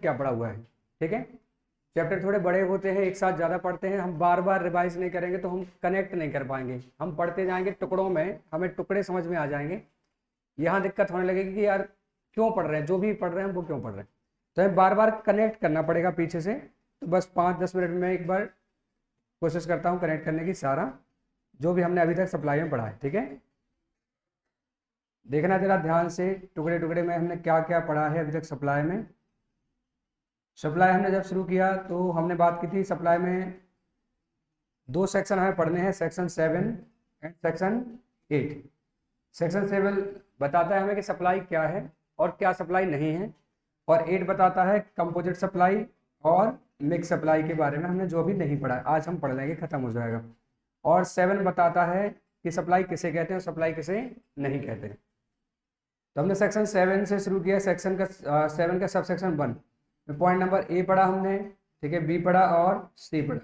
क्या पढ़ा हुआ है। ठीक है, चैप्टर थोड़े बड़े होते हैं, एक साथ ज़्यादा पढ़ते हैं, हम बार बार रिवाइज नहीं करेंगे तो हम कनेक्ट नहीं कर पाएंगे, हम पढ़ते जाएंगे टुकड़ों में, हमें टुकड़े समझ में आ जाएंगे। यहाँ दिक्कत होने लगेगी कि यार क्यों पढ़ रहे हैं, जो भी पढ़ रहे हैं वो क्यों पढ़ रहे हैं, तो हमें बार बार कनेक्ट करना पड़ेगा पीछे से। तो बस 5-10 मिनट में एक बार कोशिश करता हूँ कनेक्ट करने की सारा जो भी हमने अभी तक सप्लाई में पढ़ा है। ठीक है, देखना जरा ध्यान से टुकड़े टुकड़े में हमने क्या क्या पढ़ा है अभी तक सप्लाई में। सप्लाई हमने जब शुरू किया तो हमने बात की थी सप्लाई में 2 सेक्शन हमें पढ़ने हैं, सेक्शन 7 एंड सेक्शन 8। सेक्शन 7 बताता है हमें कि सप्लाई क्या है और क्या सप्लाई नहीं है, और 8 बताता है कंपोजिट सप्लाई और मिक्स सप्लाई के बारे में हमने जो भी नहीं पढ़ा है, आज हम पढ़ लेंगे, खत्म हो जाएगा। और 7 बताता है कि सप्लाई किसे कहते हैं और सप्लाई किसे नहीं कहते हैं। तो हमने सेक्शन 7 से शुरू किया, सेक्शन का 7 का सब सेक्शन 1 में पॉइंट नंबर ए पढ़ा हमने, ठीक है, बी पढ़ा और सी पढ़ा।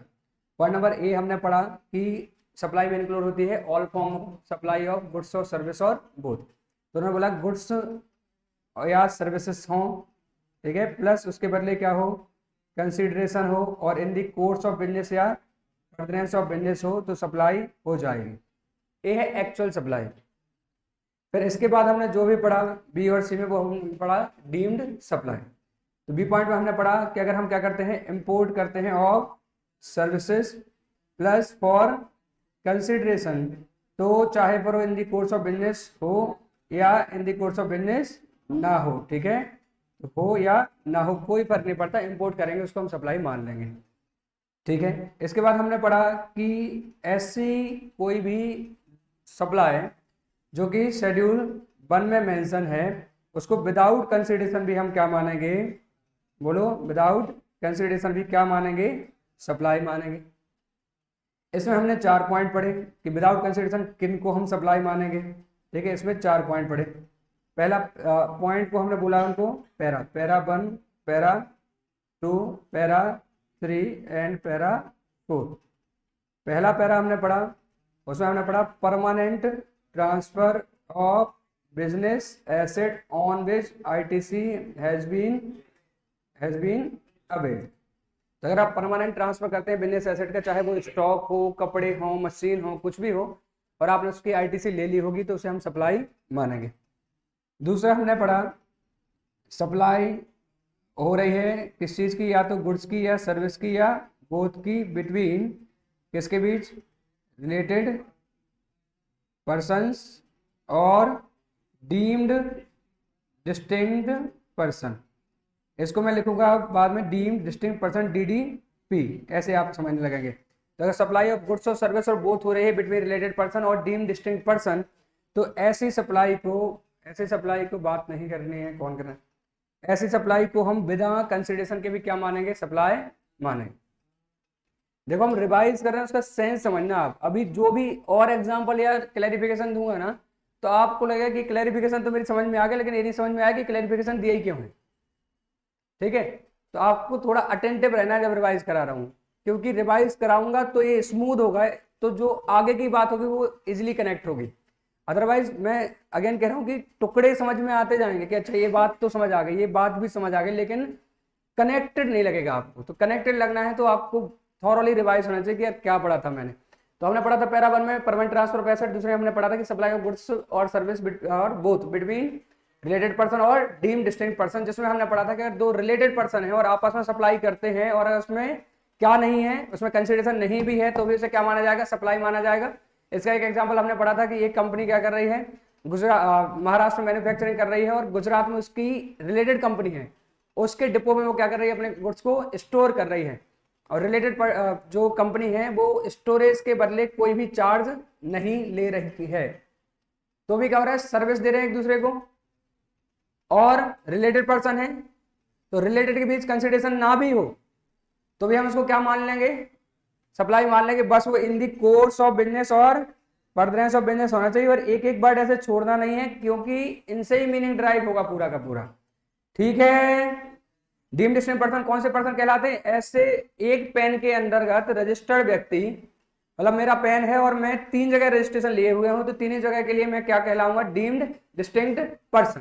पॉइंट नंबर ए हमने पढ़ा कि सप्लाई में इंक्लूड होती है all form of supply of goods और सर्विस और बोथ। तो उन्होंने बोला गुड्स या सर्विसेज हों, ठीक है, प्लस उसके बदले क्या हो, कंसिडरेशन हो, और इन दी कोर्स ऑफ बिजनेस या फर्दरेंस ऑफ बिजनेस हो तो सप्लाई हो जाएगी। ये है एक्चुअल सप्लाई। फिर इसके बाद हमने जो भी पढ़ा बी और सी में वो हम पढ़ा डीम्ड सप्लाई। तो बी पॉइंट में हमने पढ़ा कि अगर हम क्या करते हैं, इंपोर्ट करते हैं of services plus for consideration, तो चाहे पर वो इन दी कोर्स ऑफ बिजनेस हो या इन दी कोर्स ऑफ बिजनेस ना हो, ठीक है, तो हो या ना हो कोई फर्क नहीं पड़ता, इंपोर्ट करेंगे उसको हम सप्लाई मान लेंगे। ठीक है, इसके बाद हमने पढ़ा कि ऐसी कोई भी सप्लाई जो कि शेड्यूल 1 में मेंशन है उसको विदाउट कंसिडरेशन भी हम क्या मानेंगे, बोलो, विदाउट कंसिडरेशन भी क्या मानेंगे, सप्लाई मानेंगे। इसमें हमने 4 पॉइंट पढ़े कि विदाउट कंसिडरेशन किन को हम सप्लाई मानेंगे। ठीक है, इसमें 4 पॉइंट पढ़े। पहला पॉइंट को हमने बोला उनको para 1, para 2, para 3 and para 4। पहला पैरा हमने पढ़ा, उसमें हमने पढ़ा permanent transfer of business asset on which ITC has been availed. तो अगर आप परमानेंट ट्रांसफर करते हैं बिजनेस एसेट का, चाहे वो स्टॉक हो, कपड़े हो, मशीन हो, कुछ भी हो, और आपने उसकी आईटीसी ले ली होगी तो उसे हम सप्लाई मानेंगे। दूसरा हमने पढ़ा सप्लाई हो रही है किस चीज़ की, या तो गुड्स की या सर्विस की या बोथ की, बिटवीन किसके बीच, रिलेटेड पर्सन्स और डीम्ड डिस्टिंक्ट पर्सन। इसको मैं लिखूंगा बाद में डीम्ड डिस्टिंक्ट पर्सन डीडीपी, ऐसे आप समझने लगेंगे। तो अगर सप्लाई ऑफ गुड्स और सर्विस और बोथ हो रही है बिटवीन रिलेटेड पर्सन और डीम्ड डिस्टिंक्ट पर्सन, तो ऐसी सप्लाई को बात नहीं करनी है, कौन करना है, ऐसी सप्लाई को हम बिना कंसिडरेशन के भी क्या मानेंगे, सप्लाई मानेंगे। देखो हम रिवाइज कर रहे हैं, उसका सेंस समझना आप। अभी जो भी और एग्जांपल या क्लैरिफिकेशन दूंगा ना तो आपको लगेगा कि क्लैरिफिकेशन तो मेरी समझ में आ गया, लेकिन ये नहीं समझ में आया कि क्लैरिफिकेशन दिया ही क्यों है। ठीक है, तो आपको थोड़ा अटेंटिव रहना है जब रिवाइज करा रहा हूँ, क्योंकि रिवाइज कराऊंगा तो ये स्मूथ होगा, तो जो आगे की बात होगी वो इजिली कनेक्ट होगी। अदरवाइज मैं अगेन कह रहा हूँ कि टुकड़े समझ में आते जाएंगे कि अच्छा ये बात तो समझ आ गई, ये बात भी समझ आ गई, लेकिन कनेक्टेड नहीं लगेगा आपको। तो कनेक्टेड लगना है तो आपको थॉरली रिवाइज होना चाहिए कि यार क्या पढ़ा था मैंने। तो हमने पढ़ा था पैरा 1 में परमानेंट ट्रांसफर ऑफ एसेट, दूसरे हमने पढ़ा था कि सप्लाई ऑफ गुड्स और सर्विस और बोथ बिटवीन रिलेटेड पर्सन और डीम्ड डिस्टिंक्ट पर्सन, जिसमें हमने पढ़ा था कि अगर 2 रिलेटेड पर्सन है और आपस में सप्लाई करते हैं और उसमें क्या नहीं है, उसमें कंसिडरेशन नहीं भी है, तो भी उसे क्या माना जाएगा, सप्लाई माना जाएगा। इसका एक एग्जांपल हमने पढ़ा था कि एक कंपनी क्या कर रही है, महाराष्ट्र में मैन्युफैक्चरिंग कर रही है और गुजरात में उसकी रिलेटेड कंपनी है, उसके डिपो में वो क्या कर रही है, अपने गुड्स को स्टोर कर रही है, और रिलेटेड जो कंपनी है वो स्टोरेज के बदले कोई भी चार्ज नहीं ले रही है, तो भी क्या हो रहा है, सर्विस दे रहे हैं एक दूसरे को, और रिलेटेड पर्सन है, तो रिलेटेड के बीच कंसिडरेशन ना भी हो तो भी हम इसको क्या मान लेंगे, सप्लाई मान लेंगे। बस वो इन दी कोर्स ऑफ बिजनेस और फर्दरेंस ऑफ बिजनेस होना चाहिए, और एक एक वर्ड ऐसे छोड़ना नहीं है, क्योंकि इनसे ही मीनिंग ड्राइव होगा पूरा का पूरा। ठीक है, डीम्ड डिस्टिंक्ट पर्सन कौन से पर्सन कहलाते हैं, ऐसे एक पेन के अंतर्गत रजिस्टर्ड व्यक्ति, मतलब मेरा पेन है और मैं 3 जगह रजिस्ट्रेशन लिए हुए हूं, तो 3 जगह के लिए मैं क्या कहलाऊंगा, डीम्ड डिस्टिंक्ट पर्सन।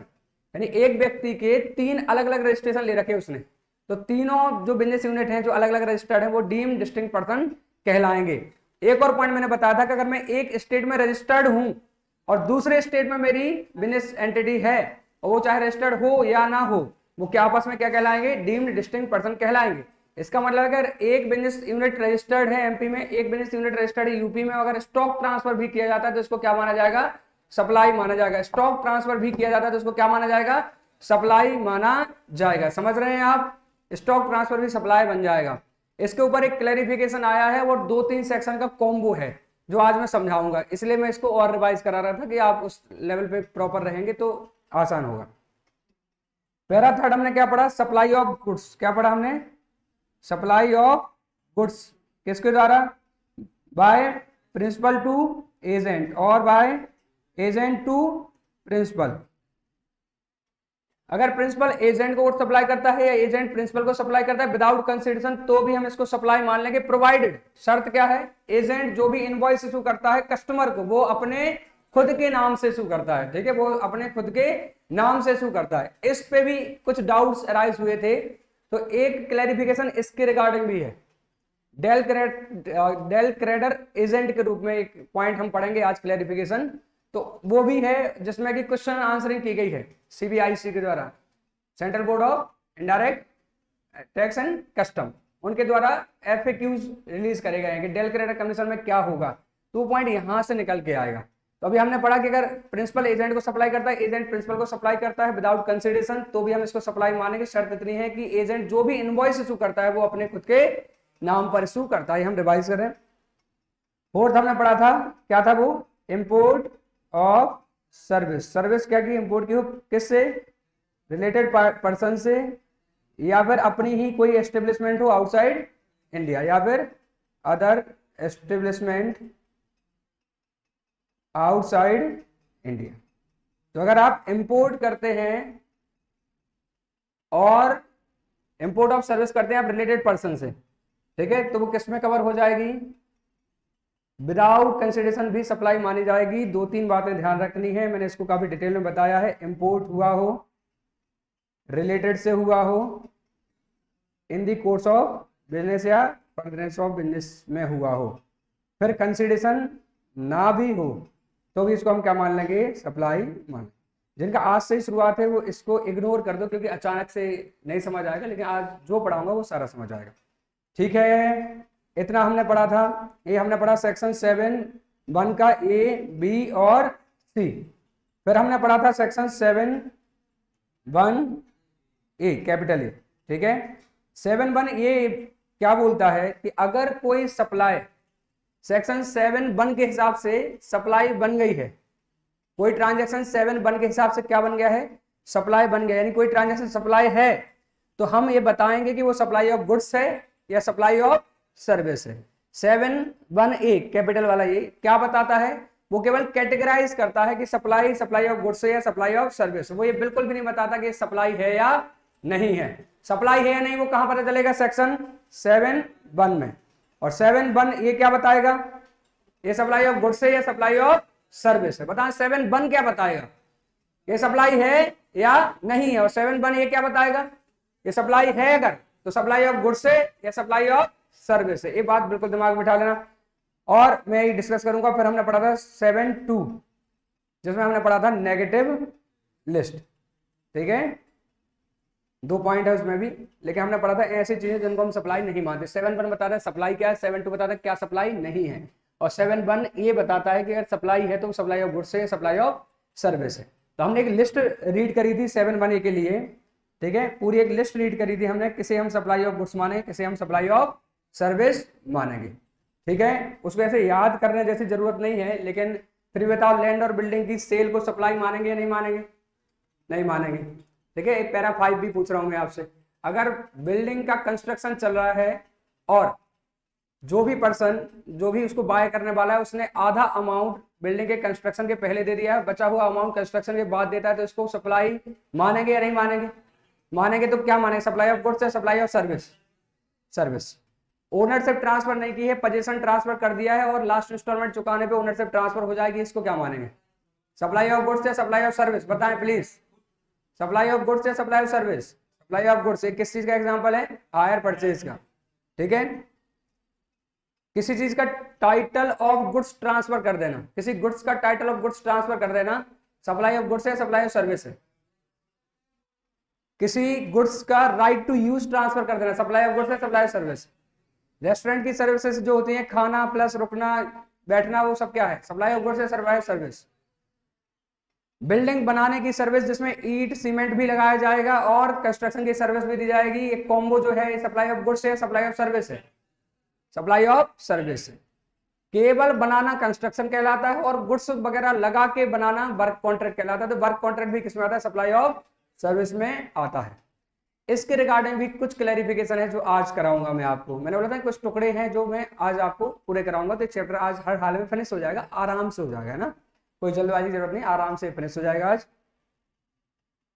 यानी एक व्यक्ति के 3 अलग अलग रजिस्ट्रेशन ले रखे उसने, तो तीनों जो बिजनेस यूनिट हैं जो अलग अलग रजिस्टर्ड हैं वो डीम्ड डिस्टिंक्ट पर्सन कहलाएंगे। एक और पॉइंट मैंने बताया था कि अगर मैं एक स्टेट में रजिस्टर्ड हूं और दूसरे स्टेट में मेरी बिजनेस एंटिटी है और वो चाहे रजिस्टर्ड हो या ना हो, वो क्या आपस में क्या कहलाएंगे? डीम्ड डिस्टिंक्ट पर्सन कहलाएंगे। इसका मतलब अगर एक बिजनेस यूनिट रजिस्टर्ड है एमपी में, एक बिजनेस यूनिट रजिस्टर्ड है यूपी में, अगर स्टॉक ट्रांसफर भी किया जाता है तो इसको क्या माना जाएगा? सप्लाई माना जाएगा। स्टॉक ट्रांसफर भी किया जाता है तो इसको क्या माना जाएगा? सप्लाई माना जाएगा। समझ रहे हैं आप? स्टॉक ट्रांसफर भी सप्लाई बन जाएगा। इसके ऊपर एक क्लैरिफिकेशन आया है, वो 2-3 सेक्शन का कॉम्बो है जो आज मैं समझाऊंगा, इसलिए मैं इसको और रिवाइज करा रहा था कि आप उस लेवल पे प्रॉपर रहेंगे तो आसान होगा। पैरा थर्ड हमने क्या पढ़ा? Supply of goods. क्या पढ़ा हमने? सप्लाई ऑफ गुड्स किसके द्वारा? बाय प्रिंसिपल टू एजेंट और बाय एजेंट टू प्रिंसिपल। अगर प्रिंसिपल एजेंट को गुड्स सप्लाई करता है या एजेंट प्रिंसिपल को सप्लाई करता है विदाउट कंसिडरेशन तो भी हम इसको सप्लाई मान लेंगे, प्रोवाइडेड, शर्त क्या है? एजेंट जो भी इनवॉइस इशू करता है कस्टमर को वो अपने खुद के नाम से इशू करता है, ठीक है, वो अपने खुद के नाम से इशू करता है। इस पे भी कुछ डाउट्स अराइज हुए थे, तो एक क्लैरिफिकेशन इसके रिगार्डिंग भी है। डेल क्रेडर एजेंट के रूप में एक पॉइंट हम पढ़ेंगे आज, क्लैरिफिकेशन, तो वो भी है जिसमें कि क्वेश्चन आंसरिंग की गई है सीबीआईसी के द्वारा, central board of indirect tax and custom, उनके द्वारा एफएक्यूज रिलीज करे गए हैं कि डेल क्रेडर कंडीशन में क्या होगा, तो पॉइंट यहां से निकल के आएगा। तो अभी हमने पढ़ा कि अगर प्रिंसिपल एजेंट को सप्लाई करता है, एजेंट प्रिंसिपल को सप्लाई करता है विदाउट कंसिडरेशन तो भी हम इसको सप्लाई मानेंगे। शर्त इतनी है कि एजेंट जो भी इनवॉइस इशू करता है वो अपने खुद के नाम पर इशू करता है। हम रिवाइज करें। फोर्थ हमने पढ़ा था, क्या था वो? Import of service. सर्विस क्या की? इंपोर्ट की हो किससे? रिलेटेड पर्सन से, या फिर अपनी ही कोई एस्टेब्लिशमेंट हो आउटसाइड इंडिया, या फिर अदर एस्टेब्लिशमेंट आउटसाइड इंडिया। तो अगर आप इंपोर्ट करते हैं और इंपोर्ट ऑफ सर्विस करते हैं आप रिलेटेड पर्सन से, ठीक है, तो वो किस में कवर हो जाएगी? विदाउट कंसिडरेशन भी सप्लाई मानी जाएगी। 2-3 बातें ध्यान रखनी है, मैंने इसको काफी डिटेल में बताया है। इंपोर्ट हुआ हो, रिलेटेड से हुआ हो, इन द कोर्स ऑफ बिजनेस या फर्दरेंस ऑफ बिजनेस में हुआ हो, फिर कंसिडरेशन ना भी हो तो भी इसको हम क्या मान लेंगे? सप्लाई मान। जिनका आज से ही शुरुआत है वो इसको इग्नोर कर दो क्योंकि अचानक से नहीं समझ आएगा, लेकिन आज जो पढ़ाऊंगा वो सारा समझ आएगा, ठीक है। इतना हमने पढ़ा था। ये हमने पढ़ा सेक्शन 7(1) का ए, बी और सी। फिर हमने पढ़ा था सेक्शन 7(1)(a) कैपिटल ए, ठीक है। 7(1)(a) क्या बोलता है कि अगर कोई सप्लाई सेक्शन 7(1) के हिसाब से सप्लाई बन गई है, कोई ट्रांजैक्शन 7(1) के हिसाब से क्या बन गया है? सप्लाई बन गया, यानी कोई ट्रांजैक्शन सप्लाई है तो हम ये बताएंगे कि वो सप्लाई ऑफ गुड्स है या सप्लाई ऑफ सर्विस है। 7(1)(a) कैपिटल वाला ये क्या बताता है? वो केवल कैटेगराइज करता है कि सप्लाई ऑफ गुड्स है या सप्लाई ऑफ सर्विस। वो ये बिल्कुल भी नहीं बताता कि सप्लाई है या नहीं है। सप्लाई है या नहीं वो कहां पता चलेगा? सेक्शन 7(1) में। और 7(1) ये क्या बताएगा? ये सप्लाई ऑफ गुड्स है या सप्लाई ऑफ सर्विस है। बताएं 7(1) क्या बताएगा? ये सप्लाई है या नहीं है। और 7(1) ये क्या बताएगा? ये सप्लाई है अगर तो सप्लाई ऑफ गुड्स है या सप्लाई ऑफ सर्विस है। ये बात बिल्कुल दिमाग में बिठा लेना। और मैं ये डिस्कस करूंगा। फिर हमने पढ़ा था 7(2) जिसमें हमने पढ़ा था नेगेटिव लिस्ट, ठीक है। 2 पॉइंट है उसमें भी, लेकिन हमने पढ़ा था ऐसी चीजें जिनको हम सप्लाई नहीं मानते। 7(1) बताता है सप्लाई क्या है, 7(2) बताता है क्या सप्लाई नहीं है, और 7(1) ये बताता है कि अगर सप्लाई है तो सप्लाई ऑफ गुड्स है, सप्लाई ऑफ सर्विस है। तो हमने एक लिस्ट रीड करी थी 7(1) के लिए, ठीक है। पूरी एक लिस्ट रीड करी थी हमने, किसे हम सप्लाई ऑफ गुड्स माने, किसे हम सप्लाई ऑफ सर्विस मानेंगे, ठीक है। उसको ऐसे याद करने जैसी जरूरत नहीं है, लेकिन फिर बताओ लैंड और बिल्डिंग की सेल को सप्लाई मानेंगे या नहीं मानेंगे? नहीं मानेंगे, ठीक है। एक पैरा 5 भी पूछ रहा हूं मैं आपसे। अगर बिल्डिंग का कंस्ट्रक्शन चल रहा है और जो भी पर्सन जो भी उसको बाय करने वाला है उसने आधा अमाउंट बिल्डिंग के कंस्ट्रक्शन के पहले दे दिया है, बचा हुआ अमाउंट कंस्ट्रक्शन के बाद देता है, तो इसको सप्लाई मानेंगे या नहीं मानेंगे? मानेंगे तो क्या मानेंगे? सप्लाई ऑफ गुड्स या supply of service? Service. Ownership transfer नहीं की है, पोजीशन ट्रांसफर कर दिया है और लास्ट इंस्टॉलमेंट चुकाने पे ओनरशिप ट्रांसफर हो जाएगी, इसको क्या मानेंगे? सप्लाई ऑफ गुड्स या सप्लाई ऑफ सर्विस? बताएं प्लीज। सप्लाई ऑफ गुड्स या supply of service? Supply of goods एक किस चीज का एग्जांपल है, हायर परचेज का, ठीक है। किसी चीज का टाइटल ऑफ गुड्स ट्रांसफर कर देना, किसी गुड्स का टाइटल ऑफ गुड्स ट्रांसफर कर देना, सप्लाई ऑफ गुड्स है, सप्लाई ऑफ सर्विस है। किसी गुड्स का राइट टू यूज ट्रांसफर कर देना, सप्लाई ऑफ गुड्स है, सप्लाई ऑफ सर्विस। रेस्टोरेंट की सर्विसेज जो होती हैं, खाना प्लस रुकना बैठना, वो सब क्या है, सप्लाई ऑफ गुड्स है, सप्लाई ऑफ सर्विस। बिल्डिंग बनाने की सर्विस जिसमें ईंट सीमेंट भी लगाया जाएगा और कंस्ट्रक्शन की सर्विस भी दी जाएगी, एक कॉम्बो जो है सप्लाई ऑफ गुड्स है, सप्लाई ऑफ सर्विस है, सप्लाई ऑफ सर्विस है। केवल बनाना कंस्ट्रक्शन कहलाता है और गुड्स वगैरह लगा के बनाना वर्क कॉन्ट्रैक्ट कहलाता है। तो वर्क कॉन्ट्रैक्ट भी किसमें आता है, सप्लाई ऑफ सर्विस में आता है। इसके रिगार्डिंग भी कुछ क्लैरिफिकेशन है जो आज कराऊंगा मैं आपको। मैंने बोला था कुछ टुकड़े हैं जो मैं आज आपको पूरे कराऊंगा, तो चैप्टर आज हर हाल में फिनिश हो जाएगा, आराम से हो जाएगा, है ना, कोई जल्दबाजी की जरूरत नहीं, आराम से फिनिश हो जाएगा आज।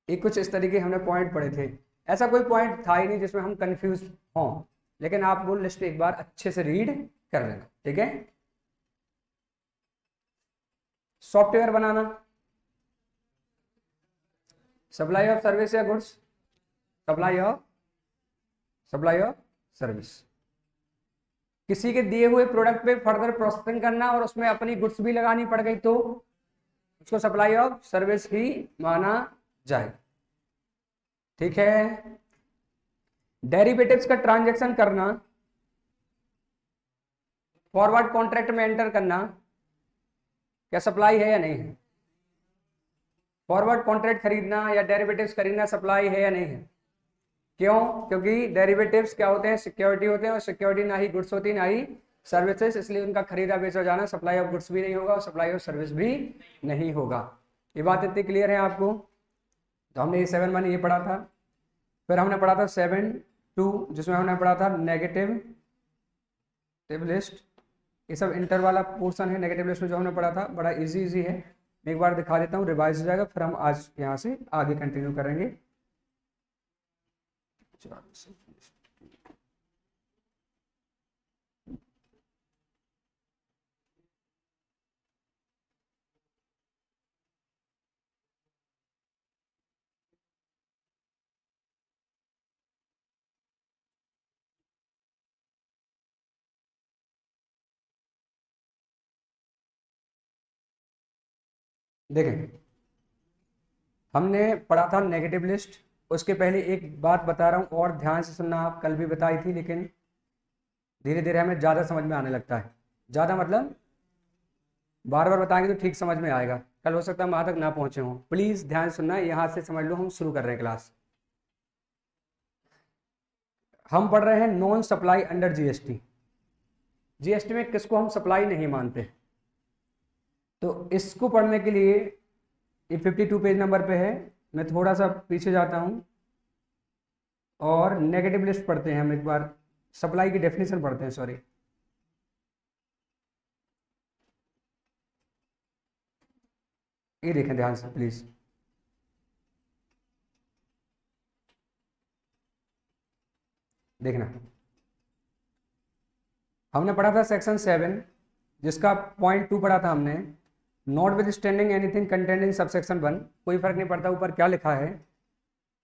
एक कुछ इस तरीके हमने पॉइंट पढ़े थे, ऐसा कोई पॉइंट था ही नहीं जिसमें हम कंफ्यूज हों, लेकिन आप वो लिस्ट एक बार अच्छे से रीड कर लेना, ठीक है। Software banana, supply of service या गुड्स, सप्लाई ऑफ सर्विस। किसी के दिए हुए प्रोडक्ट पे फर्दर प्रोसेसिंग करना और उसमें अपनी गुड्स भी लगानी पड़ गई तो उसको सप्लाई ऑफ सर्विस ही माना जाए, ठीक है। डेरिवेटिव्स का ट्रांजैक्शन करना, फॉरवर्ड कॉन्ट्रैक्ट में एंटर करना, क्या सप्लाई है या नहीं है। फॉरवर्ड कॉन्ट्रैक्ट खरीदना या डेरिवेटिव्स खरीदना सप्लाई है या नहीं है। क्यों, क्योंकि डेरिवेटिव्स क्या होते हैं, सिक्योरिटी होते हैं, और सिक्योरिटी ना ही गुड्स होती ना ही सर्विसेज, इसलिए उनका खरीदा बेचा जाना सप्लाई ऑफ गुड्स भी नहीं होगा और सप्लाई ऑफ सर्विस भी नहीं होगा। ये बात इतनी क्लियर है आपको। तो हमने ये 7 ये पढ़ा था, फिर हमने पढ़ा था 7.2 जिसमें हमने पढ़ा था नेगेटिव लिस्ट। ये सब इंटर वाला पोर्शन है नेगेटिव लिस्ट में जो हमने पढ़ा था, बड़ा इजी है। मैं एक बार दिखा देता हूँ, रिवाइज हो जाएगा, फिर हम आज यहाँ से आगे कंटिन्यू करेंगे। देखें, हमने पढ़ा था नेगेटिव लिस्ट। उसके पहले एक बात बता रहा हूँ और ध्यान से सुनना, आप कल भी बताई थी, लेकिन धीरे धीरे हमें ज़्यादा समझ में आने लगता है। ज़्यादा मतलब बार बार बताएंगे तो ठीक समझ में आएगा, कल हो सकता है वहाँ तक ना पहुँचे हों। प्लीज़ ध्यान सुनना, यहाँ से समझ लो, हम शुरू कर रहे हैं क्लास। हम पढ़ रहे हैं non supply under GST. GST में किसको हम सप्लाई नहीं मानते, तो इसको पढ़ने के लिए ये 52 पेज नंबर पे है। मैं थोड़ा सा पीछे जाता हूँ और नेगेटिव लिस्ट पढ़ते हैं। हम एक बार सप्लाई की डेफिनेशन पढ़ते हैं, सॉरी। ये देखें ध्यान से प्लीज, देखना। हमने पढ़ा था सेक्शन 7 जिसका पॉइंट 2 पढ़ा था हमने, not with standing anything content in subsection 1। कोई फर्क नहीं पड़ता ऊपर क्या लिखा है।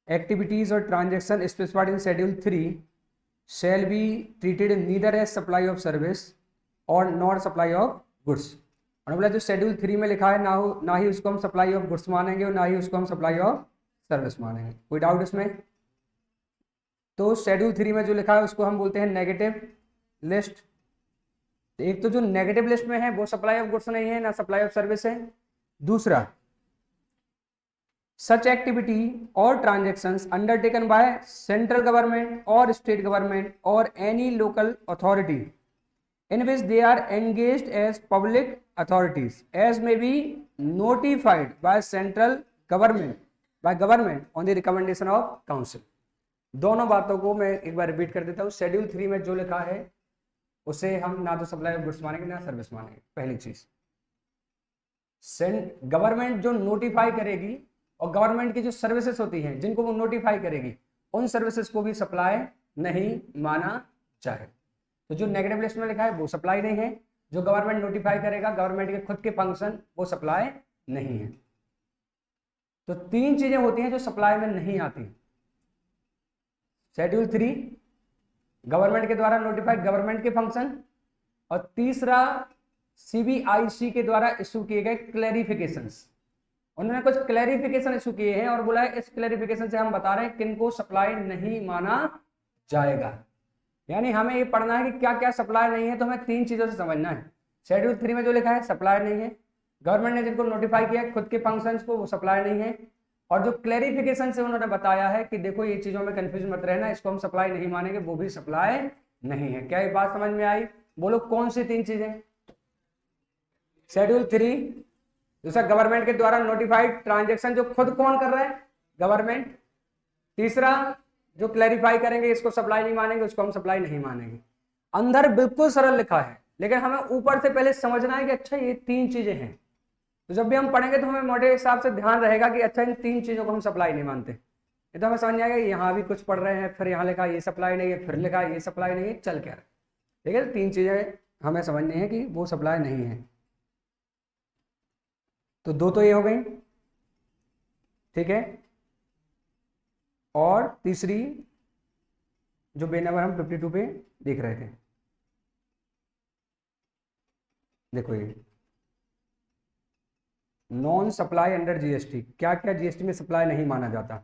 एक्टिविटीज और transaction specified in schedule 3 shall be treated neither as supply of service और नॉट सप्लाई ऑफ गुड्स। और बोला जो शेड्यूल 3 में लिखा है ना ही उसको हम सप्लाई ऑफ गुड्स मानेंगे और ना ही उसको हम सप्लाई ऑफ सर्विस मानेंगे। कोई डाउट इसमें? तो शेड्यूल 3 में जो लिखा है उसको हम बोलते हैं नेगेटिव लिस्ट। एक तो जो नेगेटिव लिस्ट में है वो सप्लाई ऑफ गुड्स नहीं है ना सप्लाई ऑफ सर्विस है। दूसरा, सच एक्टिविटी और transactions undertaken by central government और स्टेट गवर्नमेंट और any local authority in which they are engaged as public authorities as may be notified by central government on the recommendation of council। दोनों बातों को मैं एक बार repeat कर देता हूँ। शेड्यूल 3 में जो लिखा है उसे हम ना तो सप्लाई ऑफ गुड्स मानेंगे ना सर्विस मानेंगे। पहली चीज, गवर्नमेंट जो नोटिफाई करेगी और गवर्नमेंट की जो सर्विसेज होती हैं जिनको वो नोटिफाई करेगी उन सर्विसेज को भी सप्लाई नहीं माना जाए। तो जो नेगेटिव लिस्ट में लिखा है वो सप्लाई नहीं है, जो गवर्नमेंट नोटिफाई करेगा गवर्नमेंट के खुद के फंक्शन वो सप्लाई नहीं है। तो 3 चीजें होती हैं जो सप्लाई में नहीं आती। शेड्यूल 3 गवर्नमेंट के द्वारा नोटिफाइड गवर्नमेंट के फंक्शन, और तीसरा सीबीआईसी के द्वारा इशू किए गए क्लैरिफिकेशंस। उन्होंने कुछ क्लैरिफिकेशन इशू किए हैं और बोला है इस क्लैरिफिकेशन से हम बता रहे हैं किनको सप्लाई नहीं माना जाएगा। यानी हमें ये पढ़ना है कि क्या क्या सप्लाई नहीं है, तो हमें 3 चीजों से समझना है। शेड्यूल 3 में जो लिखा है सप्लाई नहीं है, गवर्नमेंट ने जिनको नोटिफाई किया है खुद के फंक्शंस को, वो सप्लाई नहीं है, और जो क्लैरिफिकेशन से उन्होंने बताया है कि देखो ये चीजों में कंफ्यूज मत रहना, इसको हम सप्लाई नहीं मानेंगे, वो भी सप्लाई नहीं है। क्या ये बात समझ में आई? बोलो कौन सी 3 चीजें? शेड्यूल 3, दूसरा गवर्नमेंट के द्वारा नोटिफाइड ट्रांजेक्शन जो खुद कौन कर रहा है? गवर्नमेंट। तीसरा जो क्लैरिफाई करेंगे इसको सप्लाई नहीं मानेंगे, उसको हम सप्लाई नहीं मानेंगे। अंदर बिल्कुल सरल लिखा है, लेकिन हमें ऊपर से पहले समझना है कि अच्छा ये 3 चीजें हैं। तो जब भी हम पढ़ेंगे तो हमें मोटे हिसाब से ध्यान रहेगा कि अच्छा इन 3 चीजों को हम सप्लाई नहीं मानते। ये तो हमें समझ आएगा यहाँ भी कुछ पढ़ रहे हैं, फिर यहाँ लिखा ये सप्लाई नहीं है, फिर लिखा ये सप्लाई नहीं है, चल क्या रहा है। ठीक है, 3 चीजें हमें समझनी है कि वो सप्लाई नहीं है। तो 2 तो ये हो गई, ठीक है। और तीसरी जो बे नंबर हम 52 पे देख रहे थे, देखो ये नॉन सप्लाई अंडर जीएसटी, क्या क्या जीएसटी में सप्लाई नहीं माना जाता।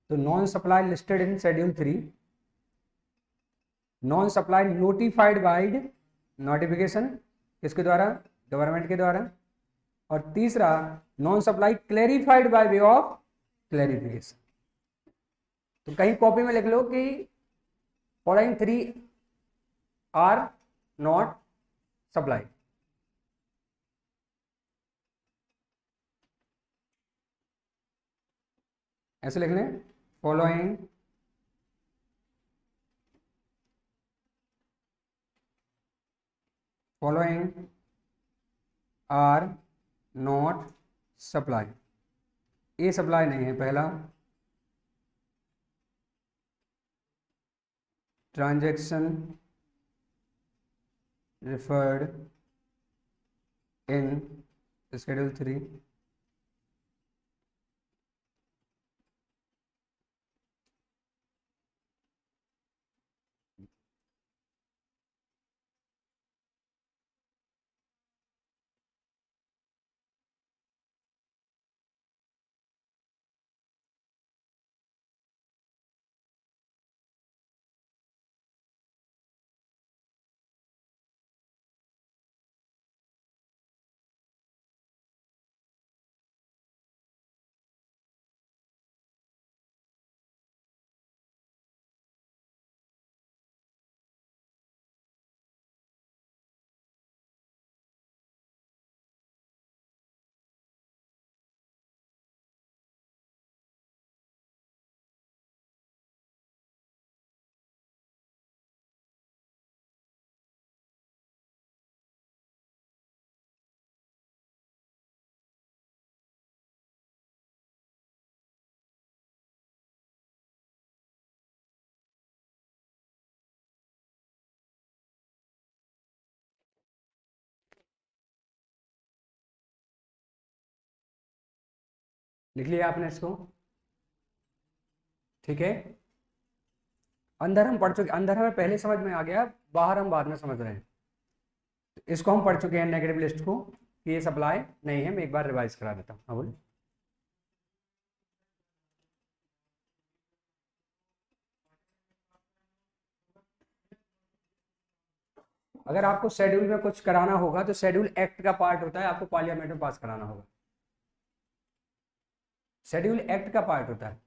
तो non supply listed in schedule 3, non supply notified by notification, किसके द्वारा? गवर्नमेंट के द्वारा। और तीसरा non supply clarified by way of clarification. तो कहीं कॉपी में लिख लो कि फॉलोइंग 3 आर नॉट सप्लाई। ऐसे लिख लें, फॉलोइंग आर नॉट सप्लाई। ये सप्लाई नहीं है। पहला ट्रांजैक्शन referred in schedule 3, लिख लिया आपने इसको? ठीक है, अंदर हम पढ़ चुके, अंदर हमें पहले समझ में आ गया, बाहर हम बाद में समझ रहे हैं। इसको हम पढ़ चुके हैं नेगेटिव लिस्ट को कि ये सप्लाई नहीं है। मैं एक बार रिवाइज करा देता हूँ। हाँ बोले। अगर आपको शेड्यूल में कुछ कराना होगा तो शेड्यूल एक्ट का पार्ट होता है, आपको पार्लियामेंट में पास कराना होगा। शेड्यूल एक्ट का पार्ट होता है।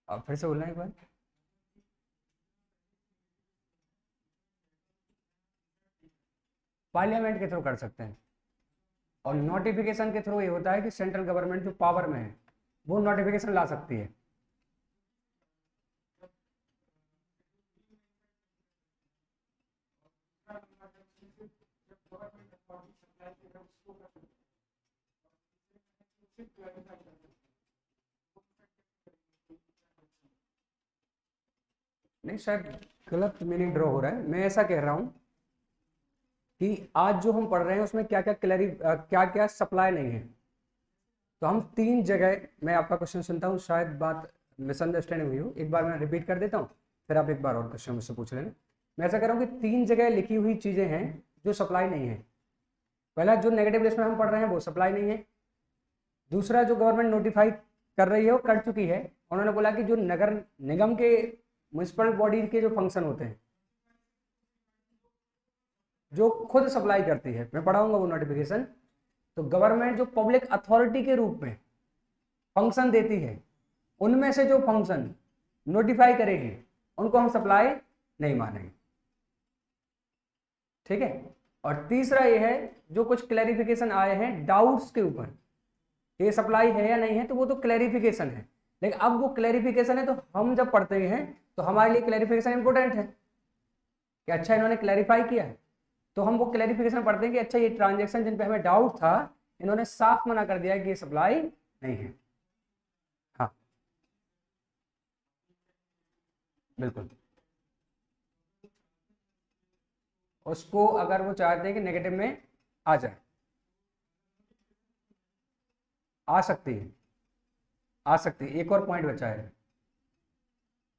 अब फिर से बोलना एक बार। पार्लियामेंट के थ्रू कर सकते हैं, और नोटिफिकेशन के थ्रू ये होता है कि सेंट्रल गवर्नमेंट जो पावर में है वो नोटिफिकेशन ला सकती है। नहीं, शायद गलत मीनिंग ड्रॉ हो रहा है। मैं ऐसा कह रहा हूं कि आज जो हम पढ़ रहे हैं उसमें क्या क्या सप्लाई नहीं है। तो हम 3 जगह, मैं आपका क्वेश्चन सुनता हूँ, शायद बात मिसअंडरस्टैंडिंग हुई हो, एक बार मैं रिपीट कर देता हूँ, फिर आप एक बार और क्वेश्चन मुझसे पूछ लेना। मैं ऐसा कह रहा हूँ कि 3 जगह लिखी हुई चीज़ें हैं जो सप्लाई नहीं है। पहला जो नेगेटिव लिस्ट में हम पढ़ रहे हैं वो सप्लाई नहीं है। दूसरा जो गवर्नमेंट नोटिफाई कर रही है वो कर चुकी है, उन्होंने बोला कि जो नगर निगम के म्यूनिसिपल बॉडी के जो फंक्शन होते हैं जो खुद सप्लाई करती है, मैं पढ़ाऊंगा वो नोटिफिकेशन। तो गवर्नमेंट जो पब्लिक अथॉरिटी के रूप में फंक्शन देती है, उनमें से जो फंक्शन नोटिफाई करेगी उनको हम सप्लाई नहीं मानेंगे। ठीक है। और तीसरा ये है, जो कुछ क्लैरिफिकेशन आए हैं डाउट्स के ऊपर, ये सप्लाई है या नहीं है, तो वो तो क्लैरिफिकेशन है, लेकिन अब वो क्लैरिफिकेशन है तो हम जब पढ़ते हैं तो हमारे लिए क्लैरिफिकेशन इंपॉर्टेंट है कि अच्छा इन्होंने क्लैरिफाई किया है, तो हम वो क्लैरिफिकेशन पढ़ते हैं कि अच्छा ये ट्रांजेक्शन जिन पे हमें डाउट था इन्होंने साफ मना कर दिया है कि ये सप्लाई नहीं है। हाँ बिल्कुल, उसको अगर वो चाहते हैं कि नेगेटिव में आ जाए, आ सकती है, आ सकती है, एक और पॉइंट बचा है।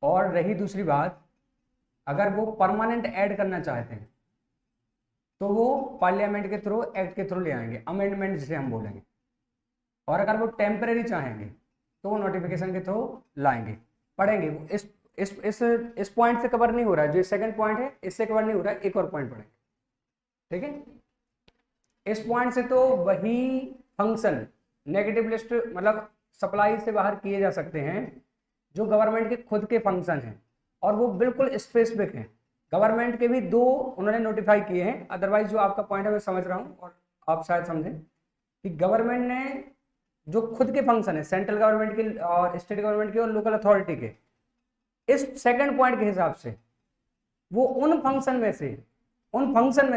और रही दूसरी बात, अगर वो परमानेंट ऐड करना चाहते हैं तो वो पार्लियामेंट के थ्रू, एक्ट के थ्रू ले आएंगे, अमेंडमेंट जिसे हम बोलेंगे। और अगर वो टेम्परेरी चाहेंगे तो वो नोटिफिकेशन के थ्रू लाएंगे, पढ़ेंगे। वो इस पॉइंट से कवर नहीं हो रहा है, जो सेकंड पॉइंट है इससे कवर नहीं हो रहा है, एक और पॉइंट पढ़ेंगे। ठीक है। इस पॉइंट से तो वही फंक्शन नेगेटिव लिस्ट मतलब सप्लाई से बाहर किए जा सकते हैं जो गवर्नमेंट के खुद के फंक्शन हैं, और वो बिल्कुल स्पेसिफिक हैं। गवर्नमेंट के भी 2 उन्होंने नोटिफाई किए हैं, अदरवाइज जो आपका पॉइंट है मैं समझ रहा हूँ और आप शायद समझें कि गवर्नमेंट ने जो खुद के फंक्शन है सेंट्रल गवर्नमेंट के और स्टेट गवर्नमेंट के और लोकल अथॉरिटी के, इस सेकंड पॉइंट के हिसाब से वो उन फंक्शन में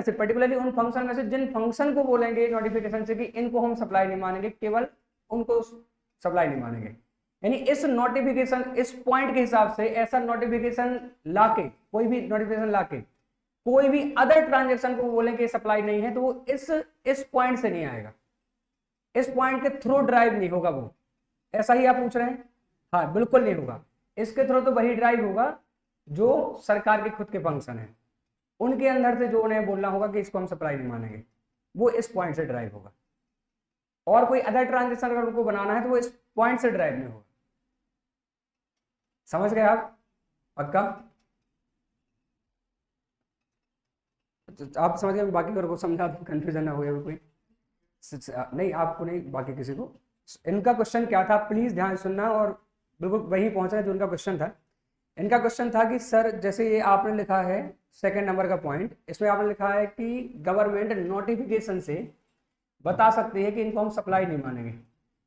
से पर्टिकुलरली उन फंक्शन में से जिन फंक्शन को बोलेंगे नोटिफिकेशन से कि इनको हम सप्लाई नहीं मानेंगे, केवल उनको सप्लाई नहीं मानेंगे। यानी इस नोटिफिकेशन, इस पॉइंट के हिसाब से ऐसा नोटिफिकेशन लाके, कोई भी नोटिफिकेशन लाके कोई भी अदर ट्रांजेक्शन को बोलें कि सप्लाई नहीं है, तो वो इस पॉइंट से नहीं आएगा, इस पॉइंट के थ्रू ड्राइव नहीं होगा वो। ऐसा ही आप पूछ रहे हैं? हाँ बिल्कुल नहीं होगा। इसके थ्रू तो वही ड्राइव होगा जो सरकार के खुद के फंक्शन है, उनके अंदर से जो उन्हें बोलना होगा कि इसको हम सप्लाई नहीं मानेंगे, वो इस पॉइंट से ड्राइव होगा। और कोई अदर ट्रांजेक्शन अगर उनको बनाना है तो वो इस पॉइंट से ड्राइव नहीं होगा। समझ गए आप? पक्का? आप समझ गए? बाकी को समझा, कंफ्यूजन ना हो गया कोई? नहीं, आपको नहीं, बाकी किसी को। इनका क्वेश्चन क्या था, प्लीज ध्यान सुनना और बिल्कुल वही पहुंचना जो उनका क्वेश्चन था। इनका क्वेश्चन था कि सर जैसे ये आपने लिखा है सेकंड नंबर का पॉइंट, इसमें आपने लिखा है कि गवर्नमेंट नोटिफिकेशन से बता सकती है कि इनको हम सप्लाई नहीं मानेंगे।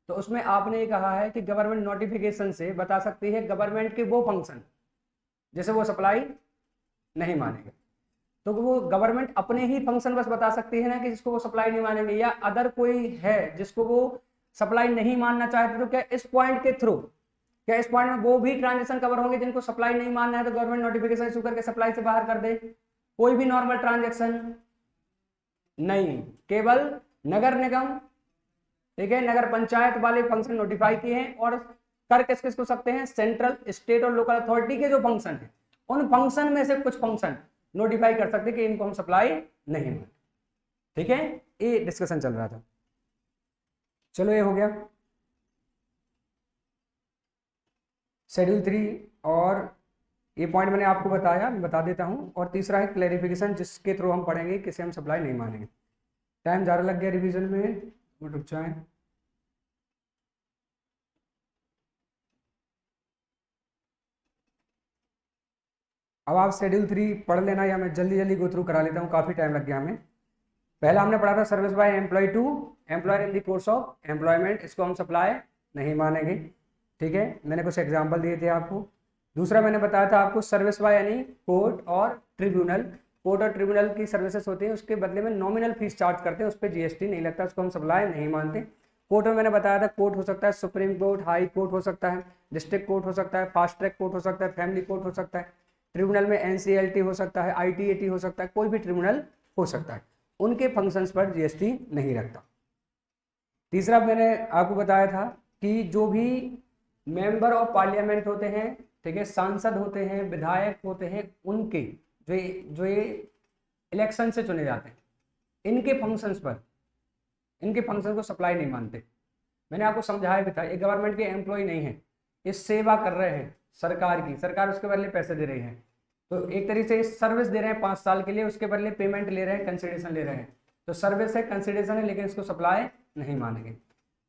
तो उसमें आपने ये कहा है कि गवर्नमेंट नोटिफिकेशन से बता सकती है गवर्नमेंट के वो फंक्शन जैसे वो सप्लाई नहीं मानेंगे। तो वो गवर्नमेंट अपने ही फंक्शन बस बता सकती है ना कि जिसको वो सप्लाई नहीं मानेंगे, या अदर कोई है जिसको वो सप्लाई नहीं मानना चाहते, तो क्या इस पॉइंट के थ्रू, क्या इस पॉइंट में वो भी ट्रांजेक्शन कवर होंगे जिनको सप्लाई नहीं मानना है तो गवर्नमेंट नोटिफिकेशन इशू करके सप्लाई से बाहर कर दे? कोई भी नॉर्मल ट्रांजेक्शन नहीं, केवल नगर निगम, ठीक है, नगर पंचायत वाले फंक्शन नोटिफाई किए हैं। और कर किस किस को सकते हैं? सेंट्रल, स्टेट और लोकल अथॉरिटी के जो फंक्शन है, उन फंक्शन में से कुछ फंक्शन नोटिफाई कर सकते हैं कि इनको हम सप्लाई नहीं मानते। ठीक है, ये डिस्कशन चल रहा था। चलो ये हो गया शेड्यूल 3, और ये पॉइंट मैंने आपको बताया, मैं बता देता हूँ। और तीसरा है क्लैरिफिकेशन, जिसके थ्रू हम पढ़ेंगे किसे हम सप्लाई नहीं मानेंगे। टाइम ज़्यादा लग गया रिवीजन में, वो रुक जाए। अब आप शेड्यूल 3 पढ़ लेना, या मैं जल्दी जल्दी गो थ्रू करा लेता हूँ, काफ़ी टाइम लग गया हमें। पहला हमने पढ़ा था service by employ to employer in the course of employment, इसको हम सप्लाई नहीं मानेंगे। ठीक है, मैंने कुछ एग्जाम्पल दिए थे आपको। दूसरा मैंने बताया था आपको सर्विस बाय यानी कोर्ट और ट्रिब्यूनल। कोर्ट और ट्रिब्यूनल की सर्विसेज होती हैं, उसके बदले में नॉमिनल फीस चार्ज करते हैं, उस पर जीएसटी नहीं लगता, उसको हम सप्लाई नहीं मानते। कोर्ट में मैंने बताया था कोर्ट हो सकता है सुप्रीम कोर्ट, हाई कोर्ट हो सकता है, डिस्ट्रिक्ट कोर्ट हो सकता है, फास्ट ट्रैक कोर्ट हो सकता है, फैमिली कोर्ट हो सकता है। ट्रिब्यूनल में एनसीएलटी हो सकता है, आईटीएटी हो सकता है, कोई भी ट्रिब्यूनल हो सकता है। उनके फंक्शंस पर जीएसटी नहीं लगता। तीसरा मैंने आपको बताया था कि जो भी मेंबर ऑफ पार्लियामेंट होते हैं, ठीक है, सांसद होते हैं, विधायक होते हैं, उनके जो ये इलेक्शन से चुने जाते हैं, इनके फंक्शन को सप्लाई नहीं मानते। मैंने आपको समझाया भी था, ये गवर्नमेंट के एम्प्लॉय नहीं है, ये सेवा कर रहे हैं सरकार की, सरकार उसके बदले पैसे दे रही है, तो एक तरीके से सर्विस दे रहे हैं 5 साल के लिए, उसके बदले पेमेंट ले रहे हैं, कंसिडरेशन ले रहे हैं, तो सर्विस है, कंसिडरेशन है, लेकिन इसको सप्लाई नहीं मानेंगे।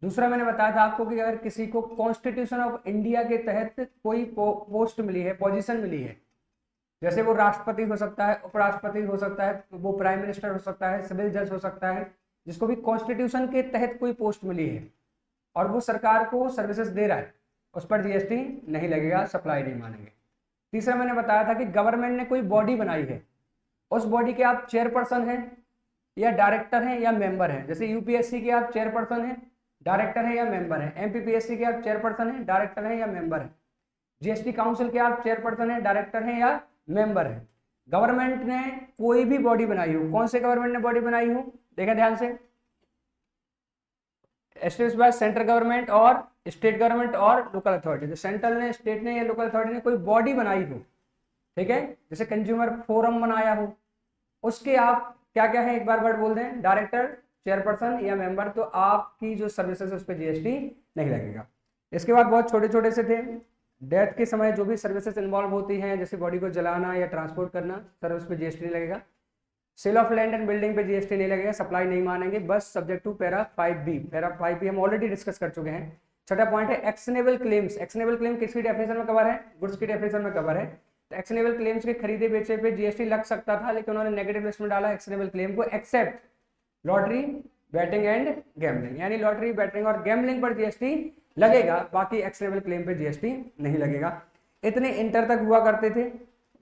दूसरा मैंने बताया था आपको कि अगर किसी को कॉन्स्टिट्यूशन ऑफ इंडिया के तहत कोई पोस्ट मिली है, पोजीशन मिली है, जैसे वो राष्ट्रपति हो सकता है, उपराष्ट्रपति हो सकता है, वो प्राइम मिनिस्टर हो सकता है, सिविल जज हो सकता है, जिसको भी कॉन्स्टिट्यूशन के तहत कोई पोस्ट मिली है और वो सरकार को सर्विसेज दे रहा है, उस पर जीएसटी नहीं लगेगा, सप्लाई नहीं मानेंगे। तीसरा मैंने बताया था कि गवर्नमेंट ने कोई बॉडी बनाई है, उस बॉडी के आप चेयरपर्सन हैं या डायरेक्टर हैं या मेंबर हैं, जैसे यूपीएससी के आप चेयरपर्सन हैं, डायरेक्टर हैं या मेंबर हैं, एमपीपीएससी के आप चेयरपर्सन हैं, डायरेक्टर हैं या मेंबर हैं, जीएसटी काउंसिल के आप चेयरपर्सन हैं, डायरेक्टर हैं या मेंबर हैं। गवर्नमेंट ने कोई भी बॉडी बनाई हो, कौन से गवर्नमेंट ने बॉडी बनाई हो, देखें ध्यान से, एस्टेब्लिश्ड बाय सेंट्रल गवर्नमेंट और स्टेट गवर्नमेंट और लोकल अथॉरिटी, जो सेंट्रल ने, स्टेट ने या लोकल अथॉरिटी ने कोई बॉडी बनाई हो, ठीक है, जैसे कंज्यूमर फोरम बनाया हो, उसके आप क्या क्या है एक बार वर्ड बोल दें, डायरेक्टर, चेयरपर्सन या मेंबर, तो आपकी जो सर्विसेज है उस पर जीएसटी नहीं लगेगा। इसके बाद बहुत छोटे छोटे से थे, डेथ के समय जो भी सर्विसेज इन्वॉल्व होती हैं, जैसे बॉडी को जलाना या ट्रांसपोर्ट करना, सर उस पर जीएसटी नहीं लगेगा। Sale of land and building पे जीएसटी नहीं लगेगा, सप्लाई नहीं मानेंगे, बस subject to para 5B। Para 5B हम ऑलरेडी डिस्कस कर चुके हैं। छठा पॉइंट है एक्शनेबल क्लेम्स। एक्शनेबल क्लेम किसकी डेफिनेशन में कवर है, गुड्स की डेफिनेशन में कवर है। तो एक्शनेबल क्लेम्स के खरीदे बेचे पे जीएसटी लग सकता था, लेकिन उन्होंने नेगेटिव लिस्ट में डाला एक्शनेबल क्लेम को, except lottery, betting and gambling, यानी लॉटरी, बैटिंग और गैम्बलिंग पर जीएसटी लगेगा, बाकी एक्शनेबल क्लेम पे जीएसटी नहीं लगेगा। इतने इंटर तक हुआ करते थे।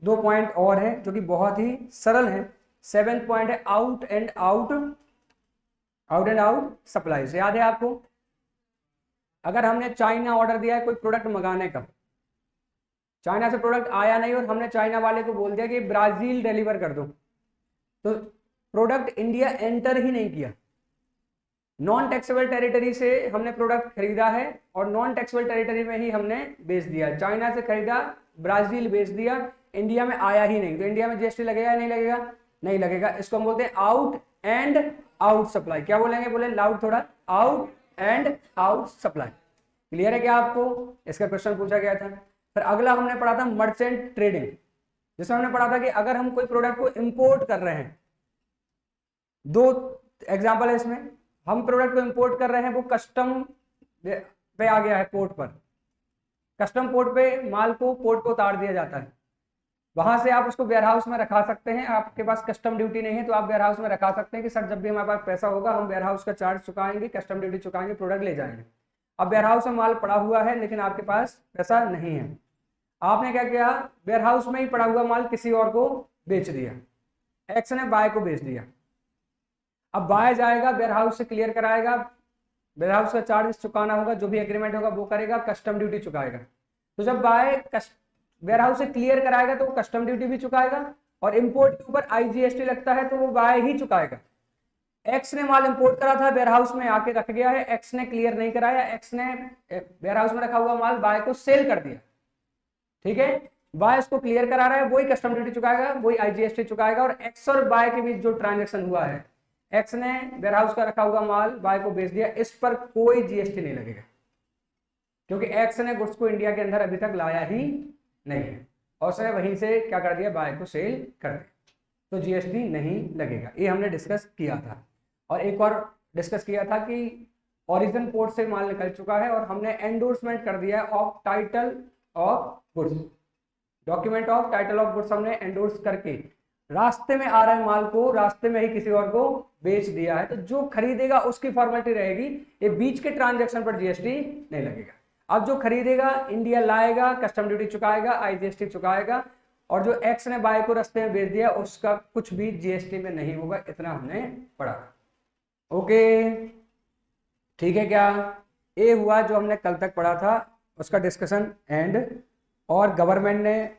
2 पॉइंट और है जो कि बहुत ही सरल है। 7th पॉइंट है आउट एंड आउट सप्लाई से, याद है आपको, अगर हमने चाइना ऑर्डर दिया है कोई प्रोडक्ट मंगाने का, चाइना से प्रोडक्ट आया नहीं और हमने चाइना वाले को बोल दिया कि ब्राजील डिलीवर कर दो, तो प्रोडक्ट इंडिया एंटर ही नहीं किया, नॉन टैक्सेबल टेरिटरी से हमने प्रोडक्ट खरीदा है और नॉन टैक्सेबल टेरिटरी में ही हमने बेच दिया, चाइना से खरीदा, ब्राजील बेच दिया, इंडिया में आया ही नहीं, तो इंडिया में जीएसटी लगेगा या नहीं लगेगा, नहीं लगेगा। इसको हम बोलते हैं आउट एंड आउट सप्लाई। क्या बोलेंगे, बोले लाउड थोड़ा, out and out supply. Clear है क्या आपको, इसका क्वेश्चन पूछा गया था। फिर अगला हमने पढ़ा था मर्चेंट ट्रेडिंग, जिसमें हमने पढ़ा था कि अगर हम कोई प्रोडक्ट को इंपोर्ट कर रहे हैं, 2 एग्जाम्पल है इसमें, हम प्रोडक्ट को इंपोर्ट कर रहे हैं, वो कस्टम पे आ गया है, पोर्ट पर, कस्टम पोर्ट पे माल को पोर्ट को उतार दिया जाता है, वहां से आप उसको वेयरहाउस में रखा सकते हैं, आपके पास कस्टम ड्यूटी नहीं है तो आप वेयरहाउस में रखा सकते हैं कि सर जब भी हमारे पास पैसा होगा हम वेयरहाउस का चार्ज चुकाएंगे, कस्टम ड्यूटी चुकाएंगे, प्रोडक्ट ले जाएंगे। अब वेयरहाउस में माल पड़ा हुआ है लेकिन आपके पास पैसा नहीं है, आपने क्या किया, वेयरहाउस में ही पड़ा हुआ माल किसी और को बेच दिया, एक्स ने बाय को बेच दिया। अब बाय जाएगा, वेयरहाउस से क्लियर कराएगा, वेयरहाउस का चार्ज चुकाना होगा, जो भी एग्रीमेंट होगा वो करेगा, कस्टम ड्यूटी चुकाएगा। तो जब बाय वेयरहाउस से क्लियर कराएगा तो वो कस्टम ड्यूटी भी चुकाएगा, और इंपोर्ट के ऊपर आईजीएसटी लगता है तो वो बाय ही चुकाएगा। एक्स ने माल इंपोर्ट करा था, वेयरहाउस में आके रख गया है, एक्स ने क्लियर नहीं कराया, एक्स ने वेयरहाउस में रखा हुआ माल बाय को सेल कर दिया, ठीक है, बाय उसको क्लियर करा रहा है, वही कस्टम ड्यूटी चुकाएगा, वही आईजीएसटी चुकाएगा। और एक्स और बाय के बीच जो ट्रांजेक्शन हुआ है, एक्स ने वेयरहाउस का रखा हुआ माल बाय को बेच दिया, इस पर कोई जीएसटी नहीं लगेगा, क्योंकि एक्स ने गुड्स को इंडिया के अंदर अभी तक लाया ही नहीं है और उसने वहीं से क्या कर दिया, बाय को सेल कर दिया, तो जीएसटी नहीं लगेगा। ये हमने डिस्कस किया था। और एक और डिस्कस किया था कि ओरिजिन पोर्ट से माल निकल चुका है और हमने एंडोर्समेंट कर दिया है of title of goods, document of title of goods हमने एंडोर्स करके रास्ते में आ रहे माल को रास्ते में ही किसी और को बेच दिया है, तो जो खरीदेगा उसकी फॉर्मेलिटी रहेगी, ये बीच के ट्रांजैक्शन पर जीएसटी नहीं लगेगा। अब जो खरीदेगा इंडिया लाएगा, कस्टम ड्यूटी चुकाएगा, आईजीएसटी चुकाएगा, और जो एक्स ने बाय को रास्ते में बेच दिया उसका कुछ भी जीएसटी में नहीं होगा। इतना हमने पढ़ा, ओके, ठीक है क्या। ये हुआ जो हमने कल तक पढ़ा था उसका डिस्कशन एंड। और गवर्नमेंट ने,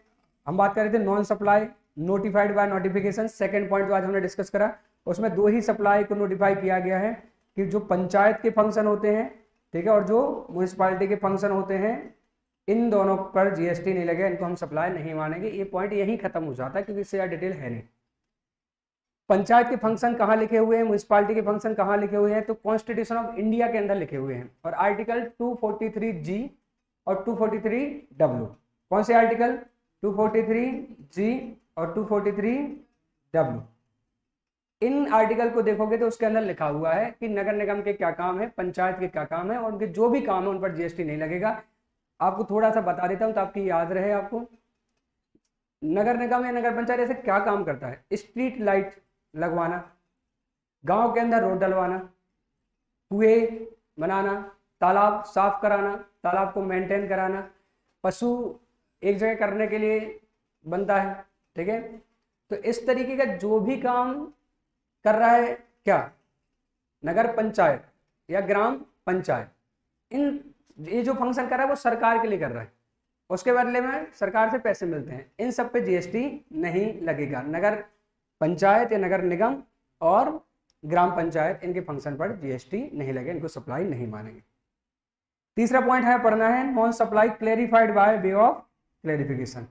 हम बात कर रहे थे non supply, notified by notification, second point जो आज हमने डिस्कस करा उसमें दो ही सप्लाई को नोटिफाई किया गया है कि जो पंचायत के फंक्शन होते हैं, ठीक है, और जो म्यूनिसिपालिटी के फंक्शन होते हैं, इन दोनों पर जीएसटी नहीं लगेगा, इनको हम सप्लाई नहीं मानेंगे। ये पॉइंट यहीं खत्म हो जाता है क्योंकि इससे डिटेल है नहीं। पंचायत के फंक्शन कहाँ लिखे हुए हैं, म्यूनिसिपालिटी के फंक्शन कहाँ लिखे हुए हैं, तो कॉन्स्टिट्यूशन ऑफ इंडिया के अंदर लिखे हुए हैं, और आर्टिकल 243G और 243W। कौन से आर्टिकल? 243G और 243W। इन आर्टिकल को देखोगे तो उसके अंदर लिखा हुआ है कि नगर निगम के क्या काम है, पंचायत के क्या काम है, और उनके जो भी काम है उन पर जीएसटी नहीं लगेगा। आपको थोड़ा सा बता देता हूं तो आपकी याद रहे आपको। नगर निगम या नगर पंचायत ऐसे क्या काम करता है? स्ट्रीट लाइट लगवाना, गांव के अंदर रोड डलवाना, कुएं बनाना, तालाब साफ कराना, तालाब को मेंटेन कराना, पशु एक जगह करने के लिए बनता है, ठीक है। तो इस तरीके का जो भी काम कर रहा है क्या, नगर पंचायत या ग्राम पंचायत, इन ये जो फंक्शन कर रहा है वो सरकार के लिए कर रहा है, उसके बदले में सरकार से पैसे मिलते हैं, इन सब पे जीएसटी नहीं लगेगा। नगर पंचायत या नगर निगम और ग्राम पंचायत, इनके फंक्शन पर जीएसटी नहीं लगे, इनको सप्लाई नहीं मानेंगे। तीसरा पॉइंट है पढ़ना है, non supply clarified by way of clarification.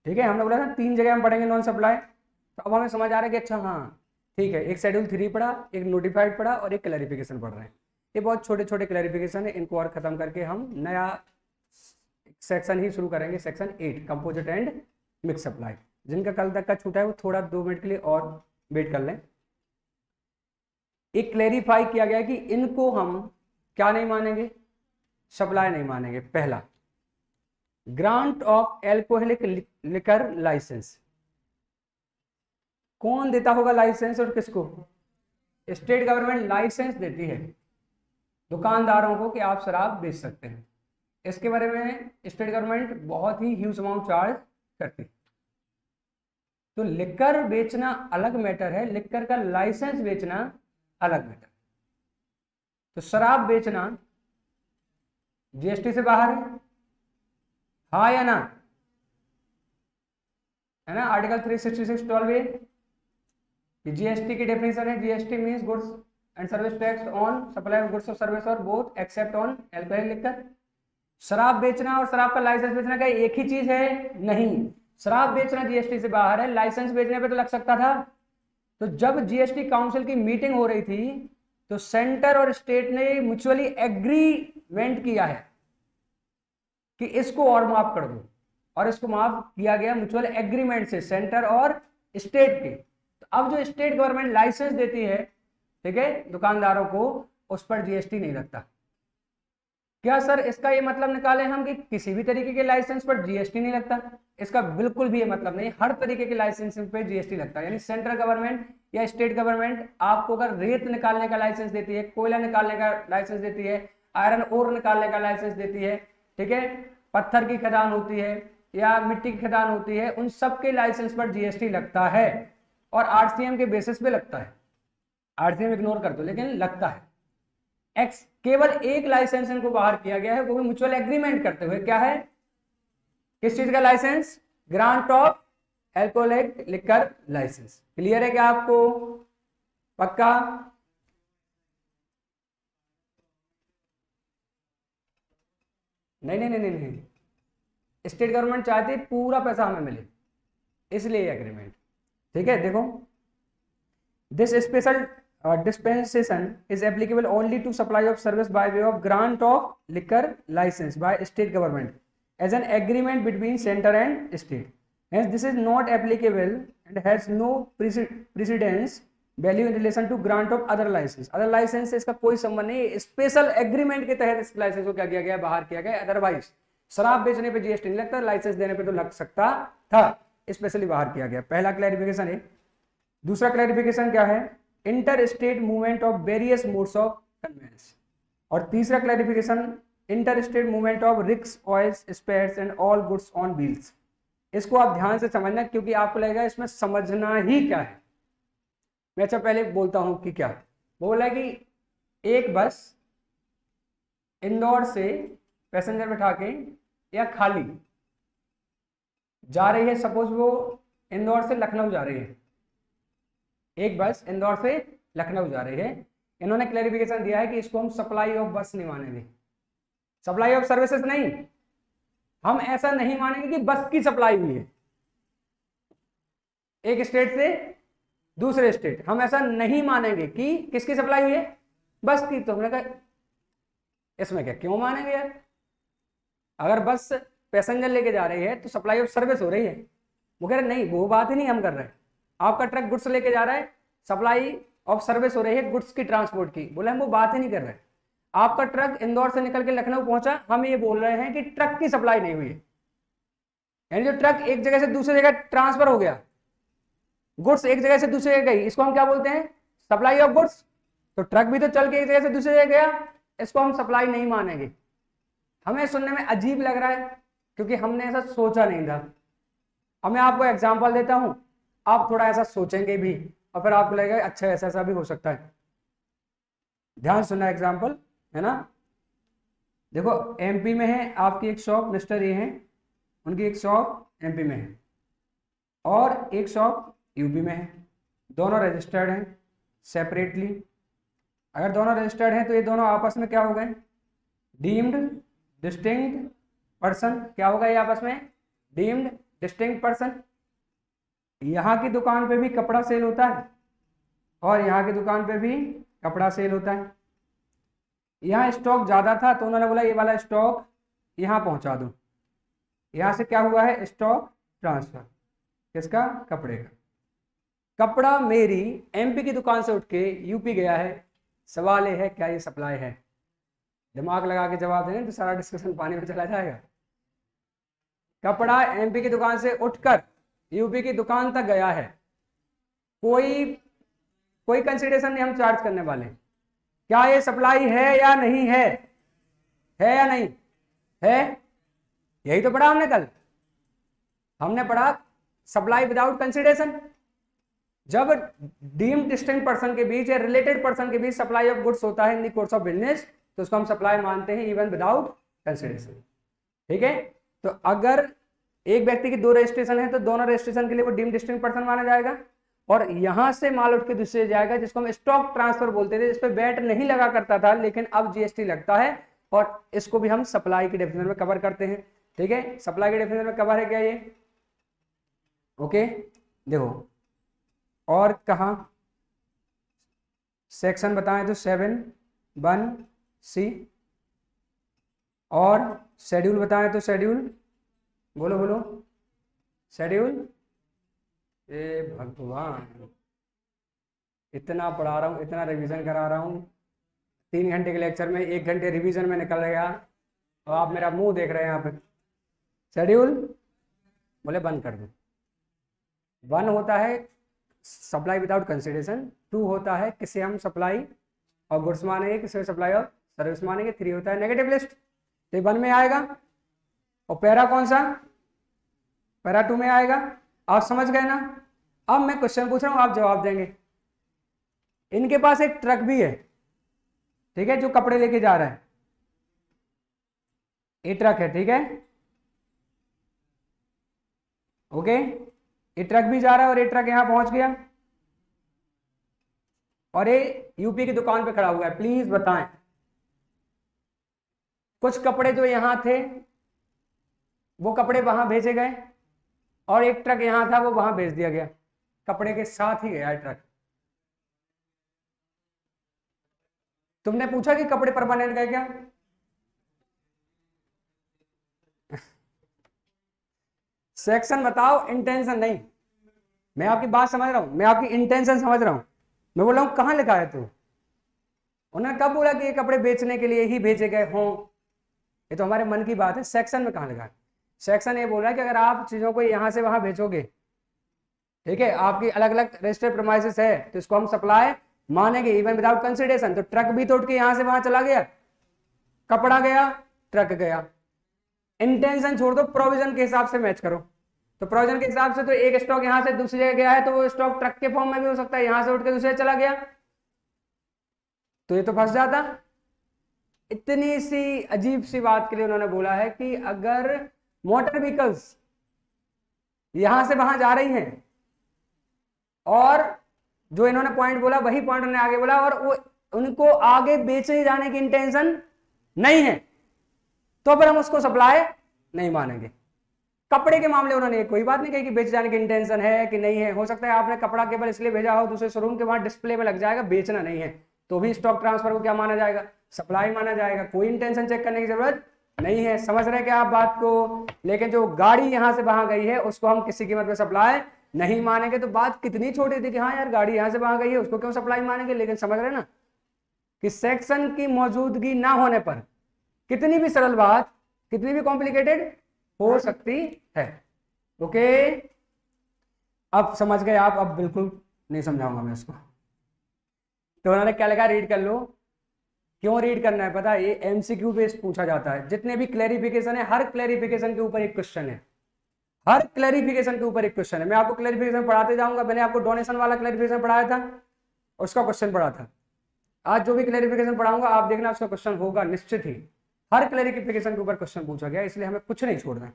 ठीक है, हमने बोला था 3 जगह हम पढ़ेंगे नॉन सप्लाई, तो अब हमें समझ आ रहा है कि अच्छा हाँ ठीक है, एक शेड्यूल 3 पढ़ा, एक नोटिफाइड पढ़ा और एक क्लैरिफिकेशन पढ़ रहे हैं। ये बहुत छोटे छोटे क्लैरिफिकेशन है, इनको और खत्म करके हम नया सेक्शन ही शुरू करेंगे, section 8 composite and mix supply. जिनका कल तक का छूटा है वो थोड़ा 2 मिनट के लिए और वेट कर लें। एक क्लैरिफाई किया गया कि इनको हम क्या नहीं मानेंगे, सप्लाई नहीं मानेंगे। पहला, grant of alcoholic liquor licence. कौन देता होगा लाइसेंस और किसको? स्टेट गवर्नमेंट लाइसेंस देती है दुकानदारों को कि आप शराब बेच सकते हैं। इसके बारे में स्टेट गवर्नमेंट बहुत ही ह्यूज अमाउंट चार्ज करती है। तो लिकर बेचना अलग मैटर है, लिकर का लाइसेंस बेचना अलग मैटर। तो शराब बेचना जीएसटी से बाहर है, हाँ या ना? है ना, आर्टिकल 366(12)(a) जीएसटी की डेफिनेशन है, GST means goods and service tax on supply of goods और सर्विस और both except on alcohol liquor. शराब बेचना और शराब का लाइसेंस बेचना क्या एक ही चीज है? नहीं, शराब बेचना जीएसटी से बाहर है, लाइसेंस बेचने पे तो लग सकता था। तो जब जीएसटी काउंसिल की मीटिंग हो रही थी तो सेंटर और स्टेट ने म्यूचुअली एग्रीमेंट किया है कि इसको और माफ कर दो, और इसको माफ किया गया म्यूचुअल एग्रीमेंट से सेंटर और स्टेट के। तो अब जो स्टेट गवर्नमेंट लाइसेंस देती है, ठीक है, दुकानदारों को, उस पर जीएसटी नहीं लगता। क्या सर इसका ये मतलब निकाले हम कि किसी भी तरीके के लाइसेंस पर जीएसटी नहीं लगता? इसका बिल्कुल भी ये मतलब नहीं, हर तरीके के लाइसेंस पे जीएसटी लगता है। यानी सेंट्रल गवर्नमेंट या स्टेट गवर्नमेंट आपको अगर रेत निकालने का लाइसेंस देती है, कोयला निकालने का लाइसेंस देती है, आयरन ओर निकालने का लाइसेंस देती है, ठीक है, पत्थर की खदान होती है या मिट्टी की खदान होती है, उन सब के लाइसेंस पर जीएसटी लगता है और आरसीएम के बेसिस पे लगता है। आरसीएम इग्नोर कर दो, लेकिन लगता है। केवल एक लाइसेंस इनको बाहर किया गया है, वो भी म्यूचुअल एग्रीमेंट करते हुए। क्या है? किस चीज का licence? Grant of alcoholic liquor licence. Clear है क्या आपको? पक्का? नहीं नहीं नहीं नहीं, नहीं। स्टेट गवर्नमेंट चाहती है पूरा पैसा हमें मिले, इसलिए एग्रीमेंट। ठीक है, देखो, this special dispensation is applicable only to supply of service by way of grant of liquor license by state government as an agreement between center and state. Hence, this is not applicable and has no precedence value in relation to grant of other license. Other license से इसका कोई संबंध नहीं, special agreement के तहत इस licence को क्या किया गया, बाहर किया गया। अदरवाइज शराब बेचने पे जीएसटी नहीं लगता, लाइसेंस देने पे तो लग सकता था, स्पेशली बाहर किया गया। पहला क्लैरिफिकेशन है। दूसरा क्लैरिफिकेशन क्या है? Inter state movement of various modes of conveyance. और तीसरा clarification, inter state movement of rigs, oils, spares and all goods on wheels. इसको आप ध्यान से समझना क्योंकि आपको लगेगा इसमें समझना ही क्या है। मैं अच्छा पहले बोलता हूं कि क्या बोला कि एक बस इंदौर से पैसेंजर बिठा के या खाली जा रही है, सपोज वो इंदौर से लखनऊ जा रही है, एक बस इंदौर से लखनऊ जा रही है, इन्होंने क्लैरिफिकेशन दिया है कि इसको हम सप्लाई ऑफ बस नहीं मानेंगे, सप्लाई ऑफ सर्विसेज नहीं, हम ऐसा नहीं मानेंगे कि बस की सप्लाई हुई है एक स्टेट से दूसरे स्टेट, हम ऐसा नहीं मानेंगे कि किसकी सप्लाई हुई है, बस की। तो हमने कहा इसमें क्या क्यों मानेंगे यार, अगर बस पैसेंजर लेके जा रही है तो सप्लाई ऑफ सर्विस हो रही है। वो कह रहे नहीं, वो बात ही नहीं हम कर रहे हैं, आपका ट्रक गुड्स लेके जा रहा है, सप्लाई ऑफ सर्विस हो रही है गुड्स की, ट्रांसपोर्ट की, बोले हम वो बात ही नहीं कर रहे हैं। आपका ट्रक इंदौर से निकल के लखनऊ पहुंचा, हम ये बोल रहे हैं कि ट्रक की सप्लाई नहीं हुई है, यानी जो ट्रक एक जगह से दूसरी जगह ट्रांसफर हो गया, गुड्स एक जगह से दूसरी जगह गई, इसको हम क्या बोलते हैं, सप्लाई ऑफ गुड्स। तो ट्रक भी तो चल के एक जगह से दूसरी जगह गया, इसको हम सप्लाई नहीं मानेंगे। हमें सुनने में अजीब लग रहा है क्योंकि हमने ऐसा सोचा नहीं था। अब मैं आपको एग्जांपल देता हूं, आप थोड़ा ऐसा सोचेंगे भी और फिर आपको लगेगा अच्छा ऐसा ऐसा भी हो सकता है। ध्यान सुनना एग्जांपल, है ना। देखो एमपी में है आपकी एक शॉप, मिस्टर ए है, उनकी एक शॉप एमपी में है और एक शॉप यूपी में है, दोनों रजिस्टर्ड हैं सेपरेटली। अगर दोनों रजिस्टर्ड हैं तो ये दोनों आपस में क्या हो गए, डीम्ड डिस्टिंक्ट पर्सन। क्या होगा ये आपस में, डीम्ड डिस्टिंक्ट पर्सन। यहाँ की दुकान पे भी कपड़ा सेल होता है और यहाँ की दुकान पे भी कपड़ा सेल होता है। यहाँ स्टॉक ज़्यादा था तो उन्होंने बोला ये वाला स्टॉक यहाँ पहुँचा दो, यहाँ से क्या हुआ है, स्टॉक ट्रांसफर, किसका, कपड़े का। कपड़ा मेरी एमपी की दुकान से उठ के यूपी गया है, सवाल ये है क्या ये सप्लाई है। दिमाग लगा के जवाब देंगे तो सारा डिस्कशन पानी में चला जाएगा। कपड़ा एमपी की दुकान से उठकर यूपी की दुकान तक गया है, कोई कंसिडरेशन नहीं हम चार्ज करने वाले, क्या ये सप्लाई है या नहीं है या नहीं है। यही तो पढ़ा हमने कल, हमने पढ़ा सप्लाई विदाउट कंसिडरेशन। जब डीम्ड डिस्टिंक्ट पर्सन के बीच या रिलेटेड पर्सन के बीच सप्लाई ऑफ गुड्स होता है इन द कोर्स ऑफ बिजनेस तो उसको हम सप्लाई मानते हैं इवन विदाउट कंसिडरेशन। ठीक है, तो अगर एक व्यक्ति की दो रजिस्ट्रेशन है तो दोनों रजिस्ट्रेशन के लिए वो डीम्ड डिस्टिंक्ट पर्सन माना जाएगा और यहां से माल उठ के दूसरे जाएगा जिसको हम स्टॉक ट्रांसफर बोलते थे, जिसपे वैट नहीं लगा करता था लेकिन अब जीएसटी लगता है और इसको भी हम सप्लाई की डेफिनेशन में कवर करते हैं। ठीक है, सप्लाई की डेफिनेशन में कवर है क्या ये, ओके। देखो और कहा सेक्शन बताएं तो 7(1)(c) और शेड्यूल बताएं तो शेड्यूल, बोलो बोलो शेड्यूल। ए भगवान, इतना पढ़ा रहा हूँ, इतना रिवीजन करा रहा हूँ, 3 घंटे के लेक्चर में 1 घंटे रिवीजन में निकल गया और आप मेरा मुंह देख रहे हैं यहाँ पे। शेड्यूल बोले बंद कर दो। 1 होता है सप्लाई विदाउट कंसिडरेशन, 2 होता है किसे हम सप्लाई और गुड्स मानेंगे, किसे सप्लाई और सर्विस मानेंगे, 3 होता है नेगेटिव लिस्ट। तो 1 में आएगा और पैरा कौन सा, पैरा 2 में आएगा। आप समझ गए ना। अब मैं क्वेश्चन पूछ रहा हूं, आप जवाब देंगे। इनके पास एक ट्रक भी है, ठीक है, जो कपड़े लेके जा रहा है, ये ट्रक है, ठीक है, ओके। ये ट्रक भी जा रहा है और ये ट्रक यहां पहुंच गया और ये यूपी की दुकान पे खड़ा हुआ है। प्लीज बताएं, कुछ कपड़े जो यहां थे वो कपड़े वहां भेजे गए और एक ट्रक यहां था वो वहां भेज दिया गया, कपड़े के साथ ही गया ट्रक। तुमने पूछा कि कपड़े परमानेंट गए क्या? सेक्शन बताओ, इंटेंशन नहीं। मैं आपकी बात समझ रहा हूं, मैं आपकी इंटेंशन समझ रहा हूं। मैं बोल रहा हूं कहां लिखा है तू? उन्होंने कब बोला कि ये कपड़े बेचने के लिए ही भेजे गए हों? ये तो हमारे मन की बात है। सेक्शन में कहां लिखा है? सेक्शन ये बोल रहा है कि अगर आप चीजों को यहां से वहां भेजोगे, ठीक है, आपकी अलग अलग रजिस्टर्ड प्रीमाइसेस है तो इसको हम सप्लाई मानेंगे इवन विदाउट कंसिडरेशन। तो ट्रक भी तो उठ के यहां से वहां चला गया, कपड़ा गया, ट्रक गया। इंटेंशन छोड़ दो, प्रोविजन के हिसाब से मैच करो। तो प्रोविजन के हिसाब से तो एक स्टॉक यहां से दूसरी जगह गया है तो वो स्टॉक ट्रक के फॉर्म में भी हो सकता है, यहां से उठ के दूसरे चला गया, तो ये तो फंस जाता। इतनी सी अजीब सी बात के लिए उन्होंने बोला है कि अगर मोटर व्हीकल्स यहां से वहां जा रही हैं और जो इन्होंने पॉइंट बोला वही पॉइंट उन्होंने आगे बोला, और वो उनको आगे बेचे जाने की इंटेंशन नहीं है, तो फिर हम उसको सप्लाई नहीं मानेंगे। कपड़े के मामले उन्होंने कोई बात नहीं कही कि बेचे जाने की इंटेंशन है कि नहीं है। हो सकता है आपने कपड़ा केवल इसलिए भेजा हो दूसरे शोरूम के, वहां डिस्प्ले में लग जाएगा, बेचना नहीं है, तो भी स्टॉक ट्रांसफर को क्या माना जाएगा, सप्लाई माना जाएगा। कोई इंटेंशन चेक करने की जरूरत नहीं है। समझ रहे क्या आप बात को? लेकिन जो गाड़ी यहां से वहां गई है उसको हम किसी कीमत पे सप्लाई नहीं मानेंगे। तो बात कितनी छोटी थी कि हाँ यार गाड़ी यहां से वहां गई है, उसको क्यों सप्लाई मानेंगे। लेकिन समझ रहे ना कि सेक्शन की मौजूदगी ना होने पर कितनी भी सरल बात, कितनी भी कॉम्प्लिकेटेड हो सकती है। ओके, अब समझ गए आप? अब बिल्कुल नहीं समझाऊंगा मैं इसको। तो उन्होंने क्या लिखा, रीड कर लो। क्यों रीड करना है पता है? ये एमसीक्यू बेस्ड पूछा जाता है। जितने भी क्लैरिफिकेशन है, हर क्लैरिफिकेशन के ऊपर एक क्वेश्चन है, हर क्लैरिफिकेशन के ऊपर एक क्वेश्चन है। मैं आपको क्लैरिफिकेशन पढ़ाते जाऊंगा। मैंने आपको डोनेशन वाला क्लैरिफिकेशन पढ़ाया था, उसका क्वेश्चन पढ़ा था। आज जो भी क्लैरिफिकेशन पढ़ाऊंगा आप देखना उसका क्वेश्चन होगा निश्चित ही। हर क्लैरिफिकेशन के ऊपर क्वेश्चन पूछा गया, इसलिए हमें कुछ नहीं छोड़ना है।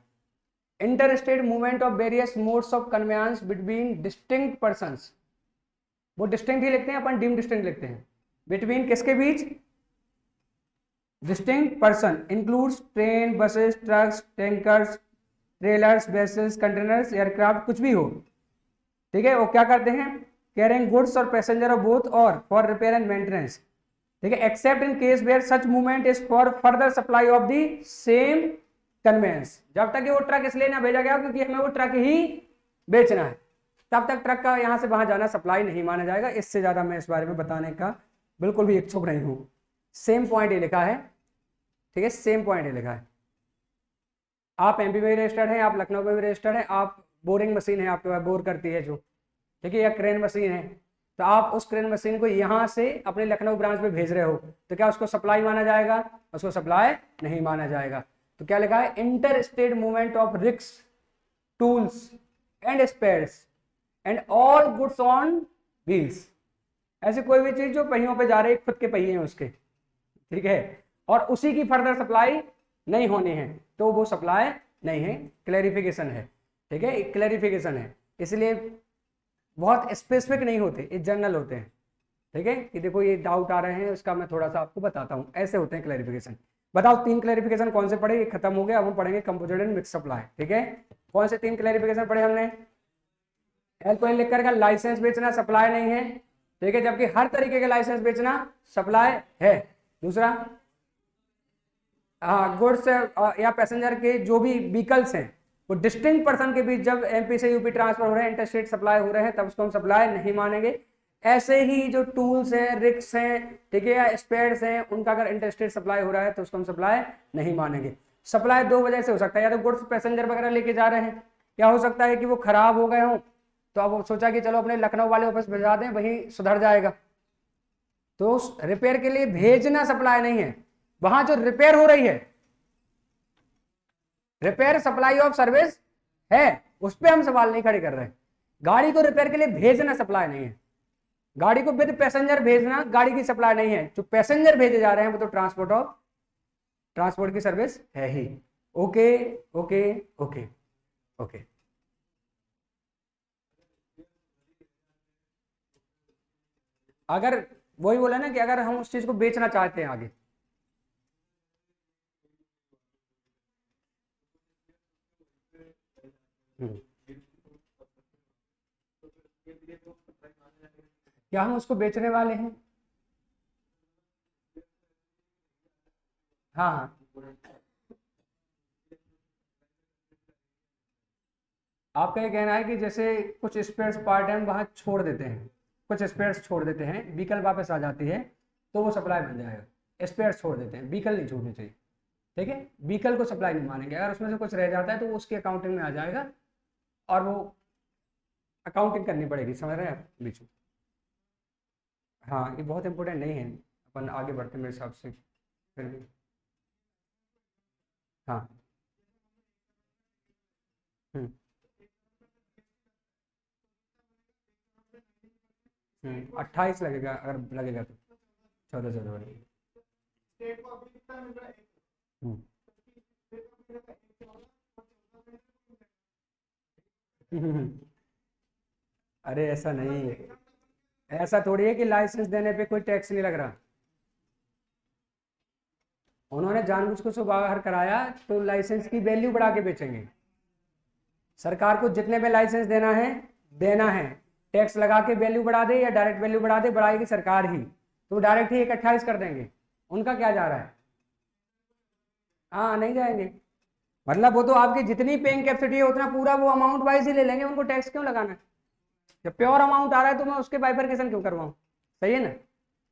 Interstate movement of various modes of conveyance between distinct persons, वो डिस्टिंक्ट ही लिखते हैं, अपन डिम डिस्टिंक्ट लिखते हैं। बिटवीन किसके बीच? Distinct person includes train, buses, trucks, tankers, trailers, vessels, containers, aircraft, कुछ भी हो, ठीक है। वो क्या करते हैं? कैरिंग गुड्स और पैसेंजर ऑफ बोथ और फॉर रिपेयर एंड मेंटेनेंस, ठीक है, except in case where such movement is for further supply of the same conveyance. जब तक ये वो ट्रक इसलिए ना भेजा गया क्योंकि हमें वो ट्रक ही बेचना है, तब तक ट्रक का यहां से वहां जाना सप्लाई नहीं माना जाएगा। इससे ज्यादा मैं इस बारे में बताने का बिल्कुल भी इच्छुक नहीं हूं। सेम पॉइंट ये लिखा है, ठीक है, सेम पॉइंट ये लिखा है। आप एमपी में भी रजिस्टर्ड हैं, आप लखनऊ में भी रजिस्टर्ड हैं, आप बोरिंग मशीन है आपके पास, बोर करती है जो, ठीक है, या क्रेन मशीन है, तो आप उस क्रेन मशीन को यहां से अपने लखनऊ ब्रांच में भेज रहे हो, तो क्या उसको सप्लाई माना जाएगा? उसको सप्लाई नहीं माना जाएगा। तो क्या लिखा है? इंटर स्टेट मूवमेंट ऑफ रिक्स, tools and spheres and all goods on wheels, ऐसी कोई भी चीज जो पहियों पे जा रही है, खुद के पहिए हैं उसके, ठीक है, और उसी की फर्दर सप्लाई नहीं होनी है, तो वो सप्लाई नहीं है। क्लैरिफिकेशन है, ठीक है, क्लैरिफिकेशन है, इसलिए बहुत स्पेसिफिक नहीं होते, ये जनरल होते हैं, ठीक है। कि देखो ये डाउट आ रहे हैं, उसका मैं थोड़ा सा आपको बताता हूँ, ऐसे होते हैं क्लैरिफिकेशन। बताओ 3 क्लैरिफिकेशन कौन से पढ़े? ये खत्म हो गया, अब हम पढ़ेंगे कंपोजिट एंड मिक्स सप्लाई, ठीक है। कौन से 3 क्लैरिफिकेशन पढ़े हमने? एल्कोहल लिकर का लाइसेंस बेचना सप्लाई नहीं है, ठीक है, जबकि हर तरीके के लाइसेंस बेचना सप्लाई है। दूसरा, हाँ, गुड्स या पैसेंजर के जो भी व्हीकल्स हैं वो डिस्टिंक्ट पर्सन के बीच जब एमपी से यूपी ट्रांसफर हो रहे हैं, इंटरस्टेट सप्लाई हो रहे हैं, तब उसको हम सप्लाई नहीं मानेंगे। ऐसे ही जो टूल्स हैं, रिक्स हैं, ठीक है, या स्पेयर्स हैं, उनका अगर इंटरस्टेट सप्लाई हो रहा है तो उसको हम सप्लाई नहीं मानेंगे। सप्लाई 2 वजह से हो सकता है, या तो गुड्स पैसेंजर वगैरह लेके जा रहे हैं, क्या हो सकता है कि वो खराब हो गए हों, तो अब सोचा कि चलो अपने लखनऊ वाले ऑफिस भिजवा दें, वहीं सुधर जाएगा, तो रिपेयर के लिए भेजना सप्लाई नहीं है। वहां जो रिपेयर हो रही है, रिपेयर सप्लाई ऑफ सर्विस है, उस पर हम सवाल नहीं खड़े कर रहे हैं। गाड़ी को रिपेयर के लिए भेजना सप्लाई नहीं है, गाड़ी को विद पैसेंजर भेजना गाड़ी की सप्लाई नहीं है। जो पैसेंजर भेजे जा रहे हैं वो तो ट्रांसपोर्ट की सर्विस है ही। Okay okay okay okay. अगर वही बोला ना कि अगर हम उस चीज को बेचना चाहते हैं आगे, क्या हम उसको बेचने वाले हैं? हाँ हाँ, आपका ये कहना है कि जैसे कुछ स्पेयर्स पार्ट हम वहां छोड़ देते हैं, कुछ स्पेयर्स छोड़ देते हैं, व्हीकल वापस आ जाती है, तो वो सप्लाई बन जाएगा। स्पेयर्स छोड़ देते हैं, व्हीकल नहीं छोड़नी चाहिए, ठीक है, व्हीकल को सप्लाई नहीं मानेंगे। अगर उसमें से कुछ रह जाता है तो वो उसकी अकाउंटिंग में आ जाएगा, और वो अकाउंटिंग करनी पड़ेगी, समझ रहे हैं आप बीच में? हाँ, ये बहुत इंपॉर्टेंट नहीं है, अपन आगे बढ़ते मेरे हिसाब से फिर भी। हाँ। 28 लगेगा, अगर लगेगा तो 14 जनवरी। हम्म। अरे ऐसा नहीं है, ऐसा थोड़ी है कि लाइसेंस देने पे कोई टैक्स नहीं लग रहा। उन्होंने जानबूझ के उसको बाहर कराया तो लाइसेंस की वैल्यू बढ़ा के बेचेंगे। सरकार को जितने पे लाइसेंस देना है, टैक्स लगा के वैल्यू बढ़ा दे या डायरेक्ट वैल्यू बढ़ा दे, बढ़ाएगी सरकार ही, तो डायरेक्ट ही 1/28 कर देंगे। उनका क्या जा रहा है? हाँ, नहीं जाएंगे। मतलब वो तो आपकी जितनी पेइंग कैपेसिटी है उतना पूरा वो अमाउंट वाइज ही ले लेंगे, उनको टैक्स क्यों लगाना है? जब प्योर अमाउंट आ रहा है तो मैं उसके बाइफरकेशन क्यों करवाऊँ? सही है ना?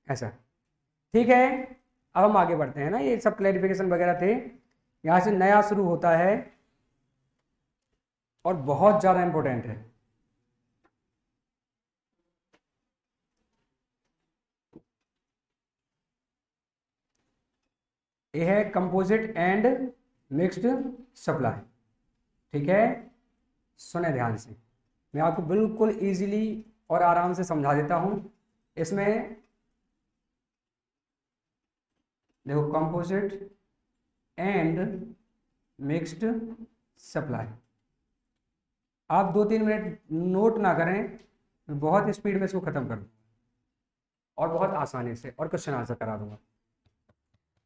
ऐसा। ठीक है, अब हम आगे बढ़ते हैं ना, ये सब क्लैरिफिकेशन वगैरह थे। यहाँ से नया शुरू होता है और बहुत ज़्यादा इंपॉर्टेंट है। ये है कंपोजिट एंड मिक्स्ड सप्लाई। ठीक है, सुने ध्यान से, मैं आपको बिल्कुल इजीली और आराम से समझा देता हूं। इसमें देखो, कंपोजिट एंड मिक्स्ड सप्लाई, आप 2-3 मिनट नोट ना करें, मैं बहुत स्पीड में इसको खत्म कर दूँ और बहुत आसानी से और क्वेश्चन आंसर करा दूंगा।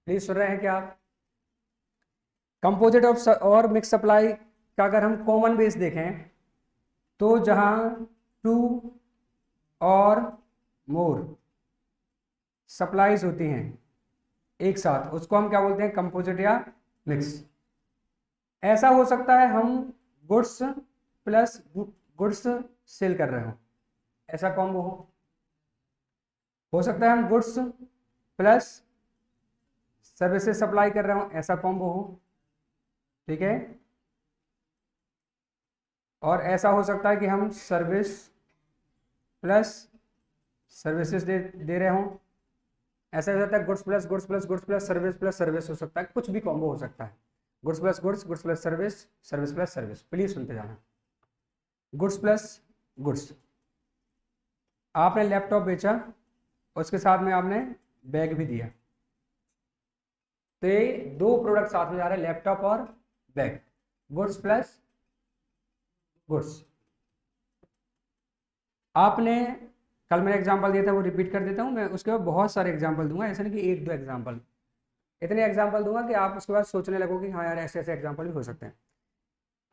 प्लीज सुन रहे हैं क्या आप? कंपोजिट ऑफ और मिक्स सप्लाई का अगर हम कॉमन बेस देखें तो जहां 2 और मोर सप्लाईज होती हैं एक साथ, उसको हम क्या बोलते हैं? कंपोजिट या मिक्स। ऐसा हो सकता है हम गुड्स प्लस गुड्स सेल कर रहे हो, ऐसा कॉम्बो हो सकता है हम गुड्स प्लस सर्विसेज सप्लाई कर रहे हो, ऐसा कॉम्बो हो। ठीक है, और ऐसा हो सकता है कि हम सर्विस प्लस सर्विसेज दे रहे हो, ऐसा हो सकता है goods plus goods plus goods plus service हो सकता है, कुछ भी कॉम्बो हो सकता है। Goods plus goods, goods plus service, service plus service. Please सुनते जाना। गुड्स प्लस गुड्स, आपने लैपटॉप बेचा, उसके साथ में आपने बैग भी दिया, तो ये 2 प्रोडक्ट साथ में जा रहे हैं, लैपटॉप और बैग। Goods plus goods. आपने कल मैंने एग्जांपल दिया था, वो रिपीट कर देता हूँ मैं, उसके बाद बहुत सारे एग्जांपल दूंगा, ऐसा नहीं कि 1-2 एग्जांपल, इतने एग्जांपल दूंगा कि आप उसके बाद सोचने लगोगे हाँ यार ऐसे ऐसे एग्जांपल भी हो सकते हैं।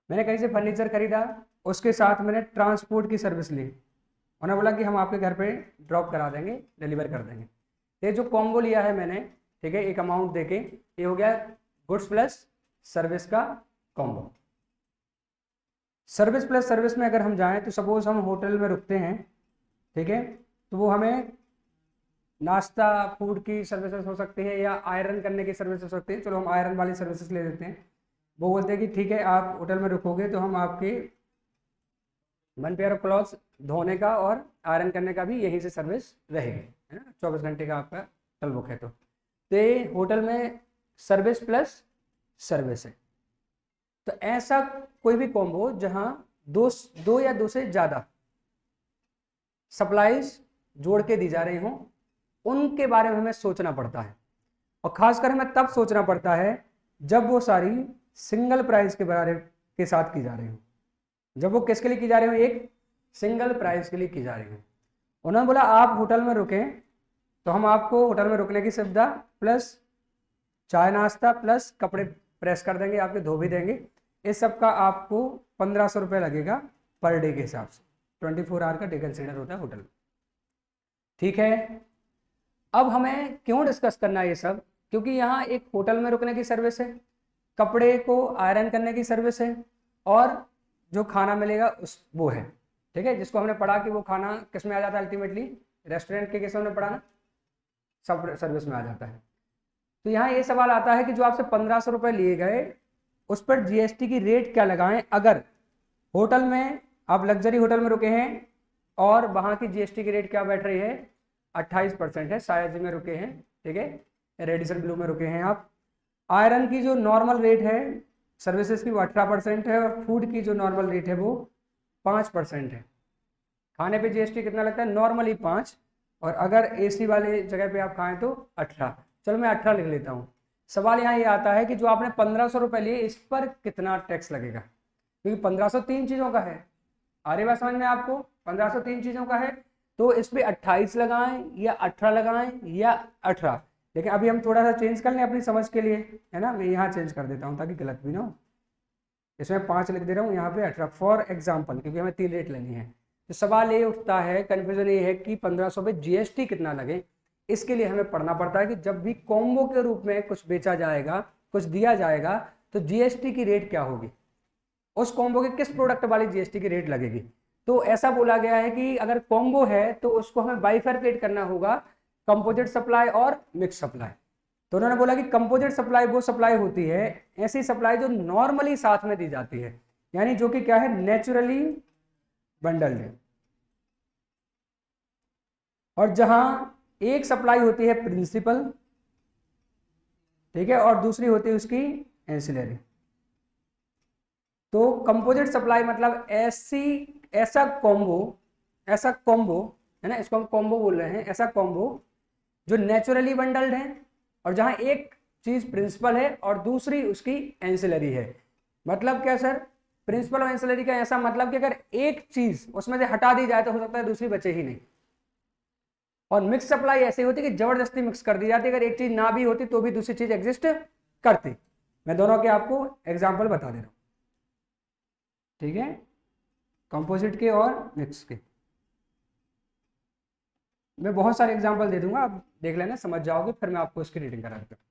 मैंने कहीं से फर्नीचर खरीदा, उसके साथ मैंने ट्रांसपोर्ट की सर्विस ली, उन्होंने बोला कि हम आपके घर पे ड्रॉप करा देंगे, डिलीवर कर देंगे। ये जो कॉम्बो लिया है मैंने, ठीक है, एक अमाउंट देके, ये हो गया गुड्स प्लस सर्विस का कॉम्बो। सर्विस प्लस सर्विस में अगर हम जाएं तो सपोज हम होटल में रुकते हैं, ठीक है, तो वो हमें नाश्ता फूड की सर्विसेज हो सकती है या आयरन करने की सर्विसेज हो सकती है। चलो हम आयरन वाली सर्विसेज ले लेते हैं। वो बोलते हैं कि ठीक है, आप होटल में रुकोगे तो हम आपके 1 पेयर ऑफ क्लॉथ्स धोने का और आयरन करने का भी यहीं से सर्विस रहेगी, है ना, 24 घंटे का आपका होटल बुक है। तो ये होटल में सर्विस प्लस सर्विस है। तो ऐसा कोई भी कॉम्बो जहां दो या 2 से ज़्यादा सप्लाईज जोड़ के दी जा रही हों, उनके बारे में हमें सोचना पड़ता है। और खासकर हमें तब सोचना पड़ता है जब वो सारी सिंगल प्राइस के बारे के साथ की जा रही हो। जब वो किसके लिए की जा रही हो? एक सिंगल प्राइस के लिए की जा रही हो। उन्होंने बोला आप होटल में रुकें तो हम आपको होटल में रुकने की सुविधा प्लस चाय नाश्ता प्लस कपड़े प्रेस कर देंगे, आपके धो भी देंगे। इस सब का आपको 1500 रुपये लगेगा पर डे के हिसाब से। 24 आवर का डे कंसीडर होता है होटल में। ठीक है, अब हमें क्यों डिस्कस करना है ये सब? क्योंकि यहाँ एक होटल में रुकने की सर्विस है, कपड़े को आयरन करने की सर्विस है, और जो खाना मिलेगा उस वो है। ठीक है, जिसको हमने पढ़ा कि वो खाना किस में आ जाता है अल्टीमेटली, रेस्टोरेंट के केस में हमने पढ़ा ना, सब सर्विस में आ जाता है। तो यहाँ ये सवाल आता है कि जो आपसे 1500 रुपये लिए गए उस पर जीएसटी की रेट क्या लगाएं? अगर होटल में आप लग्जरी होटल में रुके हैं और वहाँ की जीएसटी की रेट क्या बैठ रही है? 28% है। सायाजी में रुके हैं, ठीक है, रेडिसन ब्लू में रुके हैं आप। आयरन की जो नॉर्मल रेट है सर्विसेज की वो 18% है, और फूड की जो नॉर्मल रेट है वो 5% है। खाने पे जीएसटी कितना लगता है? नॉर्मली 5, और अगर एसी वाले जगह पे आप खाएं तो 18। चलो मैं 18 लिख लेता हूँ। सवाल यहाँ ये आता है कि जो आपने 1500 रुपये लिए इस पर कितना टैक्स लगेगा? क्योंकि 1500 3 चीज़ों का है। आ रही बात समझ में आपको? 1500 3 चीज़ों का है, तो इस पे 28 लगाएं या 18 लगाएं या 18, लेकिन अभी हम थोड़ा सा चेंज कर लें अपनी समझ के लिए, है ना। मैं यहाँ चेंज कर देता हूँ ताकि गलत भी ना हो। इसमें 5 लिख दे रहा हूँ, यहाँ पे 18 फॉर एग्जाम्पल, क्योंकि हमें 3 रेट लेनी है। तो सवाल ये उठता है, कन्फ्यूजन ये है कि 1500 पे जीएसटी कितना लगे। इसके लिए हमें पढ़ना पड़ता है कि जब भी कॉम्बो के रूप में कुछ बेचा जाएगा, कुछ दिया जाएगा, तो जीएसटी की रेट क्या होगी, उस कॉम्बो के किस प्रोडक्ट वाली जीएसटी की रेट लगेगी। तो ऐसा बोला गया है कि अगर कॉम्बो है तो उसको हमें बाइफरकेट करना होगा, कंपोजिट सप्लाई और मिक्स सप्लाई। तो उन्होंने बोला कि कंपोजिट सप्लाई वो सप्लाई होती है, ऐसी सप्लाई जो नॉर्मली साथ में दी जाती है, यानी जो कि क्या है, नेचुरली बंडल्ड है। और जहां एक सप्लाई होती है प्रिंसिपल, ठीक है, और दूसरी होती है उसकी एंसिलरी। तो कंपोजिट सप्लाई मतलब ऐसा कॉम्बो है ना, इसको हम कॉम्बो बोल रहे हैं, ऐसा कॉम्बो जो नेचुरली बंडल्ड है और जहां एक चीज प्रिंसिपल है और दूसरी उसकी एंसिलरी है। मतलब क्या सर, प्रिंसिपल और एंसिलरी का ऐसा मतलब कि अगर एक चीज उसमें से हटा दी जाए तो हो सकता है दूसरी बचे ही नहीं। और मिक्स सप्लाई ऐसी होती कि जबरदस्ती मिक्स कर दी जाती, अगर एक चीज ना भी होती तो भी दूसरी चीज एग्जिस्ट करती। मैं दोनों के आपको एग्जाम्पल बता दे रहा हूं, ठीक है, कंपोजिट के और मिक्स के। मैं बहुत सारे एग्जाम्पल दे दूंगा, आप देख लेना, समझ जाओगे, फिर मैं आपको इसकी रीडिंग करा देता हूँ।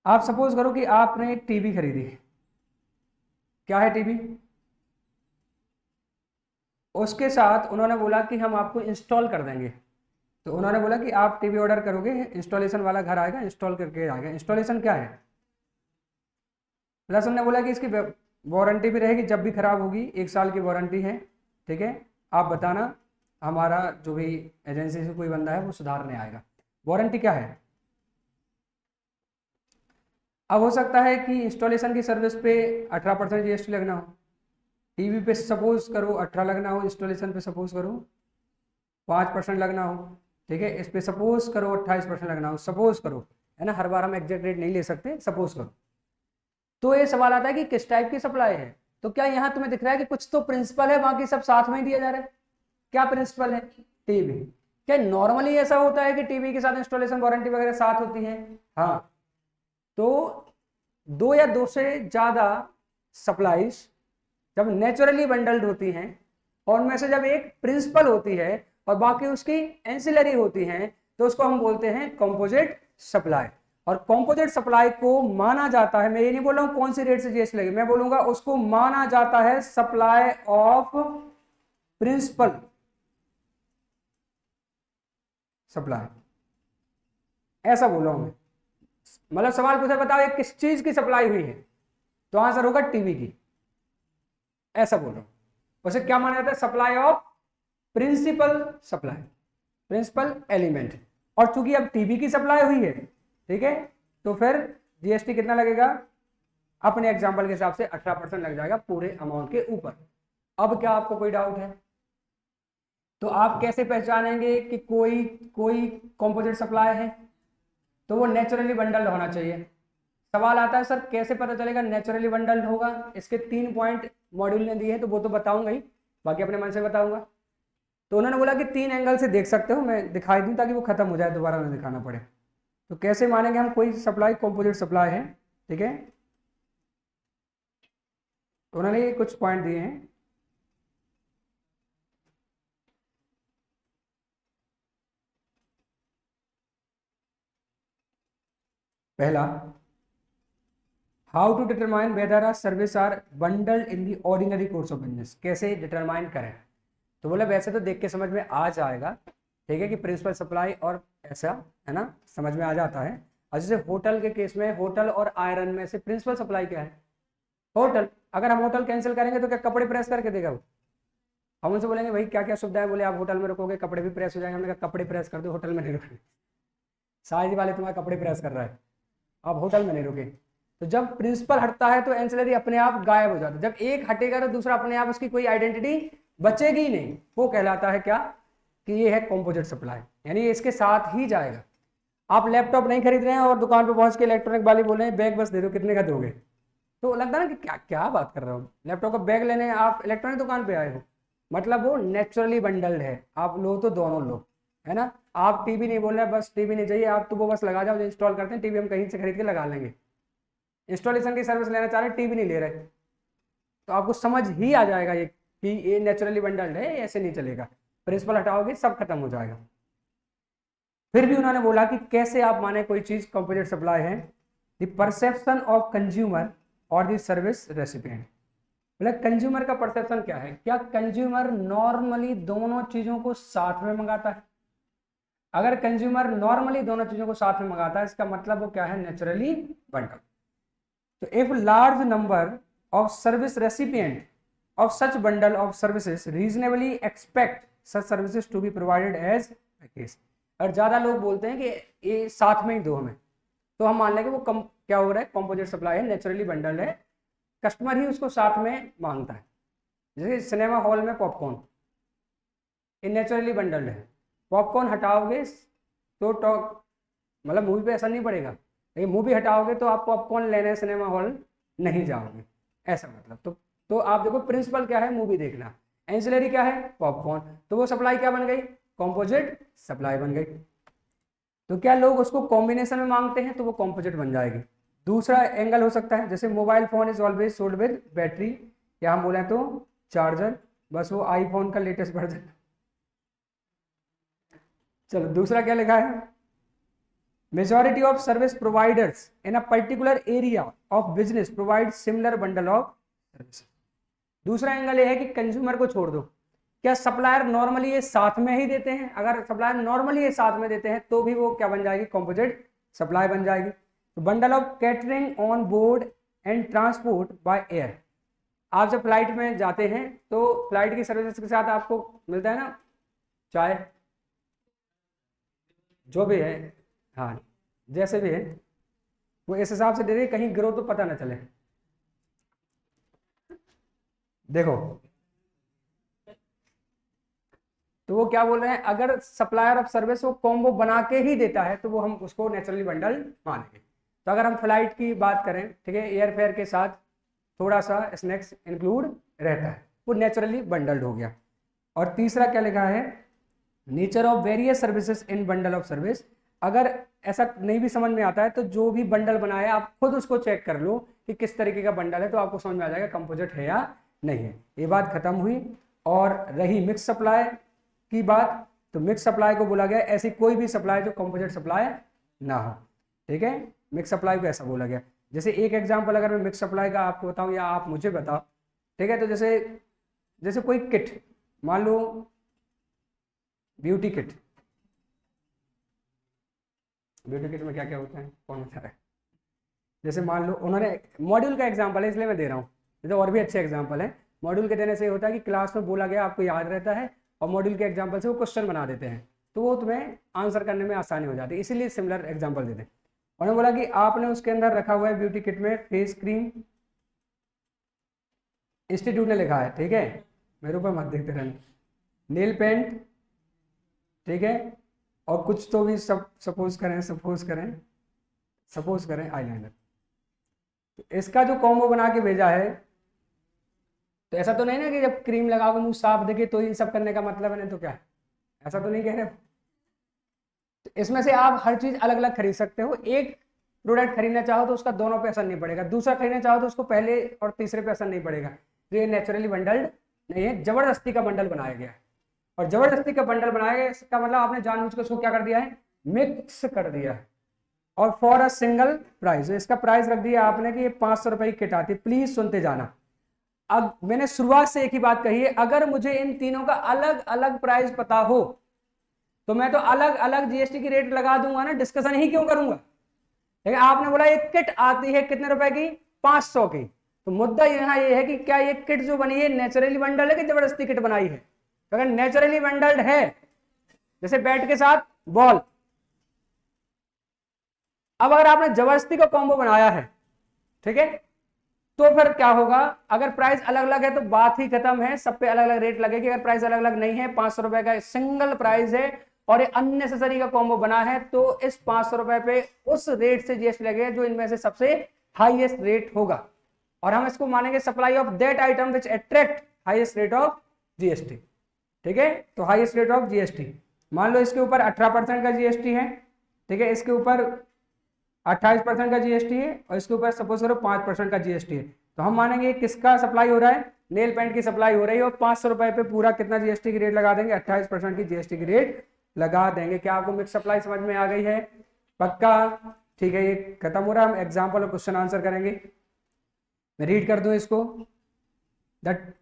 आप सपोज करो कि आपने एक टीवी खरीदी, क्या है टीवी, उसके साथ उन्होंने बोला कि हम आपको इंस्टॉल कर देंगे। तो उन्होंने बोला कि आप टीवी ऑर्डर करोगे, इंस्टॉलेशन वाला घर आएगा, इंस्टॉल करके आएगा। इंस्टॉलेशन क्या है, प्लस उन्होंने बोला कि इसकी वारंटी भी रहेगी, जब भी खराब होगी 1 साल की वारंटी है, ठीक है, आप बताना, हमारा जो भी एजेंसी से कोई बंदा है वो सुधारने आएगा। वारंटी क्या है। अब हो सकता है कि इंस्टॉलेशन की सर्विस पे 18% जीएसटी लगना हो, टीवी पे सपोज करो 18 लगना हो, इंस्टॉलेशन पे सपोज करो 5% लगना हो, ठीक है, इस पे सपोज करो 28% लगना हो, सपोज करो, है ना, हर बार हम एग्जैक्ट रेट नहीं ले सकते, सपोज करो। तो ये सवाल आता है कि किस टाइप की सप्लाई है। तो क्या यहाँ तुम्हें दिख रहा है कि कुछ तो प्रिंसिपल है, बाकी सब साथ में ही दिया जा रहा है। क्या प्रिंसिपल है, टीवी। क्या नॉर्मली ऐसा होता है कि टीवी के साथ इंस्टॉलेशन वारंटी वगैरह साथ होती है, हाँ। तो 2 या 2 से ज्यादा सप्लाईज जब नेचुरली बंडल्ड होती हैं और उनमें से जब एक प्रिंसिपल होती है और बाकी उसकी एंसिलरी होती हैं, तो उसको हम बोलते हैं कंपोजिट सप्लाई। और कंपोजिट सप्लाई को माना जाता है, मैं ये नहीं बोल रहा हूं कौन सी रेट से जीएसटी लगे, मैं बोलूंगा उसको माना जाता है सप्लाई ऑफ प्रिंसिपल सप्लाई, ऐसा बोल रहा हूं मैं। मतलब सवाल पूछा, बताओ ये किस चीज की सप्लाई हुई है, तो आंसर होगा टीवी की, ऐसा बोल रहा हूं। उसे क्या माना जाता है, supply of principal supply, principal element. और चूंकि अब टीवी की सप्लाई हुई है, ठीक है, तो फिर जीएसटी कितना लगेगा, अपने एग्जांपल के हिसाब से 18% लग जाएगा पूरे अमाउंट के ऊपर। अब क्या आपको कोई डाउट है, तो आप कैसे पहचानेंगे कि कोई कोई कंपोजिट सप्लाई है, तो वो नेचुरली बंडल्ड होना चाहिए। सवाल आता है सर कैसे पता चलेगा नेचुरली बंडल्ड होगा, इसके 3 पॉइंट मॉड्यूल ने दिए हैं, तो वो तो बताऊंगा ही, बाकी अपने मन से बताऊंगा। तो उन्होंने बोला कि 3 एंगल से देख सकते हो, मैं दिखाई दूं ताकि वो खत्म हो जाए, दोबारा ना दिखाना पड़े। तो कैसे मानेंगे हम कोई सप्लाई कंपोजिट सप्लाई है, ठीक है। तो उन्होंने ये कुछ पॉइंट दिए हैं। पहला, how to determine whether a service are bundled in the ordinary course of business, कैसे डिटरमाइन करें। तो बोला वैसे तो देख के समझ में आ जाएगा, ठीक है, कि प्रिंसिपल सप्लाई और ऐसा, है ना, समझ में आ जाता है। और जैसे होटल के केस में, होटल और आयरन में से प्रिंसिपल सप्लाई क्या है, होटल। अगर हम होटल कैंसिल करेंगे तो क्या कपड़े प्रेस करके देगा वो, हम उनसे बोलेंगे भाई क्या क्या सुविधा है, बोले आप होटल में रुकोगे कपड़े भी प्रेस हो जाएंगे, हमने कहा कपड़े प्रेस कर दो, होटल में नहीं रुके, शायद वाले तुम्हारे कपड़े प्रेस कर रहा है, आप होटल में नहीं रुके। तो जब प्रिंसिपल हटता है तो एंसिलरी अपने आप गायब हो जाता है, जब एक हटेगा तो दूसरा अपने आप, उसकी कोई आइडेंटिटी बचेगी ही नहीं, वो कहलाता है क्या, कि ये है कंपोजिट सप्लाई, यानी ये इसके साथ ही जाएगा। आप लैपटॉप नहीं खरीद रहे हैं और दुकान पे पहुंच के इलेक्ट्रॉनिक वाले बोल रहे हैं बैग बस दे दो, कितने का दोगे, तो लगता है ना कि क्या क्या बात कर रहे हो, लैपटॉप का बैग लेने आप इलेक्ट्रॉनिक दुकान पे आए हो, मतलब वो नेचुरली बंडल्ड है। आप लो तो दोनों लो, है ना। आप टीवी नहीं बोल रहे, बस टीवी नहीं चाहिए आप तो वो बस लगा जाओ, जो इंस्टॉल करते हैं टीवी हम कहीं से खरीद के लगा लेंगे, इंस्टॉलेशन की सर्विस लेना चाह रहे टीवी नहीं ले रहे, तो आपको समझ ही आ जाएगा ये कि ये नेचुरली बंडल्ड है, ऐसे नहीं चलेगा। प्रिंसिपल हटाओगे सब खत्म हो जाएगा। फिर भी उन्होंने बोला कि कैसे आप माने कोई चीज कंपोजिट सप्लाई है, द परसेप्शन ऑफ कंज्यूमर और द सर्विस रेसिपिएंट। बोले कंज्यूमर का परसेप्शन क्या है, क्या कंज्यूमर नॉर्मली दोनों चीजों को साथ में मंगाता है। अगर कंज्यूमर नॉर्मली दोनों चीजों को साथ में मंगाता है, इसका मतलब वो क्या है, नेचुरली बंडल। तो if large number of service recipient of such bundle of services reasonably expect such services to be provided as package। और ज्यादा लोग बोलते हैं कि ये साथ में ही दो हमें, तो हम मान लें कि वो क्या हो रहा है, कंपोजिट सप्लाई है, नेचुरली बंडल है, कस्टमर ही उसको साथ में मांगता है। जैसे सिनेमा हॉल में पॉपकॉर्न, ये नेचुरली बंडल है, पॉपकॉर्न हटाओगे तो मतलब मूवी पे असर नहीं पड़ेगा, लेकिन मूवी हटाओगे तो आप पॉपकॉर्न लेने सिनेमा हॉल नहीं जाओगे, ऐसा मतलब। तो आप देखो प्रिंसिपल क्या है, मूवी देखना, एंसिलरी क्या है, पॉपकॉर्न, तो वो सप्लाई क्या बन गई, कंपोजिट सप्लाई बन गई। तो क्या लोग उसको कॉम्बिनेशन में मांगते हैं, तो वो कंपोजिट बन जाएगी। दूसरा एंगल हो सकता है, जैसे mobile phone is always sold with battery, या हम बोले तो चार्जर, बस वो आईफोन का लेटेस्ट वर्जन। चलो दूसरा क्या लिखा है, majority of service providers in a particular area of business provide similar bundle of service. दूसरा एंगल ये है कि कंज्यूमर को छोड़ दो, क्या सप्लायर नॉर्मली ये साथ में ही देते हैं, अगर सप्लायर नॉर्मली ये साथ में देते हैं तो भी वो क्या बन जाएगी, कंपोजिट सप्लाई बन जाएगी। तो bundle of catering on board and transport by air. आप जब फ्लाइट में जाते हैं तो फ्लाइट की सर्विस के साथ आपको मिलता है ना चाय, जो भी है, हाँ जैसे भी है, वो इस हिसाब से दे दे कहीं गिरो तो पता ना चले। देखो तो वो क्या बोल रहे हैं, अगर सप्लायर ऑफ सर्विस वो कॉम्बो बना के ही देता है तो वो हम उसको नेचुरली बंडल मानेंगे। तो अगर हम फ्लाइट की बात करें, ठीक है, एयर फेयर के साथ थोड़ा सा स्नैक्स इंक्लूड रहता है, वो नेचुरली बंडल्ड हो गया। और तीसरा क्या लिखा है, nature of various services in bundle of service. अगर ऐसा नहीं भी समझ में आता है तो जो भी बंडल बनाया आप खुद उसको चेक कर लो कि किस तरीके का बंडल है, तो आपको समझ में आ जाएगा कंपोजिट है या नहीं है। ये बात खत्म हुई। और रही मिक्स सप्लाई की बात, तो मिक्स सप्लाई को बोला गया ऐसी कोई भी सप्लाई जो कंपोजिट सप्लाई ना हो, ठीक है, मिक्स सप्लाई को ऐसा बोला गया। जैसे एक एग्जांपल अगर मैं मिक्स सप्लाई का आपको बताऊं या आप मुझे बताओ, ठीक है, तो जैसे जैसे कोई किट, मान लो ब्यूटी किट, ब्यूटी किट में क्या क्या होता है कौन बता रहा है, जैसे मान लो उन्होंने मॉड्यूल का एग्जांपल है इसलिए मैं दे रहा हूँ, जैसे और भी अच्छे एग्जांपल है। मॉड्यूल के देने से होता है कि क्लास में बोला गया आपको याद रहता है, और मॉड्यूल के एग्जांपल से वो क्वेश्चन बना देते हैं, तो वो तुम्हें आंसर करने में आसानी हो जाती है, इसीलिए सिमिलर एग्जांपल देते हैं। उन्होंने बोला कि आपने उसके अंदर रखा हुआ है ब्यूटी किट में फेस क्रीम, इंस्टीट्यूट ने लिखा है, ठीक है, मेरे ऊपर मत देखते रहना, नेल पेंट, ठीक है, और कुछ तो भी सपोज करें आईलाइनर। तो इसका जो कॉम्बो बना के भेजा है, तो ऐसा तो नहीं ना कि जब क्रीम लगाओ मुंह साफ दिखे तो इन सब करने का मतलब है, नहीं तो क्या है, ऐसा तो नहीं कह रहे। तो इसमें से आप हर चीज अलग अलग खरीद सकते हो, एक प्रोडक्ट खरीदना चाहो तो उसका दोनों पे असर नहीं पड़ेगा, दूसरा खरीदना चाहो तो उसको पहले और तीसरे पे असर नहीं पड़ेगा। तो ये नेचुरली बंडल्ड नहीं है, जबरदस्ती का बंडल बनाया गया है। और जबरदस्ती का बंडल बनाया गया इसका मतलब आपने जानबूझ के उसको क्या कर दिया है, मिक्स कर दिया है। और फॉर अ सिंगल प्राइस, इसका प्राइस रख दिया आपने कि ये 500 रुपए की किट आती है। प्लीज सुनते जाना, अब मैंने शुरुआत से एक ही बात कही है, अगर मुझे इन तीनों का अलग अलग प्राइस पता हो तो मैं तो अलग अलग जीएसटी की रेट लगा दूंगा ना, डिस्कशन ही क्यों करूंगा। लेकिन आपने बोला एक किट आती है कितने रुपए की, 500 की, तो मुद्दा यहाँ ये है कि क्या ये किट जो बनी है नेचुरली बंडल है कि जबरदस्ती किट बनाई है। तो अगर नेचुरली बंडल्ड है, जैसे बैट के साथ बॉल, अब अगर आपने जबरदस्ती का कॉम्बो बनाया है, ठीक है, तो फिर क्या होगा, अगर प्राइस अलग अलग है तो बात ही खत्म है, सब पे अलग अलग रेट लगेगी। अगर प्राइस अलग अलग नहीं है, 500 रुपए का सिंगल प्राइस है और ये अननेसेसरी का कॉम्बो बना है, तो इस 500 रुपए पे उस रेट से जीएसटी लगेगा जो इनमें से सबसे हाईएस्ट रेट होगा, और हम इसको मानेंगे supply of that item which attract highest rate of GST. ठीक है, तो हाईएस्ट रेट ऑफ जीएसटी, मान लो इसके ऊपर 18% का जीएसटी है, ठीक है, इसके ऊपर 28% का जीएसटी है और इसके ऊपर सपोज करो 5% का जीएसटी है, तो हम मानेंगे किसका सप्लाई हो रहा है, नेल पेंट की सप्लाई हो रही है और 500 रुपए पे पूरा कितना जीएसटी की रेट लगा देंगे, 28% की जीएसटी की रेट लगा देंगे। क्या आपको मिक्स सप्लाई समझ में आ गई है? पक्का? ठीक है, ये खत्म हो रहा है, हम एग्जाम्पल और क्वेश्चन आंसर करेंगे। मैं रीड कर दूं इसको, दैट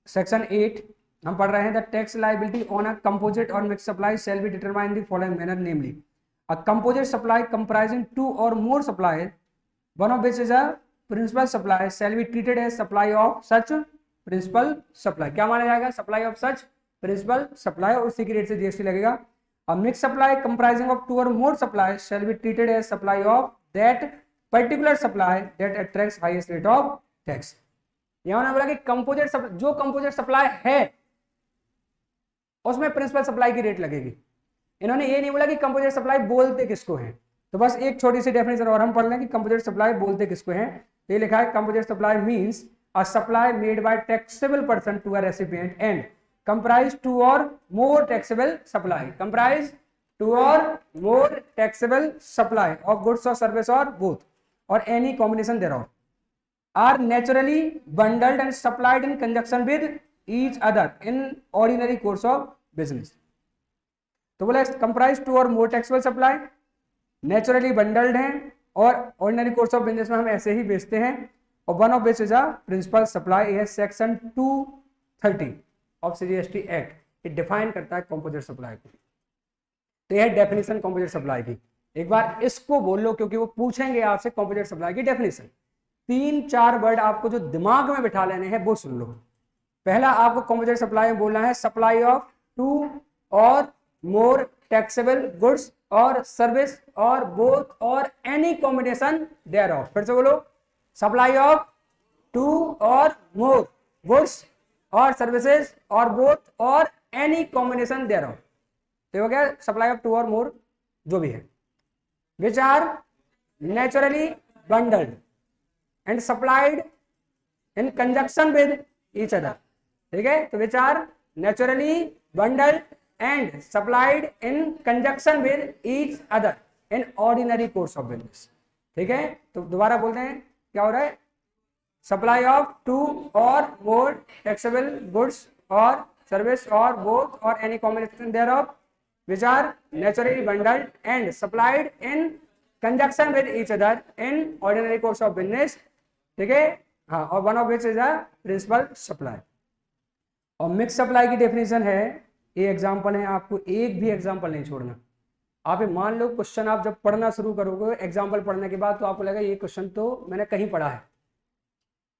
सेक्शन 8 हम पढ़ रहे हैं, the tax liability on a composite और mix supply shall be determined in the following manner, namely a composite supply comprising two or more supplies, one of which is a principal supply, shall be treated as supply of such principal supply। क्या माना जाएगा? supply of such principal supply, और उसी की rate से GST लगेगा। a mixed supply comprising of two or more supplies shall be treated as supply of that particular supply that attracts highest rate of tax। यहाँ उन्होंने बोला कि composite जो कंपोजिट सप्लाई है उसमें प्रिंसिपल सप्लाई की रेट लगेगी। इन्होंने ये नहीं बोला कि कंपोजिट सप्लाई बोलते किसको हैं, तो बस एक छोटी सी डेफिनेशन और हम पढ़ लें कि कंपोजिट सप्लाई बोलते किसको हैं। तो ये लिखा है, composite supply means a supply made by taxable person to a recipient and comprise two और more taxable supply, comprise two और more taxable supply of goods और सर्विस और बोथ और any combination thereof are naturally bundled and supplied in conjunction with each other in ordinary course of business. तो बोला comprise two और more taxable supply, naturally bundled हैं और ordinary course of business में हम ऐसे ही बेचते हैं, और one of which is a principal supply है सेक्शन 230 ऑफ सीजीएसटी एक्ट, ये डिफाइन करता है कंपोजिट सप्लाई को। तो यह डेफिनेशन कंपोजिट सप्लाई की, एक बार इसको बोल लो क्योंकि वो पूछेंगे आपसे कंपोजिट सप्लाई की डेफिनेशन। 3-4 वर्ड आपको जो दिमाग में बिठा लेने हैं वो सुन लो। पहला आपको कंपोजिट सप्लाई में बोलना है सप्लाई ऑफ टू और मोर टैक्सेबल गुड्स और सर्विस और बोथ और एनी कॉम्बिनेशन देयरऑफ। फिर से बोलो, सप्लाई ऑफ टू और मोर गुड्स और सर्विसेज और बोथ और एनी कॉम्बिनेशन देयरऑफ। तो हो गया सप्लाई ऑफ टू और मोर जो भी है, which are naturally bundled and supplied in conjunction with each other. ठीक है, तो which are naturally bundled and supplied in conjunction with each other in ordinary course of business। ठीक है, तो दोबारा बोलते हैं क्या हो रहा है, सप्लाई ऑफ टू और मोर टैक्सेबल गुड्स और सर्विस और बोथ और any combination thereof which are naturally bundled and supplied in conjunction with each other in ordinary course of business। ठीक है, हाँ, और one of which is a principal supply. और mix supply की definition है, ये एग्जाम्पल है, आपको एक भी एग्जाम्पल नहीं छोड़ना। आप ये मान लो क्वेश्चन आप जब पढ़ना शुरू करोगे एग्जाम्पल पढ़ने के बाद, तो आपको लगेगा ये क्वेश्चन तो मैंने कहीं पढ़ा है,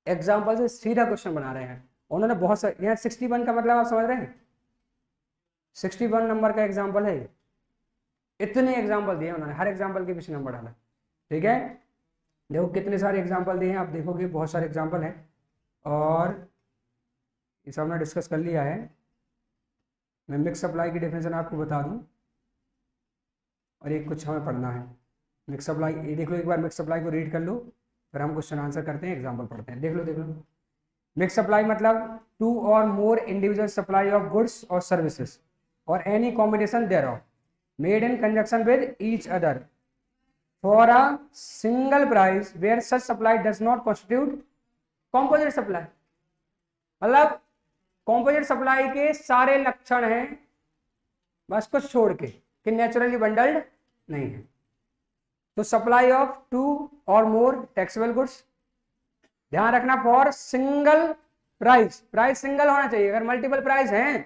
एग्जाम्पल से सीधा क्वेश्चन बना रहे हैं उन्होंने। बहुत सारे यहाँ 61 का मतलब आप समझ रहे हैं, 61 नंबर का एग्जाम्पल है, इतने एग्जाम्पल दिए उन्होंने, हर एग्जाम्पल के पीछे नंबर डाला। ठीक है, देखो कितने सारे एग्जाम्पल दिए हैं, आप देखोगे बहुत सारे एग्जाम्पल हैं और ये सब हमने डिस्कस कर लिया है। मैं मिक्स सप्लाई की डेफिनेशन आपको बता दूं और एक कुछ हमें पढ़ना है मिक्स सप्लाई। ये देख लो एक बार, मिक्स सप्लाई को रीड कर लो, फिर हम क्वेश्चन आंसर करते हैं, एग्जाम्पल पढ़ते हैं। देख लो देख लो, मिक्स सप्लाई मतलब टू और more individual supply of goods और सर्विसेज और any combination thereof made in conjunction with each other for a single price where such supply does not constitute composite supply. मतलब कॉम्पोजिट सप्लाई के सारे लक्षण हैं, बस कुछ छोड़ के कि नेचुरली बंडल्ड नहीं है। तो सप्लाई ऑफ टू और मोर टैक्सेबल गुड्स, ध्यान रखना for single price, price single होना चाहिए। अगर मल्टीपल प्राइस हैं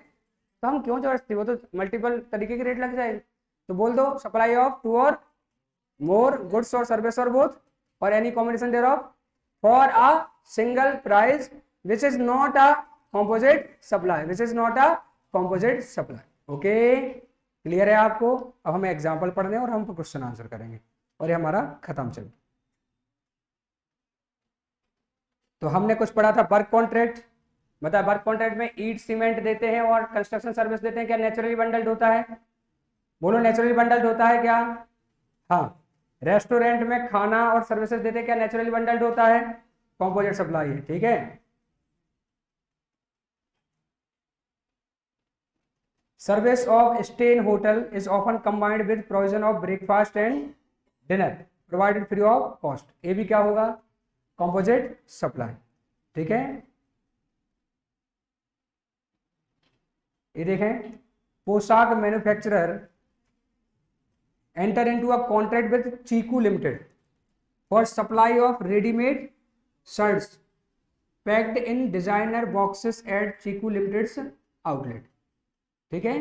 तो हम क्यों जबरदस्ती, वो तो मल्टीपल तरीके की रेट लग जाएगी। तो बोल दो सप्लाई ऑफ टू और मोर गुड्स और सर्विस और बोथ और any combination thereof for a single price which is not a composite supply, which is not a composite supply. Okay, clear है आपको? अब हमें एग्जाम्पल पढ़ने और हम क्वेश्चन आंसर करेंगे और ये हमारा खत्म चल। तो हमने कुछ पढ़ा था वर्क कॉन्ट्रैक्ट, बता वर्क कॉन्ट्रैक्ट में ईट सीमेंट देते हैं और कंस्ट्रक्शन सर्विस देते हैं, क्या नेचुरली बंडल्ड होता है? बोलो नेचुरली बंडल्ड होता है क्या? हाँ। रेस्टोरेंट में खाना और सर्विसेज देते हैं, क्या नेचुरली बंडल्ड होता है? कॉम्पोजिट सप्लाई है। ठीक है, service of stay in hotel is often combined with provision of breakfast and dinner provided free of cost. ये भी क्या होगा, कंपोजिट सप्लाई। ठीक है, ये देखें, Poshak manufacturer enter into a contract with Chiku limited for supply of readymade shirts packed in designer boxes at Chiku limited's outlet. ठीक है,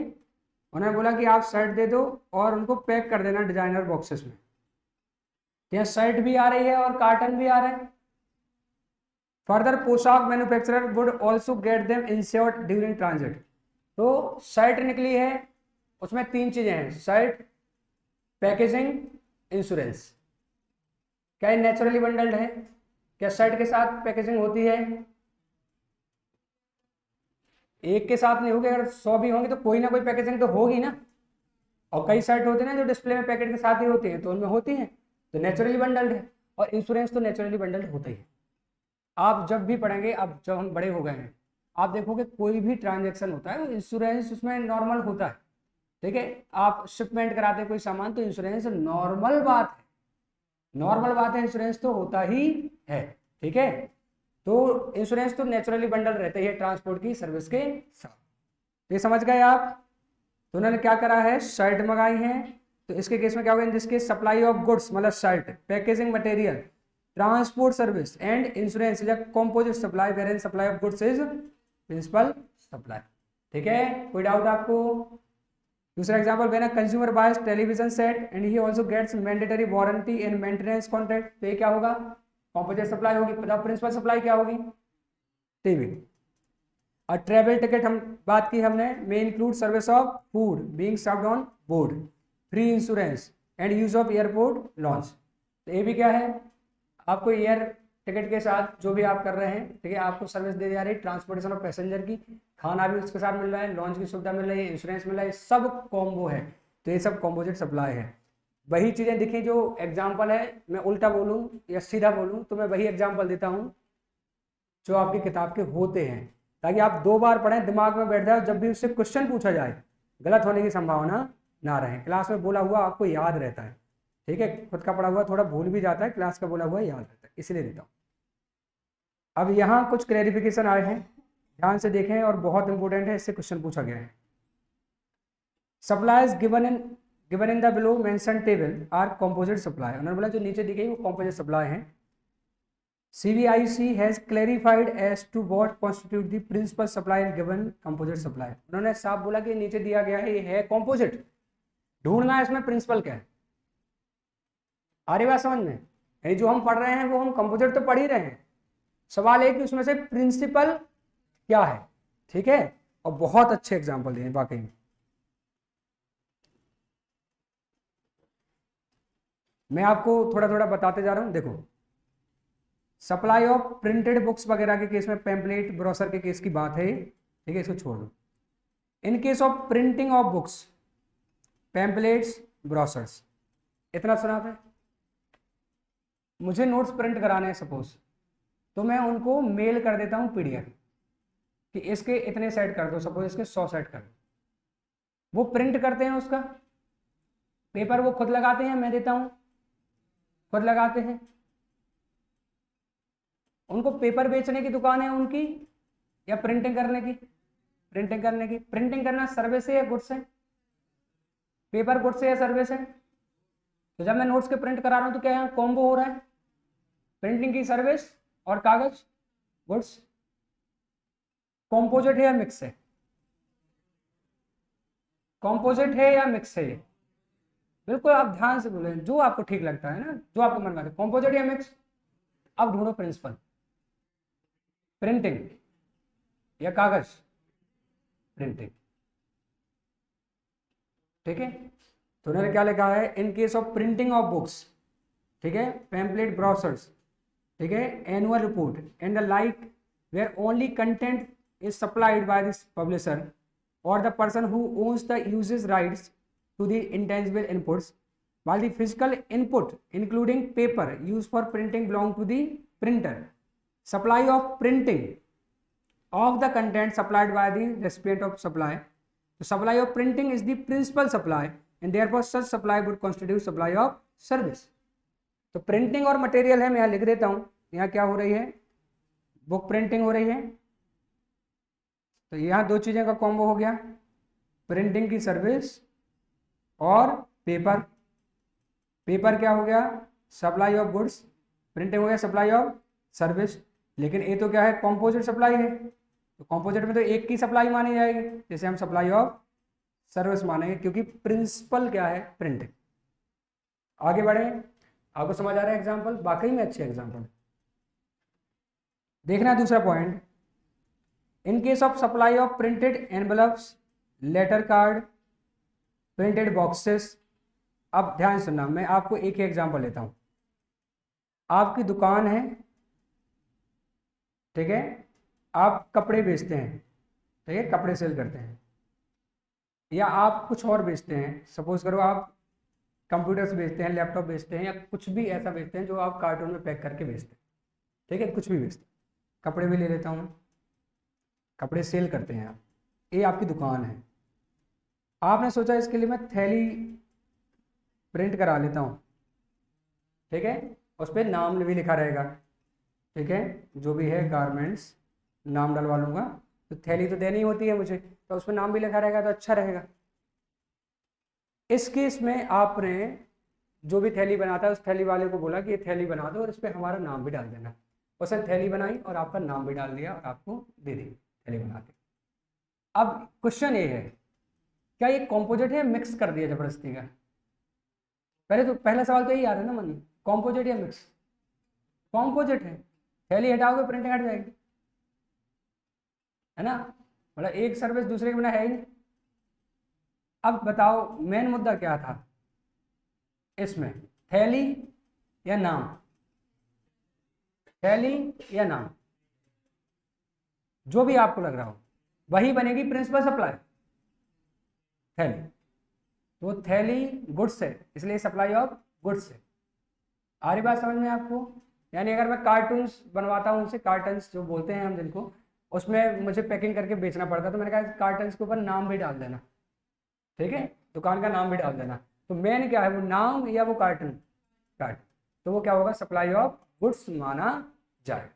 उन्होंने बोला कि आप शर्ट दे दो और उनको पैक कर देना डिजाइनर बॉक्सेस में। यहाँ शर्ट भी आ रही है और कार्टन भी आ रहा है। फर्दर पोशाक manufacturer would also get them insured during transit. तो शर्ट निकली है, उसमें 3 चीजें हैं, शर्ट, पैकेजिंग, इंश्योरेंस। क्या ये नेचुरली बंडल्ड है? क्या शर्ट के साथ पैकेजिंग होती है? एक के साथ नहीं होगी, अगर 100 भी होंगे तो कोई ना कोई पैकेजिंग तो होगी ना। और कई शर्ट होते हैं ना जो डिस्प्ले में पैकेट के साथ ही होती हैं, तो उनमें होती हैं, तो नेचुरली बंडल्ड है। और इंश्योरेंस तो नेचुरली बंडल्ड होता ही है। आप जब भी पढ़ेंगे, अब जब हम बड़े हो गए हैं, आप देखोगे कोई भी ट्रांजेक्शन होता है इंश्योरेंस उसमें नॉर्मल होता है। ठीक है, आप शिपमेंट कराते कोई सामान तो इंश्योरेंस नॉर्मल बात है, नॉर्मल बात है, इंश्योरेंस तो होता ही है। ठीक है, तो इंश्योरेंस तो नेचुरली बंडल रहते हैं ट्रांसपोर्ट की सर्विस के साथ। ये समझ गए आप? तो उन्होंने क्या करा है, शर्ट मंगाई है, तो इसके केस में क्या होगा, in this case supply of goods मतलब shirt, packaging material, transport service and insurance is a composite supply wherein supply of goods is principal supply. ठीक है, कोई डाउट आपको? दूसरा example, when a consumer buys television set and he also gets mandatory warranty and maintenance contract, तो ये क्या होगा, composite supply होगी। प्रिंसिपल सप्लाई क्या होगी, टीवी। और ट्रेवल टिकट हम बात की हमने, may include service of food being served on board, free insurance and use of airport launch. तो ये भी क्या है, आपको एयर टिकट के साथ जो भी आप कर रहे हैं, ठीक है, आपको सर्विस दे जा रही है ट्रांसपोर्टेशन ऑफ पैसेंजर की, खाना भी उसके साथ मिल रहा है, लॉन्च की सुविधा मिल रही है, इंश्योरेंस मिल रहा है, सब कॉम्बो है। तो ये सब कॉम्पोजिट सप्लाई है। वही चीज़ें दिखी जो एग्जाम्पल है, मैं उल्टा बोलूँ या सीधा बोलूँ तो मैं वही एग्जाम्पल देता हूँ जो आपकी किताब के होते हैं, ताकि आप 2 बार पढ़ें, दिमाग में बैठ जाए, जब भी उससे क्वेश्चन पूछा जाए गलत होने की संभावना ना रहे। क्लास में बोला हुआ आपको याद रहता है। ठीक है, खुद का पढ़ा हुआ थोड़ा भूल भी जाता है, क्लास का बोला हुआ याद रहता है, इसलिए देता हूँ। अब यहाँ कुछ क्लैरिफिकेशन आए हैं, ध्यान से देखें और बहुत इंपॉर्टेंट है, इससे क्वेश्चन पूछा गया है। Supplies given in the below mention table are composite supply. उन्होंने बोला जो नीचे दी गई वो कंपोजिट सप्लाई है। CBIC has clarified as to what constitute the principal supply and given composite supply। उन्होंने साफ बोला कि नीचे दिया गया है ये है कंपोजिट, ढूंढना है इसमें प्रिंसिपल क्या है। आ रही बात समझ में? यानी जो हम पढ़ रहे हैं वो हम कंपोजिट तो पढ़ ही रहे हैं, सवाल है कि उसमें से प्रिंसिपल क्या है। ठीक है, और बहुत अच्छे एग्जाम्पल दिए वाकई में। मैं आपको थोड़ा थोड़ा बताते जा रहा हूं। देखो, सप्लाई ऑफ प्रिंटेड बुक्स वगैरह के केस में, पैम्पलेट ब्रोशर के केस की बात है, ठीक है, इसको छोड़ दो। इन case of printing of books, pamphlets, brochures, इतना सुना था। मुझे नोट्स प्रिंट कराने हैं सपोज, तो मैं उनको मेल कर देता हूँ PDF कि इसके इतने सेट कर दो, सपोज इसके 100 सेट कर दो। वो प्रिंट करते हैं, उसका पेपर वो खुद लगाते हैं, मैं देता हूँ, खुद लगाते हैं। उनको पेपर बेचने की दुकान है उनकी या प्रिंटिंग करने की? प्रिंटिंग करने की। प्रिंटिंग करना सर्विस है या गुड्स है? पेपर गुड्स है या सर्विस है? तो जब मैं नोट्स के प्रिंट करा रहा हूं तो क्या यहाँ कॉम्बो हो रहा है, प्रिंटिंग की सर्विस और कागज गुड्स। कॉम्पोजिट है या मिक्स है? कॉम्पोजिट है या मिक्स है? बिल्कुल आप ध्यान से बोले, जो आपको ठीक लगता है ना, जो आपको मन में आता है, कॉम्पोजिट या मिक्स। अब ढूंढो प्रिंसिपल, प्रिंटिंग या कागज? प्रिंटिंग। ठीक है, तो उन्होंने क्या लिखा है, in case of printing of books, ठीक है, पैम्पलेट, ब्रोशर्स, ठीक है, annual report and the like, where only content is supplied by this publisher or the person who owns the uses rights to the intangible inputs, while the physical input including paper used for printing belong to the printer. Supply of printing of the content supplied by the recipient of supply तो supply of printing is the principal supply and therefore such supply would constitute supply of service. तो printing और material है, मैं यहाँ लिख देता हूँ, यहाँ क्या हो रही है, बुक प्रिंटिंग हो रही है, तो यहाँ दो चीज़ें का कॉम्बो हो गया, प्रिंटिंग की सर्विस और पेपर। पेपर क्या हो गया, सप्लाई ऑफ गुड्स, प्रिंटिंग हो गया सप्लाई ऑफ सर्विस। लेकिन ये तो क्या है, कॉम्पोजिट सप्लाई है, तो कॉम्पोजिट में तो एक की सप्लाई मानी जाएगी, जैसे हम सप्लाई ऑफ सर्विस मानेंगे, क्योंकि प्रिंसिपल क्या है, प्रिंटिंग। आगे बढ़े, आपको समझ आ रहा है एग्जाम्पल, वाकई में अच्छे एग्जाम्पल। देखना दूसरा point, in case of supply of printed envelopes, letter card, printed boxes. अब ध्यान सुनना, मैं आपको एक ही एग्जांपल लेता हूं। आपकी दुकान है, ठीक है, आप कपड़े बेचते हैं, ठीक है, कपड़े सेल करते हैं, या आप कुछ और बेचते हैं, सपोज करो आप कंप्यूटर्स बेचते हैं, लैपटॉप बेचते हैं, या कुछ भी ऐसा बेचते हैं जो आप कार्टून में पैक करके बेचते हैं, ठीक है, कुछ भी बेचते हैं। कपड़े भी ले लेता हूँ, कपड़े सेल करते हैं आप, ये आपकी दुकान है। आपने सोचा इसके लिए मैं थैली प्रिंट करा लेता हूँ, ठीक है, उस पर नाम भी लिखा रहेगा, ठीक है, जो भी है गारमेंट्स, नाम डलवा लूँगा, तो थैली तो देनी होती है मुझे, तो उस पर नाम भी लिखा रहेगा तो अच्छा रहेगा। इस केस में आपने जो भी थैली बनाता है उस थैली वाले को बोला कि ये थैली बना दो और इस पर हमारा नाम भी डाल देना। उसने थैली बनाई और आपका नाम भी डाल दिया और आपको दे दी थैली बना के। अब क्वेश्चन ये है, क्या ये कॉम्पोजिट है, मिक्स कर दिया जबरदस्ती का? पहले तो पहला सवाल तो यही आ रहा है ना मन में, कॉम्पोजिट या मिक्स? कॉम्पोजिट है, थैली हटाओगे प्रिंटिंग हट जाएगी, है ना, मतलब एक सर्विस दूसरे के बिना है ही नहीं। अब बताओ मेन मुद्दा क्या था इसमें, थैली या नाम? थैली या नाम, जो भी आपको लग रहा हो, वही बनेगी प्रिंसिपल सप्लाई, थैली। तो थैली गुड्स है, इसलिए सप्लाई ऑफ गुड्स है। आ रही बात समझ में आपको? यानी अगर मैं कार्टून्स बनवाता हूँ, उनसे कार्टन्स जो बोलते हैं हम जिनको, उसमें मुझे पैकिंग करके बेचना पड़ता, तो मैंने कहा कार्टन्स के ऊपर नाम भी डाल देना, ठीक है, दुकान का नाम भी डाल देना। तो मेन क्या है, वो नाम या वो कार्टन? कार्टन। तो वो क्या होगा, सप्लाई ऑफ गुड्स माना जाए।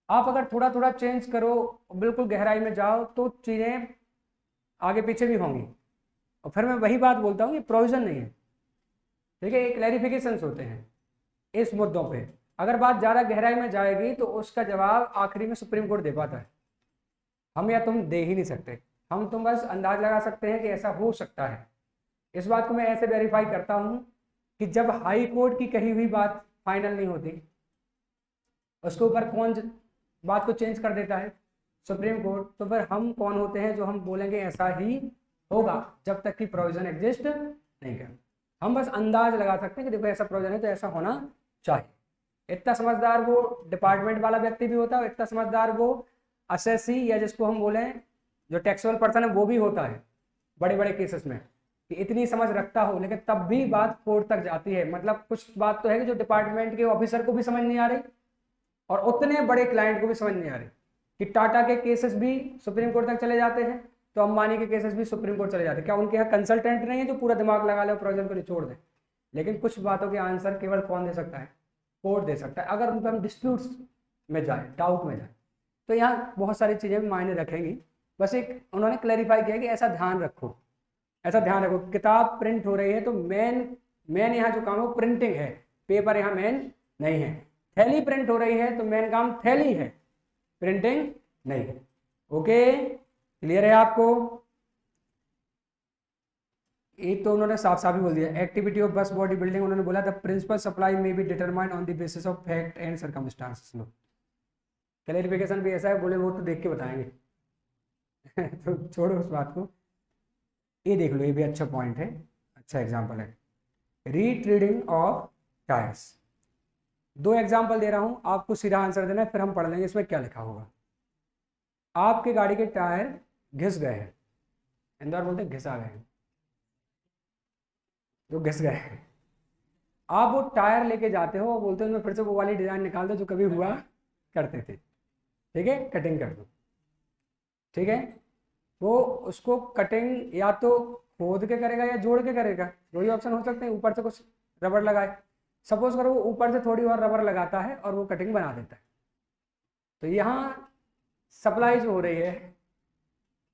आप अगर थोड़ा थोड़ा चेंज करो, बिल्कुल गहराई में जाओ, तो चीज़ें आगे पीछे भी होंगी। और फिर मैं वही बात बोलता हूँ, ये प्रोविजन नहीं है, ठीक है, ये क्लैरिफिकेशंस होते हैं इस मुद्दों पे। अगर बात ज़्यादा गहराई में जाएगी तो उसका जवाब आखिरी में सुप्रीम कोर्ट दे पाता है, हम या तुम दे ही नहीं सकते। हम तुम बस अंदाज लगा सकते हैं कि ऐसा हो सकता है। इस बात को मैं ऐसे वेरीफाई करता हूँ कि जब हाई कोर्ट की कही हुई बात फाइनल नहीं होती, उसके ऊपर कौन बात को चेंज कर देता है, सुप्रीम कोर्ट। तो फिर हम कौन होते हैं जो हम बोलेंगे ऐसा ही होगा, जब तक कि प्रोविजन एग्जिस्ट नहीं कर। हम बस अंदाज लगा सकते हैं कि देखो ऐसा प्रोविजन है तो ऐसा होना चाहिए। इतना समझदार वो डिपार्टमेंट वाला व्यक्ति भी होता है, इतना समझदार वो असेसी या जिसको हम बोले जो टैक्सेबल पर्सन है वो भी होता है बड़े बड़े केसेस में, कि इतनी समझ रखता हो, लेकिन तब भी बात कोर्ट तक जाती है। मतलब कुछ बात तो है कि जो डिपार्टमेंट के ऑफिसर को भी समझ नहीं आ रही और उतने बड़े क्लाइंट को भी समझ नहीं आ रही, कि टाटा के केसेस भी सुप्रीम कोर्ट तक चले जाते हैं, तो अंबानी के केसेस भी सुप्रीम कोर्ट चले जाते हैं। क्या उनके यहाँ कंसल्टेंट नहीं है जो पूरा दिमाग लगा ले और प्रोविजन को निचोड़ दे? लेकिन कुछ बातों के आंसर केवल कौन दे सकता है, कोर्ट दे सकता है, अगर उन पर हम डिस्प्यूट्स में जाए, डाउट में जाए। तो यहाँ बहुत सारी चीज़ें मायने रखेंगी, बस एक उन्होंने क्लैरिफाई किया कि ऐसा ध्यान रखो, ऐसा ध्यान रखो। किताब प्रिंट हो रही है तो मेन यहाँ जो काम है वो प्रिंटिंग है, पेपर यहाँ मेन नहीं है। थैली प्रिंट हो रही है तो मेन काम थैली है, प्रिंटिंग नहीं है। ओके, क्लियर है आपको? एक तो उन्होंने साफ साफ ही बोल दिया, एक्टिविटी ऑफ बस बॉडी बिल्डिंग, उन्होंने बोला द प्रिंसिपल सप्लाई में be determined on the basis of fact and circumstances. Low clarification भी ऐसा है, बोले वो तो देख के बताएंगे तो छोड़ो उस बात को, ये देख लो, ये भी अच्छा पॉइंट है, अच्छा एग्जाम्पल है। रीट्रीडिंग ऑफ टायर्स, दो एग्जाम्पल दे रहा हूं, आपको सीधा आंसर देना है, फिर हम पढ़ लेंगे इसमें क्या लिखा होगा। आपके गाड़ी के टायर घिस गए हैं, इंदौर बोलते हैं घिसा गए, जो घिस गए हैं। आप वो टायर लेके जाते हो और बोलते हो मैं फिर से वो वाली डिजाइन निकाल दो जो कभी हुआ करते थे, ठीक है, कटिंग कर दो, ठीक है। वो उसको कटिंग या तो खोद के करेगा या जोड़ के करेगा, दो ही ऑप्शन हो सकते हैं। ऊपर से कुछ रबड़ लगाए, सपोज करो वो ऊपर से थोड़ी और रबड़ लगाता है और वो कटिंग बना देता है, तो यहाँ सप्लाई जो हो रही है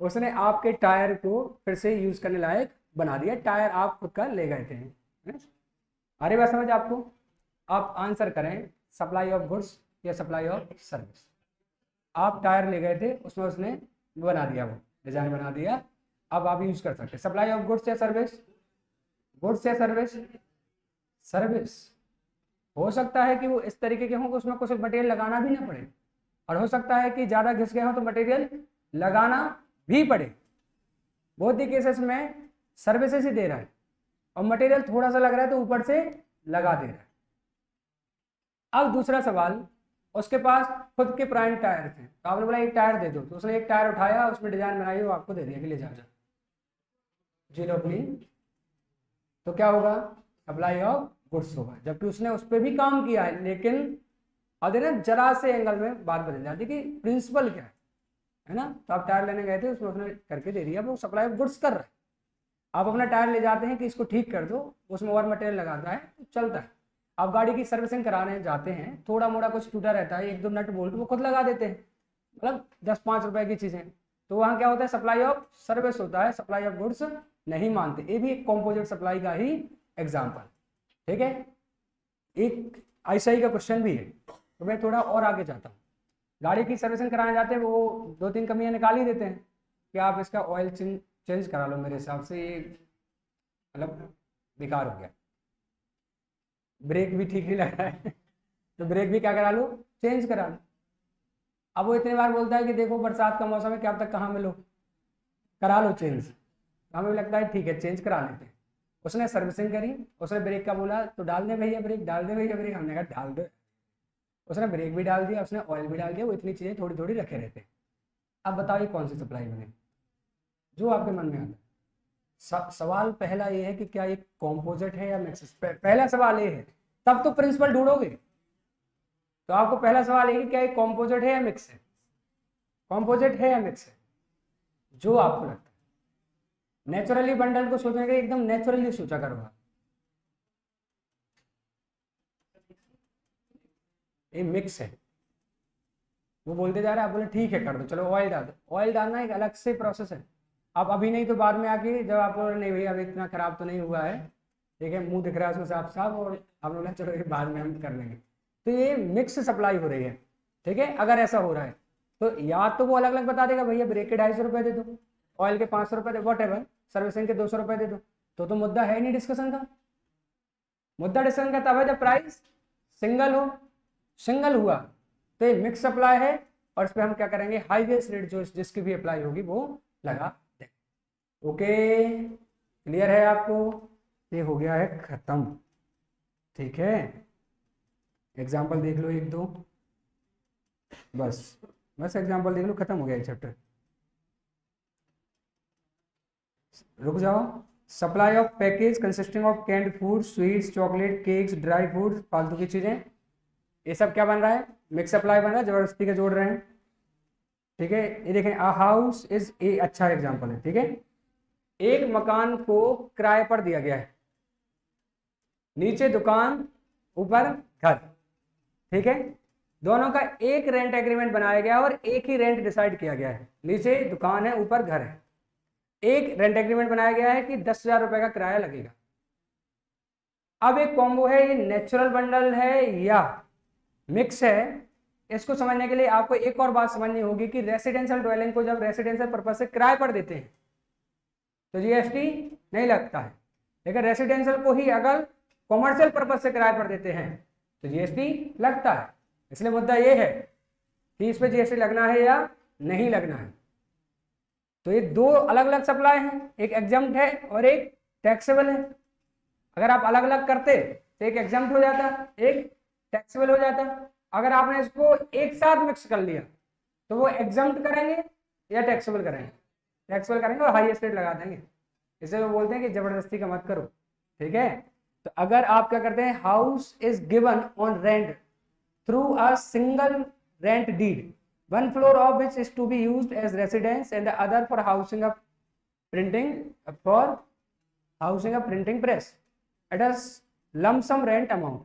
उसने आपके टायर को फिर से यूज करने लायक बना दिया, टायर आप खुद का ले गए थे। आ रही बात समझ आपको? आप आंसर करें सप्लाई ऑफ गुड्स या सप्लाई ऑफ सर्विस। आप टायर ले गए थे, उसमें उसने बना दिया, वो डिजाइन बना दिया, अब आप यूज कर सकते हैं। सप्लाई ऑफ गुड्स या सर्विस? गुड्स या सर्विस? सर्विस। हो सकता है कि वो इस तरीके के हों कि उसमें कुछ मटेरियल लगाना भी ना पड़े, और हो सकता है कि ज़्यादा घिस गए हो तो मटेरियल लगाना भी पड़े। बहुत ही केसेस में सर्विसेज ही दे रहा है और मटेरियल थोड़ा सा लग रहा है तो ऊपर से लगा दे रहा है। अब दूसरा सवाल, उसके पास खुद के प्राइम टायर थे, तो आपने बोला एक टायर दे दो, तो उसने एक टायर उठाया, उसमें डिजाइन बनाई, वो आपको दे दिया कि ले जाओ जीरो क्लीन, तो क्या होगा? सप्लाई ऑफ गुड्स होगा, जबकि उसने उस पर भी काम किया है। लेकिन अब ना जरा से एंगल में बात बदल जाती कि प्रिंसिपल क्या है ना। तो आप टायर लेने गए थे, उसमें उसने करके दे दिया, वो सप्लाई ऑफ गुड्स कर रहा है। आप अपना टायर ले जाते हैं कि इसको ठीक कर दो, उसमें और मटेरियल लगाता है तो चलता है। आप गाड़ी की सर्विसिंग कराने जाते हैं, थोड़ा मोड़ा कुछ टूटा रहता है, एक दो नट बोल्ट वो खुद लगा देते हैं, मतलब 10-5 रुपए की चीज़ें, तो वहाँ क्या होता है? सप्लाई ऑफ सर्विस होता है, सप्लाई ऑफ गुड्स नहीं मानते। ये भी एक कॉम्पोजिट सप्लाई का ही एग्जाम्पल, ठीक है। एक ICI का क्वेश्चन भी है, तो मैं थोड़ा और आगे जाता हूँ। गाड़ी की सर्विसिंग कराने जाते हैं, वो 2-3 कमियां निकाल ही देते हैं कि आप इसका ऑयल चेंज करा लो, मेरे हिसाब से ये मतलब बेकार हो गया, ब्रेक भी ठीक नहीं लग रहा है तो ब्रेक भी क्या करा लो? चेंज करा लो। अब वो इतनी बार बोलता है कि देखो बरसात का मौसम है, क्या अब तक कहाँ मिलो, करा लो चेंज। हमें भी लगता है ठीक है चेंज करा लेते हैं। उसने सर्विसिंग करी, उसने ब्रेक का बोला तो डाल दे भैया ब्रेक, डाल दे भैया ब्रेक, हमने कहा डाल दो। उसने ब्रेक भी डाल दिया, उसने ऑयल भी डाल दिया, वो इतनी चीज़ें थोड़ी थोड़ी रखे रहते हैं। अब बताओ ये कौन सी सप्लाई बने, जो आपके मन में आता है। सवाल पहला ये है कि क्या ये कॉम्पोजिट है या मिक्स। पहला सवाल ये है, तब तो प्रिंसिपल ढूंढोगे। तो आपको पहला सवाल है कि क्या ये कॉम्पोजिट है या मिक्स है, कॉम्पोजिट है या मिक्स है, जो आपको लगता है। नेचुरली बंडल को सोचने के एकदम नेचुरली सोचा करो। ये मिक्स है, वो बोलते जा रहा है, आप बोले ठीक है कर दो, चलो ऑयल डाल दो। ऑयल डालना एक अलग से प्रोसेस है, आप अभी नहीं तो बाद में आके जब आप बोले नहीं भैया अभी इतना खराब तो नहीं हुआ है, ठीक है, मुंह दिख रहा है उसमें साफ साफ, और आप बोला चलो ये बाद में हम कर लेंगे। तो ये मिक्स सप्लाई हो रही है, ठीक है। अगर ऐसा हो रहा है तो या तो वो अलग अलग बता देगा भैया ब्रेक के 250 रुपये दे दो, ऑयल के 500 रुपये दे, वॉट एवर, सर्विसिंग के 200 रुपये दे दो, तो मुद्दा है नहीं डिस्कशन का। मुद्दा डिस्कशन का तब है जब प्राइस सिंगल हो। सिंगल हुआ तो ये मिक्स सप्लाई है, और इस पर हम क्या करेंगे? हाईएस्ट रेट जो जिसकी भी अप्लाई होगी वो लगा देंगे। ओके, क्लियर है आपको? ये हो गया है खत्म, ठीक है। एग्जाम्पल देख लो एक दो, बस बस एग्जाम्पल देख लो, खत्म हो गया एक चैप्टर। रुक जाओ। Supply of package consisting of canned food, sweets, chocolate, cakes, dry fruit, फालतू की चीजें, ये सब क्या बन रहा है? मिक्स सप्लाई बन रहा है, जबरदस्ती के जोड़ रहे हैं, ठीक है। ये देखें, अ हाउस इज ए, अच्छा एग्जाम्पल है, ठीक है। एक मकान को किराए पर दिया गया है, नीचे दुकान ऊपर घर, ठीक है। दोनों का एक रेंट एग्रीमेंट बनाया गया और एक ही रेंट डिसाइड किया गया है, नीचे दुकान है ऊपर घर है। एक रेंट एग्रीमेंट बनाया गया है कि 10,000 रुपए का किराया लगेगा। अब एक कॉम्बो है, ये नेचुरल बंडल है या मिक्स है, इसको समझने के लिए आपको एक और बात समझनी होगी कि रेसिडेंशियल ड्वेलिंग को जब रेसिडेंशियल पर्पज से किराए पर देते हैं तो GST नहीं लगता है, लेकिन रेसिडेंशियल को ही अगर कॉमर्शियल पर्पज से किराए पर देते हैं तो GST लगता है। इसलिए मुद्दा ये है कि इस पर GST लगना है या नहीं लगना है। तो ये दो अलग अलग सप्लाई हैं, एक एग्जम्प्ट है और एक टैक्सेबल है। अगर आप अलग अलग करते तो एक एग्जम्प्ट हो जाता, एक टैक्सेबल हो जाता। अगर आपने इसको एक साथ मिक्स कर लिया तो वो एग्जम्प्ट करेंगे या टैक्सेबल करेंगे? टैक्सेबल करेंगे और हाईएस्ट रेट लगा देंगे। इसे वो बोलते हैं कि जबरदस्ती का मत करो, ठीक है। तो अगर आप क्या करते हैं, house is given on rent through a single rent deed, one floor of which is to be used as residence and the other for housing a printing press at a lump sum rent amount.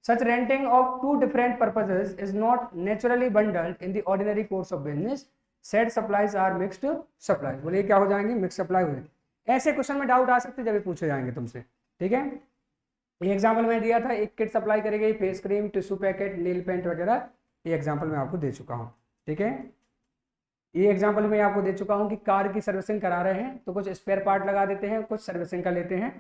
Such renting of two different purposes is not naturally bundled in the ordinary course of business. Said supplies are mixed supplies. बोलिए क्या हो जाएंगे? Mix supply हो जाएंगे। ऐसे question में doubt आ सकते जब भी पूछे जाएंगे तुमसे, ठीक है। ये एग्जाम्पल मैं दिया था, एक किट सप्लाई करेगी, फेस क्रीम, टिश्यू पैकेट, नील पेंट वगैरह, ये एग्जाम्पल मैं आपको दे चुका हूँ, ठीक है। ये एग्जाम्पल मैं आपको दे चुका हूँ कि कार की सर्विसिंग करा रहे हैं तो कुछ स्पेयर पार्ट लगा देते हैं, कुछ सर्विसिंग का लेते हैं,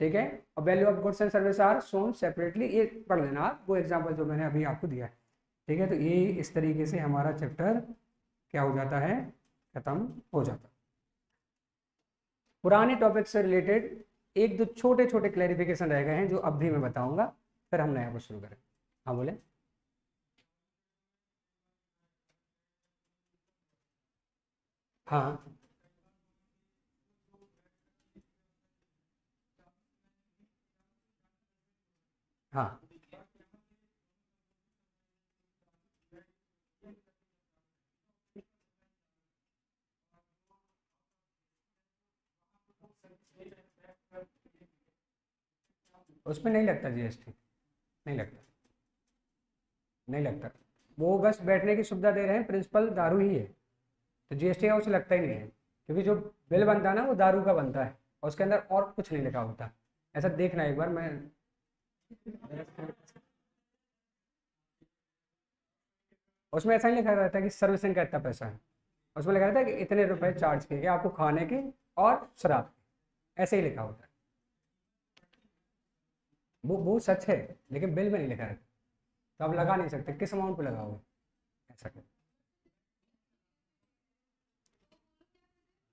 ठीक है। और value of goods and service are shown separately, ये पढ़ लेना आप, वो एग्जाम्पल जो मैंने अभी आपको दिया है, ठीक है। तो ये इस तरीके से हमारा चैप्टर क्या हो जाता है, खत्म हो जाता है। पुराने टॉपिक से रिलेटेड एक दो छोटे छोटे क्लैरिफिकेशन रह गए हैं जो अब भी मैं बताऊंगा, फिर हम नया कुछ शुरू करें। हाँ बोले। हाँ हाँ उसमें नहीं लगता जीएसटी, नहीं लगता, नहीं लगता। वो बस बैठने की सुविधा दे रहे हैं, प्रिंसिपल दारू ही है, तो जीएसटी का उसे लगता ही नहीं है, क्योंकि जो बिल बनता है ना वो दारू का बनता है और उसके अंदर और कुछ नहीं लिखा होता। ऐसा देखना एक बार, मैं उसमें ऐसा ही लिखा रहता है कि सर्विसिंग का इतना पैसा है, उसमें लिखा रहता है कि इतने रुपए चार्ज किए आपको खाने के और शराब के, ऐसे ही लिखा होता है। वो सच है, लेकिन बिल में नहीं लिखा रहता, तो आप लगा नहीं सकते किस अमाउंट पे लगाओगे, ऐसा कर।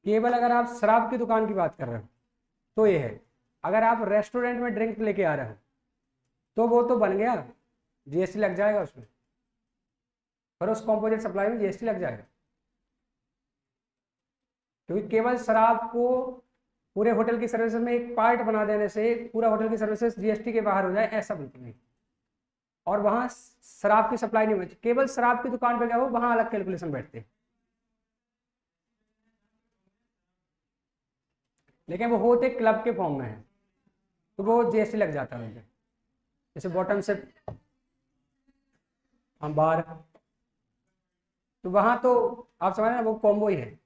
केवल अगर आप शराब की दुकान की बात कर रहे हो तो ये है, अगर आप रेस्टोरेंट में ड्रिंक लेके आ रहे हो तो वो तो बन गया, जीएसटी लग जाएगा उसमें, पर उस कॉम्पोजिट सप्लाई में जीएसटी लग जाएगा, क्योंकि केवल शराब को पूरे होटल की सर्विसेज में एक पार्ट बना देने से पूरा होटल की सर्विसेज जीएसटी के बाहर हो जाए, ऐसा बिल्कुल नहीं। और वहां शराब की सप्लाई नहीं होती, केवल शराब की दुकान पे क्या हो, वहां अलग कैलकुलेशन बैठते हैं, लेकिन वो होते क्लब के फॉर्म में है तो वो जीएसटी लग जाता है। जैसे बॉटम से हम बाहर, तो वहां तो आप समझ रहे हैं वो कॉम्बो ही है।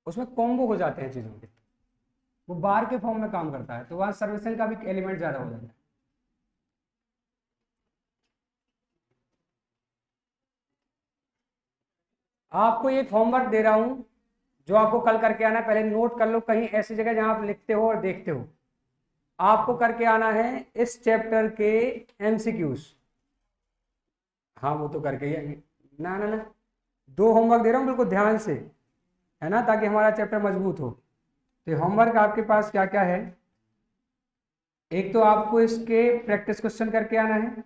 उसमें कॉम्बो हो जाते हैं चीज़ों के, वो बार के फॉर्म में काम करता है, तो वहाँ सर्विसिंग का भी एलिमेंट ज़्यादा हो जाता है। आपको एक होमवर्क दे रहा हूँ जो आपको कल करके आना है, पहले नोट कर लो कहीं ऐसी जगह जहाँ आप लिखते हो और देखते हो। आपको करके आना है इस चैप्टर के एमसीक्यूज। हाँ वो तो करके ही आएंगे। ना ना ना, दो होमवर्क दे रहा हूँ बिल्कुल ध्यान से, है ना, ताकि हमारा चैप्टर मजबूत हो। तो होमवर्क आपके पास क्या क्या है, एक तो आपको इसके प्रैक्टिस क्वेश्चन करके आना है,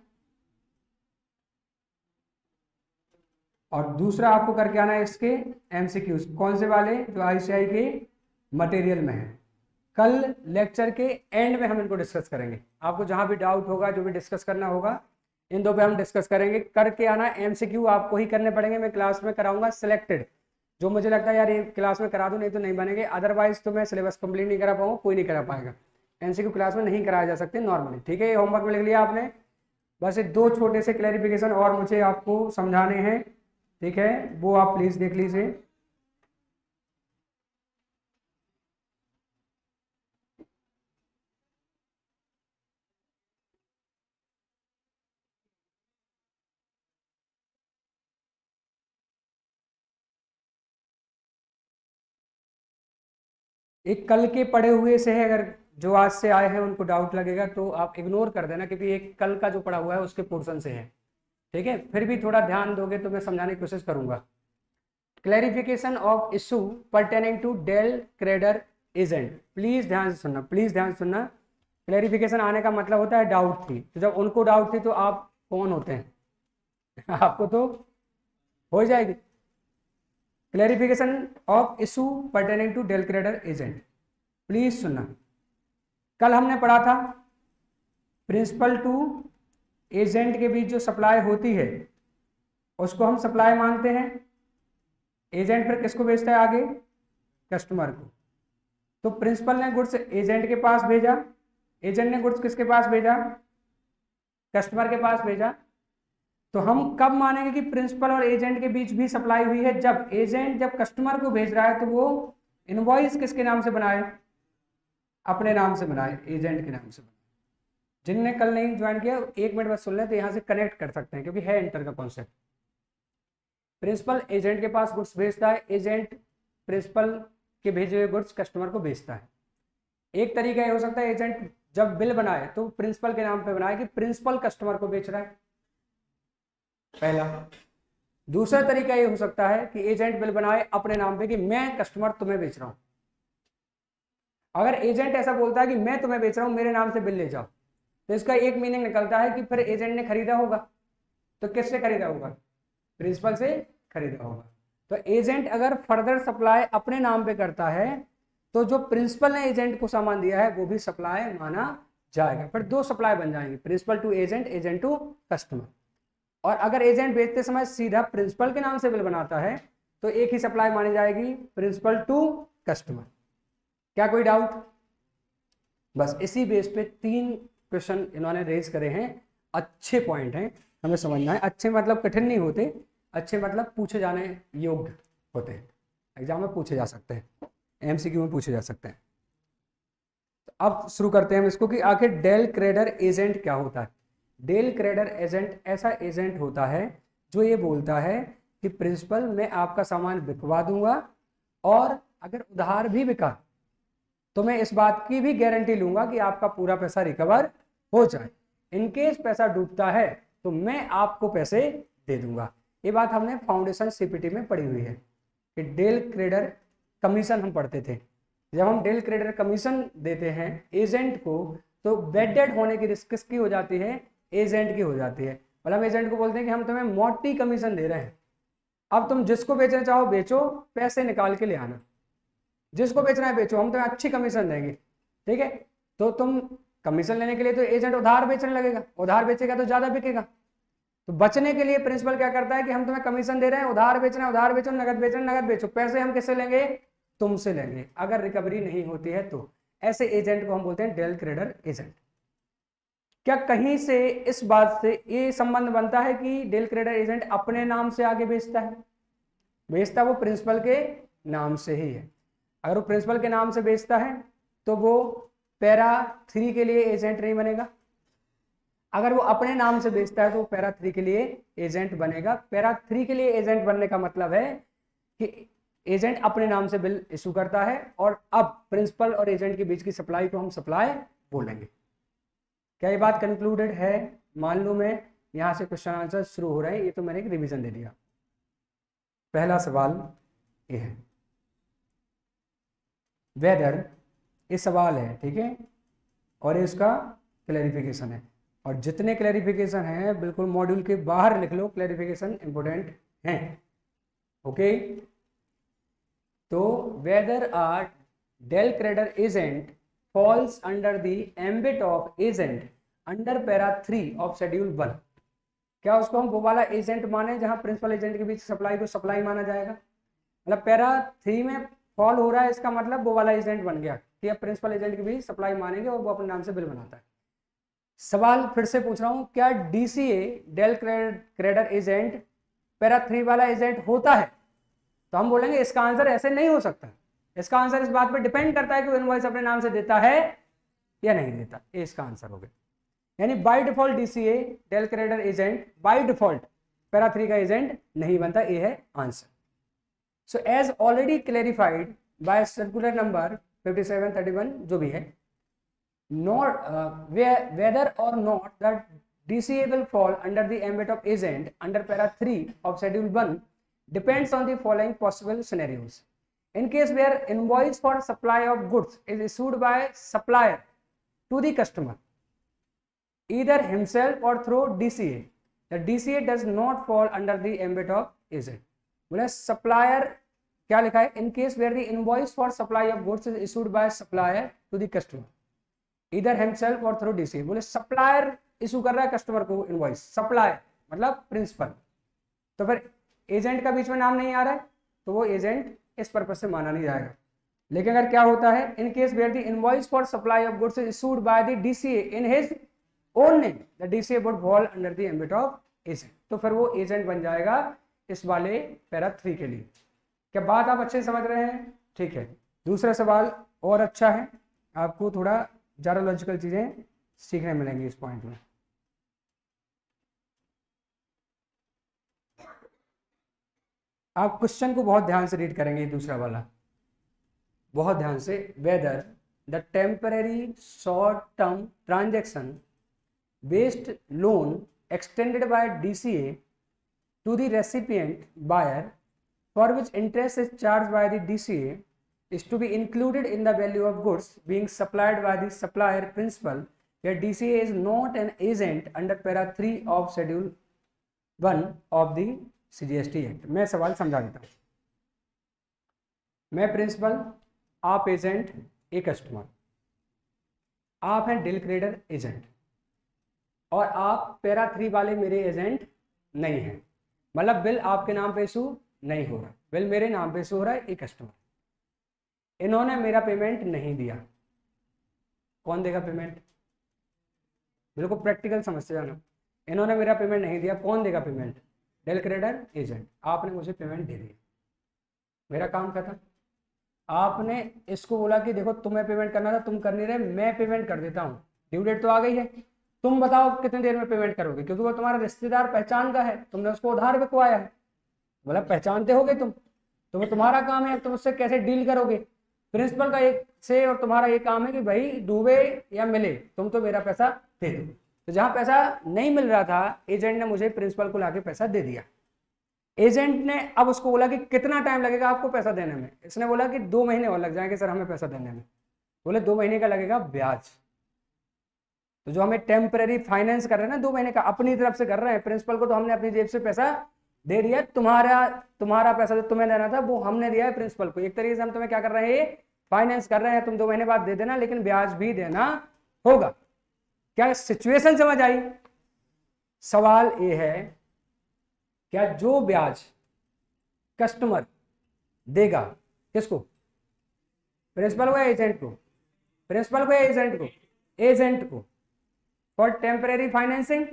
और दूसरा आपको करके आना है इसके एमसीक्यूज। कौन से वाले? जो आईसीआई के मटेरियल में है। कल लेक्चर के एंड में हम इनको डिस्कस करेंगे, आपको जहां भी डाउट होगा, जो भी डिस्कस करना होगा, इन दो पे हम डिस्कस करेंगे। करके आना, एमसीक्यू आपको ही करने पड़ेंगे, मैं क्लास में कराऊंगा सिलेक्टेड, जो मुझे लगता है यार ये क्लास में करा दूं, नहीं तो नहीं बनेंगे, अदरवाइज तो मैं सिलेबस कंप्लीट नहीं करा पाऊंगा, कोई नहीं करा पाएगा। एमसीक्यू क्लास में नहीं कराया जा सकते नॉर्मली, ठीक है। ये होमवर्क में लिख लिया आपने, बस ये दो छोटे से क्लैरिफिकेशन और मुझे आपको समझाने हैं, ठीक है, वो आप प्लीज देख लीजिए। एक कल के पढ़े हुए से है, अगर जो आज से आए हैं उनको डाउट लगेगा तो आप इग्नोर कर देना, क्योंकि एक कल का जो पढ़ा हुआ है उसके पोर्शन से है, ठीक है। फिर भी थोड़ा ध्यान दोगे तो मैं समझाने की कोशिश करूंगा। Clarification of issue pertaining to del credere agent, please ध्यान से सुनना, प्लीज ध्यान से सुनना। क्लैरिफिकेशन आने का मतलब होता है डाउट थी, तो जब उनको डाउट थी तो आप कौन होते हैं आपको तो हो जाएगी। Clarification of issue pertaining to del credere agent, please सुनना। कल हमने पढ़ा था प्रिंसिपल टू एजेंट के बीच जो सप्लाई होती है उसको हम सप्लाई मानते हैं। एजेंट फिर किसको बेचता है आगे? कस्टमर को। तो प्रिंसिपल ने गुड्स एजेंट के पास भेजा, एजेंट ने गुड्स किसके पास भेजा? कस्टमर के पास भेजा। तो हम कब मानेंगे कि प्रिंसिपल और एजेंट के बीच भी सप्लाई हुई है? जब एजेंट जब कस्टमर को भेज रहा है तो वो इनवॉइस किसके नाम से बनाए? अपने नाम से बनाए, एजेंट के नाम से बनाए। जिनने कल नहीं ज्वाइन किया 1 मिनट बस सुन लें तो यहाँ से कनेक्ट कर सकते हैं, क्योंकि है इंटर का कॉन्सेप्ट। प्रिंसिपल एजेंट के पास गुड्स भेजता है, एजेंट प्रिंसिपल के भेजे हुए गुड्स कस्टमर को भेजता है। एक तरीका ये हो सकता है एजेंट जब बिल बनाए तो प्रिंसिपल के नाम पे बनाए कि प्रिंसिपल कस्टमर को बेच रहा है, पहला। दूसरा तरीका ये हो सकता है कि एजेंट बिल बनाए अपने नाम पे कि मैं कस्टमर तुम्हें बेच रहा हूं। अगर एजेंट ऐसा बोलता है कि मैं तुम्हें बेच रहा हूं, मेरे नाम से बिल ले जाओ, तो इसका एक मीनिंग निकलता है कि फिर एजेंट ने खरीदा होगा। तो किससे खरीदा होगा? प्रिंसिपल से खरीदा होगा। तो एजेंट अगर फर्दर सप्लाई अपने नाम पे करता है तो जो प्रिंसिपल ने एजेंट को सामान दिया है वो भी सप्लाई माना जाएगा। फिर 2 सप्लाई बन जाएंगे, principal to agent, agent to customer. और अगर एजेंट बेचते समय सीधा प्रिंसिपल के नाम से बिल बनाता है तो एक ही सप्लाई मानी जाएगी, प्रिंसिपल टू कस्टमर। क्या कोई डाउट? बस इसी बेस पे 3 क्वेश्चन इन्होंने रेज करे हैं। अच्छे पॉइंट हैं, हमें समझना है। अच्छे मतलब कठिन नहीं होते, अच्छे मतलब पूछे जाने योग्य होते हैं, एग्जाम में पूछे जा सकते हैं, एमसीक्यू में पूछे जा सकते हैं। तो अब शुरू करते हैं हम इसको कि आखिर डेल क्रेडर एजेंट क्या होता है। डेल क्रेडर एजेंट ऐसा एजेंट होता है जो ये बोलता है कि प्रिंसिपल मैं आपका सामान बिकवा दूंगा, और अगर उधार भी बिका तो मैं इस बात की भी गारंटी लूंगा कि आपका पूरा पैसा रिकवर हो जाए। इनकेस पैसा डूबता है तो मैं आपको पैसे दे दूंगा। ये बात हमने फाउंडेशन सीपीटी में पढ़ी हुई है कि डेल क्रेडर कमीशन हम पढ़ते थे। जब हम डेल क्रेडर कमीशन देते हैं एजेंट को तो वेडेड होने की रिस्क किसकी हो जाती है? एजेंट की हो जाती है। मतलब हम एजेंट को बोलते हैं कि हम तुम्हें मोटी कमीशन दे रहे हैं, अब तुम जिसको बेचना चाहो बेचो, पैसे निकाल के ले आना। जिसको बेचना है बेचो, हम तुम्हें अच्छी कमीशन देंगे, ठीक है। तो तुम कमीशन लेने के लिए तो एजेंट उधार बेचने लगेगा, उधार बेचेगा तो ज्यादा बिकेगा। तो बचने के लिए प्रिंसिपल क्या करता है कि हम तुम्हें कमीशन दे रहे हैं, उधार बेचना है उधार बेचो, नगद बेचना नगद बेचो, पैसे हम किससे लेंगे? तुमसे लेंगे। अगर रिकवरी नहीं होती है तो ऐसे एजेंट को हम बोलते हैं डेल क्रेडर एजेंट। क्या कहीं से इस बात से ये संबंध बनता है कि डेल क्रेडर एजेंट अपने नाम से आगे बेचता है? बेचता वो प्रिंसिपल के नाम से ही है। अगर वो प्रिंसिपल के नाम से बेचता है तो वो पैरा 3 के लिए एजेंट नहीं बनेगा। अगर वो अपने नाम से बेचता है तो वो पैरा 3 के लिए एजेंट बनेगा। पैरा 3 के लिए एजेंट बनने का मतलब है कि एजेंट अपने नाम से बिल इशू करता है, और अब प्रिंसिपल और एजेंट के बीच की सप्लाई को हम सप्लाई बोलेंगे। क्या ये बात कंक्लूडेड है? मान लो मैं यहां से क्वेश्चन आंसर शुरू हो रहे हैं, ये तो मैंने एक रिवीजन दे दिया। पहला सवाल ये है, वेदर, ये सवाल है, ठीक है, और इसका क्लैरिफिकेशन है। और जितने क्लैरिफिकेशन हैं बिल्कुल मॉड्यूल के बाहर लिख लो, क्लैरिफिकेशन इंपोर्टेंट हैं, ओके। तो whether are del credere agent falls under the ambit of agent under para 3 of schedule 1। क्या उसको हम वो वाला एजेंट माने जहां प्रिंसिपल एजेंट के बीच सप्लाई को सप्लाई माना जाएगा? मतलब पैरा 3 में फॉल हो रहा है, इसका मतलब वो वाला एजेंट बन गया कि अब प्रिंसिपल एजेंट के बीच सप्लाई मानेंगे और वो अपने नाम से बिल बनाता है। सवाल फिर से पूछ रहा हूं, क्या DCA del credere agent para 3 वाला एजेंट होता है? तो हम बोलेंगे इसका आंसर ऐसे नहीं हो सकता। इसका आंसर इस बात पर डिपेंड करता है कि वो इनवॉइस अपने नाम से देता है या नहीं देता। ये इसका आंसर हो गया। यानी by default DCA del credere agent by default para 3 का एजेंट नहीं बनता। ये है answer. So as already clarified by circular number 5731 जो भी है, not whether or not that DCA will fall under the ambit of agent under para 3 of schedule 1 depends on the following possible scenarios. In case where invoice for supply of goods is issued by supplier to the customer either himself or through DCA, the DCA does not fall under the ambit of agent. बोले supplier क्या लिखा है? In case where the invoice for supply of goods is issued by supplier to the customer, इधर himself और through DCA. बोले supplier issue कर रहा है कस्टमर को इनवॉइस, सप्लायर मतलब प्रिंसिपल, तो फिर एजेंट का बीच में नाम नहीं आ रहा है तो वो एजेंट इस पर्पज से माना नहीं जाएगा। लेकिन अगर क्या होता है, in case where the invoice for supply of goods is issued by the DCA in his own name, the DCA would fall under the ambit of agent, तो फिर वो एजेंट बन जाएगा इस वाले पैरा 3 के लिए। क्या बात आप अच्छे से समझ रहे हैं? ठीक है। दूसरा सवाल और अच्छा है, आपको थोड़ा ज़्यादा लॉजिकल चीज़ें सीखने मिलेंगी इस पॉइंट में। आप क्वेश्चन को बहुत ध्यान से रीड करेंगे, दूसरा वाला बहुत ध्यान से। Whether the temporary short term transaction based loan extended by DCA to the recipient buyer for which interest is charged by the DCA is to be included in the value of goods being supplied by the supplier principal, where DCA is not an agent under para 3 of schedule 1 of the CGST Act। मैं सवाल समझा देता हूँ। मैं principal, आप agent, a customer, आप हैं deal creditor agent, और आप पैरा 3 वाले मेरे एजेंट नहीं हैं, मतलब बिल आपके नाम पे इशू नहीं हो रहा, बिल मेरे नाम पे इशू हो रहा है, एक कस्टमर। इन्होंने मेरा पेमेंट नहीं दिया, कौन देगा पेमेंट? बिल्कुल प्रैक्टिकल समझते जाना। इन्होंने मेरा पेमेंट नहीं दिया, कौन देगा पेमेंट? Deal creditor agent. आपने मुझे पेमेंट दे दिया, मेरा काम खत्म। आपने इसको बोला कि देखो तुम्हें पेमेंट करना था, तुम कर नहीं रहे, मैं पेमेंट कर देता हूँ, ड्यू डेट तो आ गई है, तुम बताओ कितनी देर में पेमेंट करोगे, क्योंकि वो तुम्हारा रिश्तेदार पहचान का है, तुमने उसको उधार बिकवाया है, मतलब पहचानते होगे तुम, तो वो तुम्हारा काम है, तुम उससे कैसे डील करोगे। प्रिंसिपल का एक से और तुम्हारा एक काम है कि भाई डूबे या मिले तुम तो मेरा पैसा दे दो। तो जहां पैसा नहीं मिल रहा था, एजेंट ने मुझे प्रिंसिपल को लाके पैसा दे दिया। एजेंट ने अब उसको बोला कि कितना टाइम लगेगा आपको पैसा देने में? इसने बोला कि 2 महीने और लग जाएंगे सर हमें पैसा देने में। बोले 2 महीने का लगेगा ब्याज। तो जो हमें टेम्परेरी फाइनेंस कर रहे हैं ना 2 महीने का, अपनी तरफ से कर रहे हैं, प्रिंसिपल को तो हमने अपनी जेब से पैसा दे दिया, तुम्हारा पैसा जो तुम्हें देना था वो हमने दिया है प्रिंसिपल को। एक तरीके से हम तुम्हें क्या कर रहे हैं, फाइनेंस कर रहे हैं, तुम 2 महीने बाद दे देना, लेकिन ब्याज भी देना होगा। क्या सिचुएशन समझ आई? सवाल ये है, क्या जो ब्याज कस्टमर देगा किसको? प्रिंसिपल को या एजेंट को? प्रिंसिपल को या एजेंट को? एजेंट को, फॉर टेम्परेरी फाइनेंसिंग।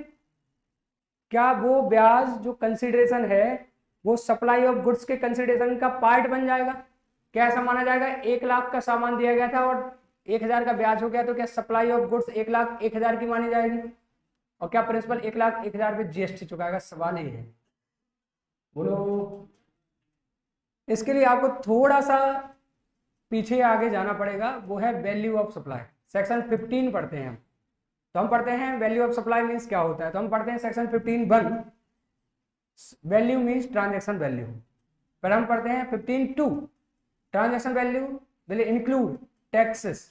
क्या वो ब्याज जो कंसिडरेशन है वो सप्लाई ऑफ गुड्स के कंसिडरेशन का पार्ट बन जाएगा? क्या ऐसा माना जाएगा 1 लाख का सामान दिया गया था और 1000 का ब्याज हो गया, तो क्या सप्लाई ऑफ गुड्स 1 लाख 1000 की मानी जाएगी? और क्या प्रिंसिपल 1 लाख 1000 पे जीएसटी चुकाएगा? सवाल ये है, बोलो। इसके लिए आपको थोड़ा सा पीछे आगे जाना पड़ेगा, वो है वैल्यू ऑफ सप्लाई। सेक्शन 15 पढ़ते हैं हम, तो हम पढ़ते हैं वैल्यू ऑफ सप्लाई मीन्स क्या होता है, तो हम पढ़ते हैं section 15(1) value means transaction value. पर हम पढ़ते हैं 15(2) transaction value will include taxes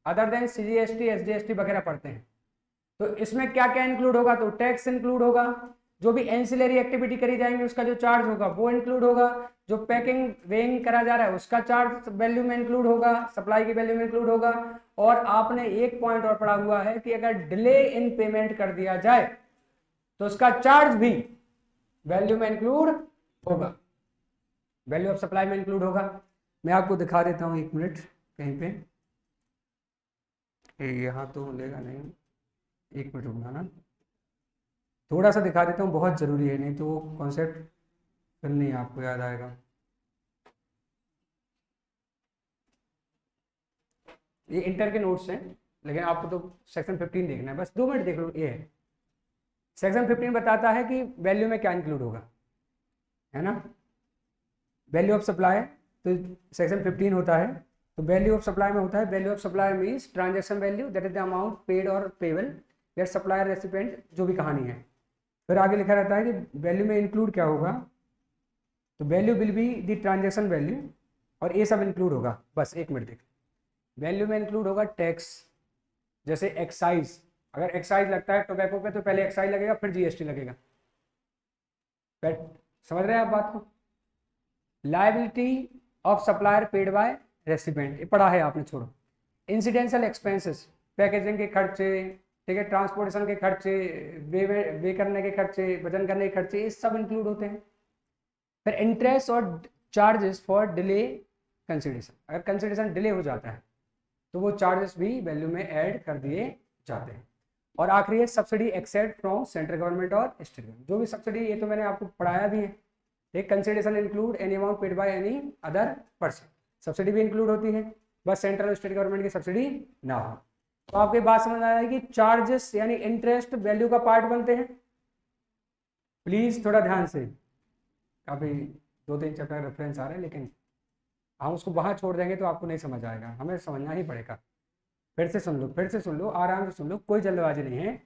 other than CGST SGST वगैरह पढ़ते हैं। तो इसमें क्या क्या इंक्लूड होगा, तो टैक्स इंक्लूड होगा, जो भी एंसिलरी एक्टिविटी करी जाएंगी उसका जो चार्ज होगा वो इंक्लूड होगा, जो पैकिंग वेइंग करा जा रहा है उसका चार्ज वैल्यू में इंक्लूड होगा, सप्लाई की वैल्यू में इंक्लूड होगा। और आपने एक पॉइंट और पढ़ा हुआ है कि अगर डिले इन पेमेंट कर दिया जाए तो उसका चार्ज भी वैल्यू में इंक्लूड होगा, वैल्यू ऑफ सप्लाई में इंक्लूड होगा। मैं आपको दिखा देता हूँ, 1 मिनट कहीं पे, यहाँ तो लेगा नहीं, 1 मिनट रुकना ना, थोड़ा सा दिखा देता हूँ, बहुत ज़रूरी है, नहीं तो वो कॉन्सेप्ट फिर नहीं आपको याद आएगा। ये इंटर के नोट्स हैं, लेकिन आपको तो सेक्शन 15 देखना है, बस 2 मिनट देख लो। ये है सेक्शन 15 बताता है कि वैल्यू में क्या इंक्लूड होगा, है ना। वैल्यू ऑफ सप्लाई तो सेक्शन 15 होता है, तो वैल्यू ऑफ सप्लाई में होता है, value of supply means transaction value that is the amount paid और पेबल दैट सप्लायर रेसिपिएंट, जो भी कहानी है। फिर आगे लिखा रहता है कि वैल्यू में इंक्लूड क्या होगा, तो value will be the transaction value, और ये सब इंक्लूड होगा। बस 1 मिनट देख, वैल्यू में इंक्लूड होगा टैक्स, जैसे एक्साइज, अगर एक्साइज लगता है टोबैको पे तो पहले एक्साइज लगेगा फिर जीएसटी लगेगा, समझ रहे हैं आप बात को। Liability of supplier paid by recipient, ये पढ़ा है आपने, छोड़ो। इंसिडेंशियल एक्सपेंसेस, पैकेजिंग के खर्चे, ठीक है, ट्रांसपोर्टेशन के खर्चे, वे करने के खर्चे, वजन करने के खर्चे, ये सब इंक्लूड होते हैं। फिर इंटरेस्ट और चार्जेस फॉर डिले कंसिडरेशन, अगर कंसिडरेशन डिले हो जाता है तो वो चार्जेस भी वैल्यू में ऐड कर दिए जाते हैं। और आखिरी है subsidy except from central government और स्टेट गवर्नमेंट, जो भी सब्सिडी, ये तो मैंने आपको पढ़ाया भी है। एक consideration include any amount paid by any other person, subsidy भी इंक्लूड होती है, बस सेंट्रल और स्टेट गवर्नमेंट की सब्सिडी ना हो। तो आपकी बात समझ आ रहा है कि चार्जेस यानी इंटरेस्ट वैल्यू का पार्ट बनते हैं। प्लीज थोड़ा ध्यान से, काफी 2-3 चैप्टर रेफरेंस आ रहे हैं, लेकिन हम उसको वहां छोड़ देंगे तो आपको नहीं समझ आएगा, हमें समझना ही पड़ेगा। फिर से सुन लो, फिर से सुन लो, आराम से सुन लो, कोई जल्दबाजी नहीं है।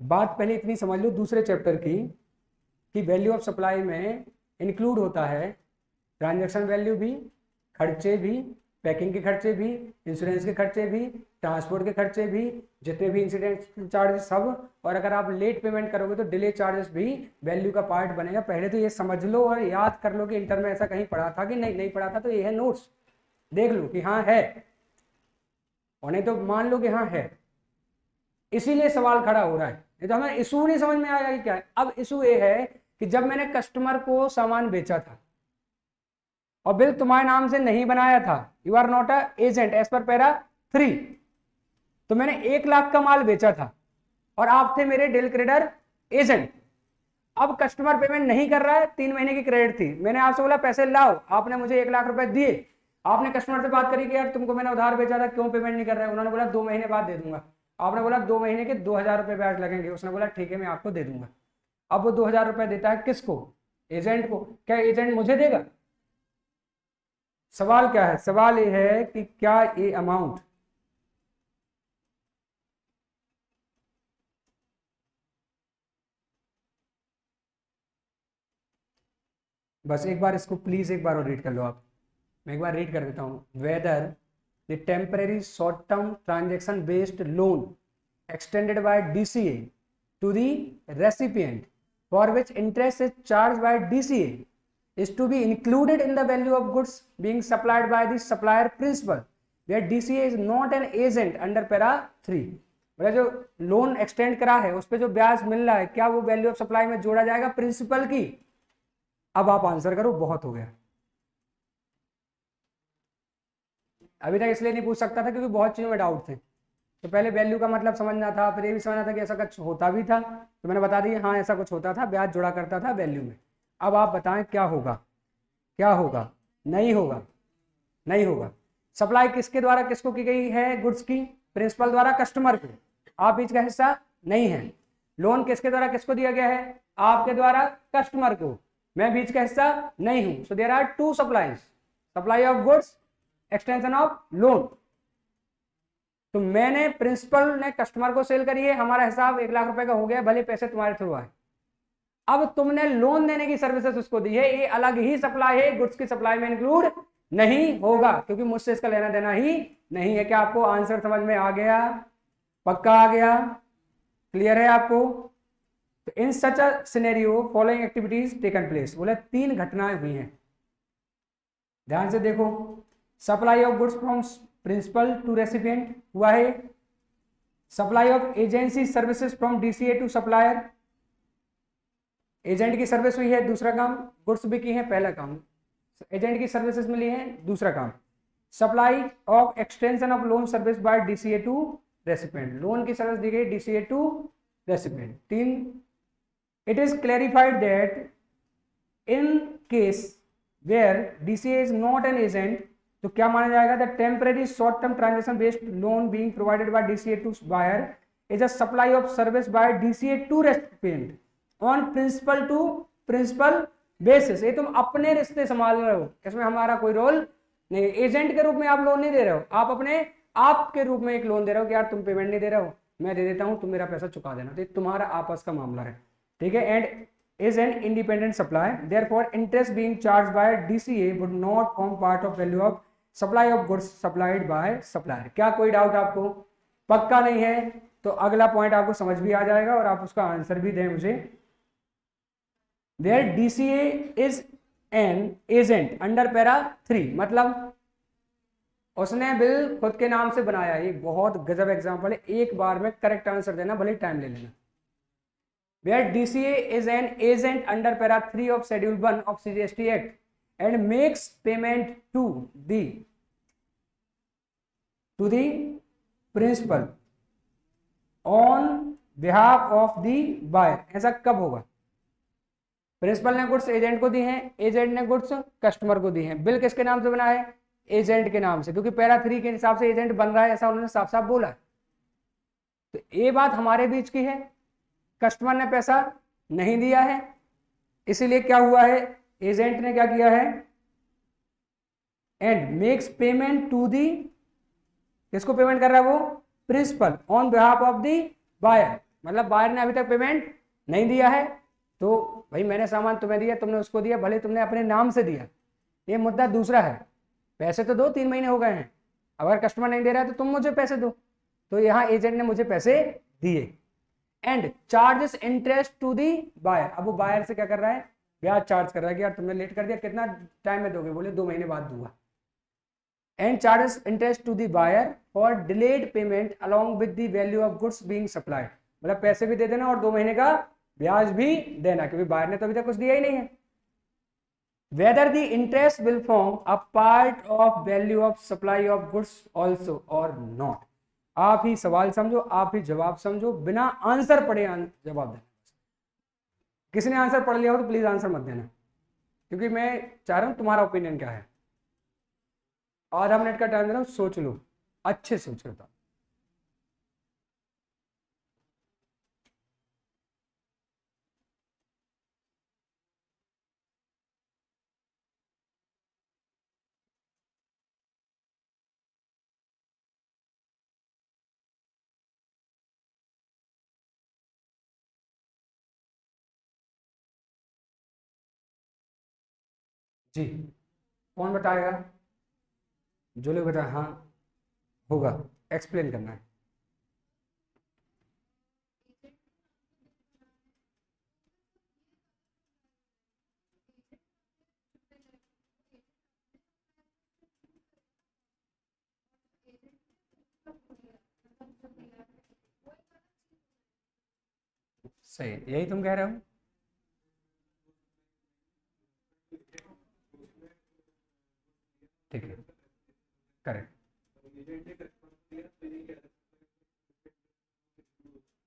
बात पहले इतनी समझ लो दूसरे चैप्टर की कि वैल्यू ऑफ सप्लाई में इंक्लूड होता है ट्रांजैक्शन वैल्यू भी, खर्चे भी, पैकिंग के खर्चे भी, इंश्योरेंस के खर्चे भी, ट्रांसपोर्ट के खर्चे भी, जितने भी इंसिडेंट चार्जेस सब, और अगर आप लेट पेमेंट करोगे तो डिले चार्जेस भी वैल्यू का पार्ट बनेगा। पहले तो ये समझ लो और याद कर लो कि इंटर में ऐसा कहीं पढ़ा था कि नहीं पढ़ा था, तो ये है नोट्स, देख लो कि हाँ है, और नहीं तो मान लो कि हाँ है, इसीलिए सवाल खड़ा हो रहा है। नहीं तो हमें इशू नहीं समझ में आया कि क्या है। अब इशू ये है कि जब मैंने कस्टमर को सामान बेचा था और बिल तुम्हारे नाम से नहीं बनाया था, you are not a agent as per para 3, तो मैंने 1 लाख का माल बेचा था और आप थे मेरे डील क्रेडिटर एजेंट। अब कस्टमर पेमेंट नहीं कर रहा है, 3 महीने की क्रेडिट थी, मैंने आपसे बोला पैसे लाओ, आपने मुझे 1 लाख रुपए दिए, आपने कस्टमर से बात करी कि यार तुमको मैंने उधार बेचा था, क्यों पेमेंट नहीं कर रहा है? उन्होंने बोला 2 महीने बाद दे दूंगा। आपने बोला 2 महीने के 2000 रुपए ब्याज लगेंगे, उसने बोला ठीक है मैं आपको दे दूंगा। अब वो 2000 रुपए देता है किसको? एजेंट को। क्या एजेंट मुझे देगा? सवाल क्या है? सवाल ये है कि क्या ये अमाउंट बस एक बार इसको प्लीज एक बार और रीड कर लो आप, मैं एक बार रीड कर देता हूँ। Weather the temporary short term transaction based loan extended by DCA to the recipient for which interest is charged by DCA is to be included in the value of goods being supplied by the supplier principal where DCA is not an agent under para 3। मतलब जो loan extend करा है उस पर जो ब्याज मिल रहा है, क्या वो वैल्यू ऑफ सप्लाई में जोड़ा जाएगा प्रिंसिपल की? अब आप आंसर करो, बहुत हो गया। अभी तक इसलिए नहीं पूछ सकता था क्योंकि बहुत चीजों में डाउट थे, तो पहले वैल्यू का मतलब समझना था, फिर ये भी समझना था कि ऐसा कुछ होता भी था, तो मैंने बता दिया हाँ ऐसा कुछ होता था, ब्याज जुड़ा करता था वैल्यू में। अब आप बताएं क्या होगा? क्या होगा? नहीं होगा, नहीं होगा। सप्लाई किसके द्वारा किसको की गई है? गुड्स की प्रिंसिपल द्वारा कस्टमर को, आप बीच का हिस्सा नहीं है। लोन किसके द्वारा किसको दिया गया है? आपके द्वारा कस्टमर को, मैं बीच का हिस्सा नहीं हूं। So there are 2 supplies, supply of goods, extension of loan. तो मैंने प्रिंसिपल ने कस्टमर को सेल करी है, हमारा हिसाब 1 लाख रुपए का हो गया, भले पैसे तुम्हारे थ्रू आए। अब तुमने लोन देने की सर्विसेज उसको दी है, ये अलग ही सप्लाई है, गुड्स की सप्लाई में इंक्लूड नहीं होगा क्योंकि मुझसे इसका लेना देना ही नहीं है। क्या आपको आंसर समझ में आ गया? पक्का आ गया? क्लियर है आपको? तो in such a scenario following activities taken place, बोले 3 घटनाएं हुई हैं, ध्यान से देखो। Supply of goods from principal to recipient हुआ है, supply of agency services from DCA to supplier, agent की सर्विस हुई है, दूसरा काम, गुड्स भी की है, पहला काम, एजेंट की सर्विसेज मिली है, दूसरा काम। Supply of extension of loan service by DCA to recipient, loan की सर्विस दी गई DCA to recipient. 3, it is clarified that in case where DCA is not an agent, तो क्या माना जाएगा? The temporary short term transaction based loan being provided by DCA to buyer is a supply of service by DCA to recipient on principal to principal basis. ये तुम अपने रिश्ते संभाल रहे हो, इसमें हमारा कोई रोल नहीं। एजेंट के रूप में आप लोन नहीं दे रहे हो, आप अपने आप के रूप में एक लोन दे रहे हो कि यार तुम पेमेंट नहीं दे रहे हो, मैं दे देता हूं, तुम मेरा पैसा चुका देना, तो तुम्हारा आपस का मामला है, ठीक है। And is an independent supply, therefore interest being charged by DCA would not form part of value of supply of goods supplied by supplier। क्या कोई डाउट आपको? पक्का नहीं है तो अगला पॉइंट आपको समझ भी आ जाएगा और आप उसका आंसर भी दें मुझे। Where DCA is an agent under para 3, मतलब उसने बिल खुद के नाम से बनाया। ये बहुत गजब एग्जांपल है, एक बार में करेक्ट आंसर देना, भले टाइम ले लेना। Where DCA is an agent under para 3 of Schedule 1 of CGST Act and makes payment to the principal on behalf of the buyer। ऐसा कब होगा? प्रिंसिपल ने गुड्स एजेंट को दी हैं, एजेंट ने गुड्स कस्टमर को दी हैं। बिल किसके नाम से बना है? एजेंट के नाम से, क्योंकि पैरा 3 के हिसाब से एजेंट बन रहा है, ऐसा उन्होंने साफ साफ बोला। तो ये बात हमारे बीच की है, कस्टमर ने पैसा नहीं दिया है, इसीलिए क्या हुआ है, एजेंट ने क्या किया है, and makes payment to the, किसको पेमेंट कर रहा है वो? Principal on behalf of the buyer. मतलब बायर ने अभी तक पेमेंट नहीं दिया है, तो भाई मैंने सामान तुम्हें दिया, तुमने उसको दिया, भले तुमने अपने नाम से दिया, ये मुद्दा दूसरा है। पैसे तो दो, 3 महीने हो गए हैं, अगर कस्टमर नहीं दे रहा है तो तुम मुझे पैसे दो। तो यहाँ एजेंट ने मुझे पैसे दिए। And charges interest to the buyer. अब वो बायर से क्या कर रहा है? ब्याज चार्ज कर रहा है कि यार तुमने लेट कर दिया, कितना टाइम में दोगे? बोले 2 महीने बाद दूंगा। And charges interest to the buyer for delayed payment along with the value of goods being supplied. मतलब पैसे भी दे देना और 2 महीने का ब्याज भी देना, क्योंकि बायर ने तो अभी तक कुछ दिया ही नहीं है। Whether the interest will form a part of value of supply of goods also or not। आप ही सवाल समझो, आप ही जवाब समझो, बिना आंसर पढ़े जवाब देना। किसी ने आंसर पढ़ लिया हो तो प्लीज आंसर मत देना, क्योंकि मैं चाह रहा हूं तुम्हारा ओपिनियन क्या है। आधा मिनट का टाइम दे रहा हूं, सोच लो, अच्छे सोच लो। जी, कौन बताएगा? जो लोग बताए, हाँ होगा, एक्सप्लेन करना है। सही, यही तुम कह रहे हो। ठीक है, करेक्ट